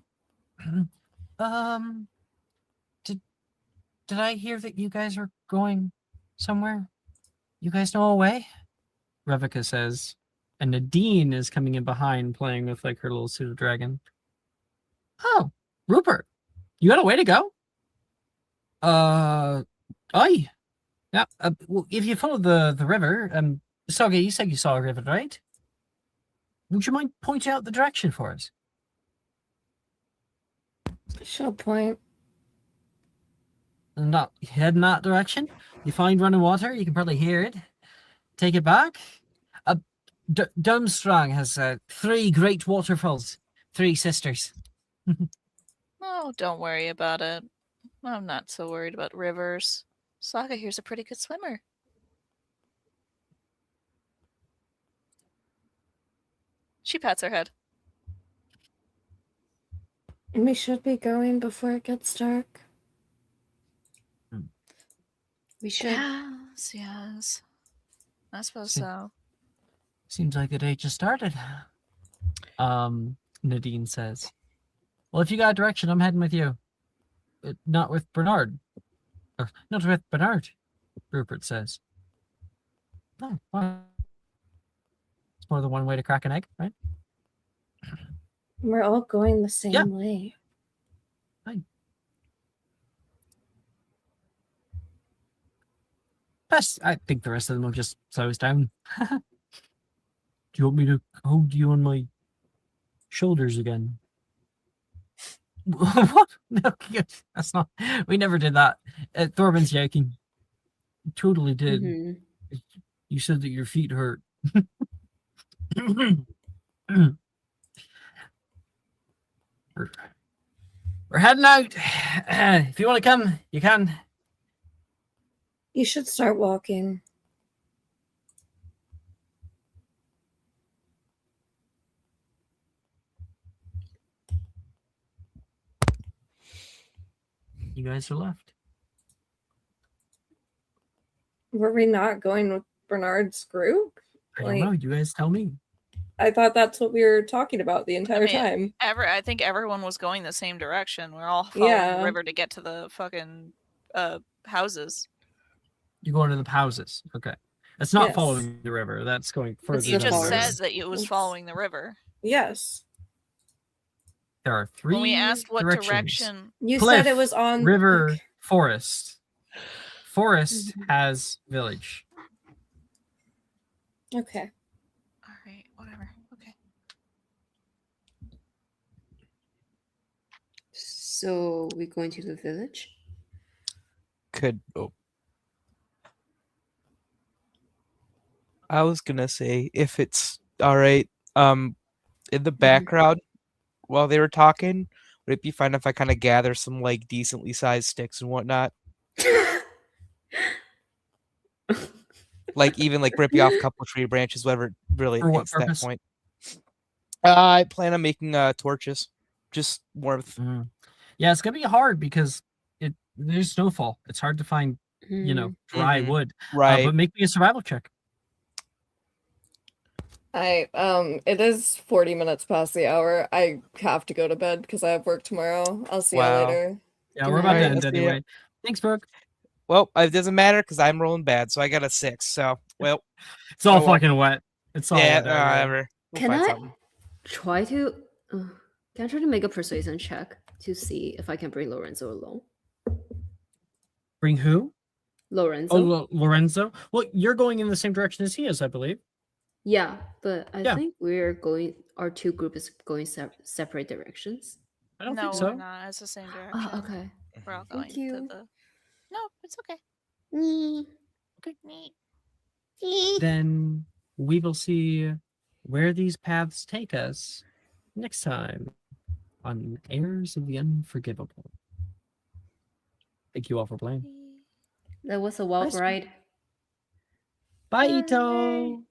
did I hear that you guys are going somewhere? You guys know a way? Revica says. And Nadine is coming in behind playing with like her little pseudo dragon. Oh, Rupert, you got a way to go? Aye. Yeah, well, if you follow the river, Saga, you said you saw a river, right? Would you mind pointing out the direction for us? She'll point. not head in that direction. You find running water, you can probably hear it. Take it back. Durmstrang has 3 great waterfalls, 3 sisters. Oh, don't worry about it. I'm not so worried about rivers. Saga here's a pretty good swimmer. She pats her head. We should be going before it gets dark. We should. Yes. I suppose See. so. Seems like the day just started. Nadine says. Well, if you got direction, I'm heading with you. Not with Bernard. Not with Bernard, Rupert says. Oh, well. It's more than one way to crack an egg, right? We're all going the same Yeah. way. Plus, I think the rest of them will just slow us down. Do you want me to hold you on my shoulders again? What? No, that's not. We never did that. Thorben's joking. You totally did. Mhm. You said that your feet hurt. We're heading out. If you want to come, you can. You should start walking. You guys are left. Were we not going with Bernard's group? I don't know. You guys tell me. I thought that's what we were talking about the entire time. I think everyone was going the same direction. We're all following the river to get to the fucking houses. You're going to the houses. Okay. That's not Yes. following the river. That's going further You than just the said river. that it was following the river. Yes. There are 3 When we asked what directions. direction, You Cliff, said it was on river, like, forest. Forest has village. Okay. all right, whatever. Okay. So we're going to the village. I was gonna say, if it's all right, in the background while they were talking, would it be fine if I kind of gather some like decently sized sticks and whatnot? Like even like ripping off a couple tree branches, whatever it really For what hits that purpose? point. I plan on making torches, just warmth. Yeah, it's gonna be hard because there's snowfall. It's hard to find, dry wood. Right. But make me a survival check. It is 40 minutes past the hour. I have to go to bed because I have work tomorrow. I'll see you later. Yeah, we're about to Alright, end I'll see ya. anyway. Thanks, Brooke. Well, it doesn't matter because I'm rolling bad, so I got a 6. So, well, It's all Oh, well. fucking wet. It's all yeah, wet. out here. whatever. We'll Can find I something. try to? Can I try to make a persuasion check to see if I can bring Lorenzo along? Bring who? Lorenzo. Oh, Lorenzo. Well, you're going in the same direction as he is, I believe. Yeah, but I Yeah. think we're going. Our 2 groups is going separate directions. I don't No, think so. we're not. It's the same direction. Oh, okay. We're all going Thank to you. the. No, it's okay. Okay. Neat. Then we will see where these paths take us next time on Heirs of the Unforgivable. Thank you all for playing. That was a wild Nice. ride. Bye, Ito.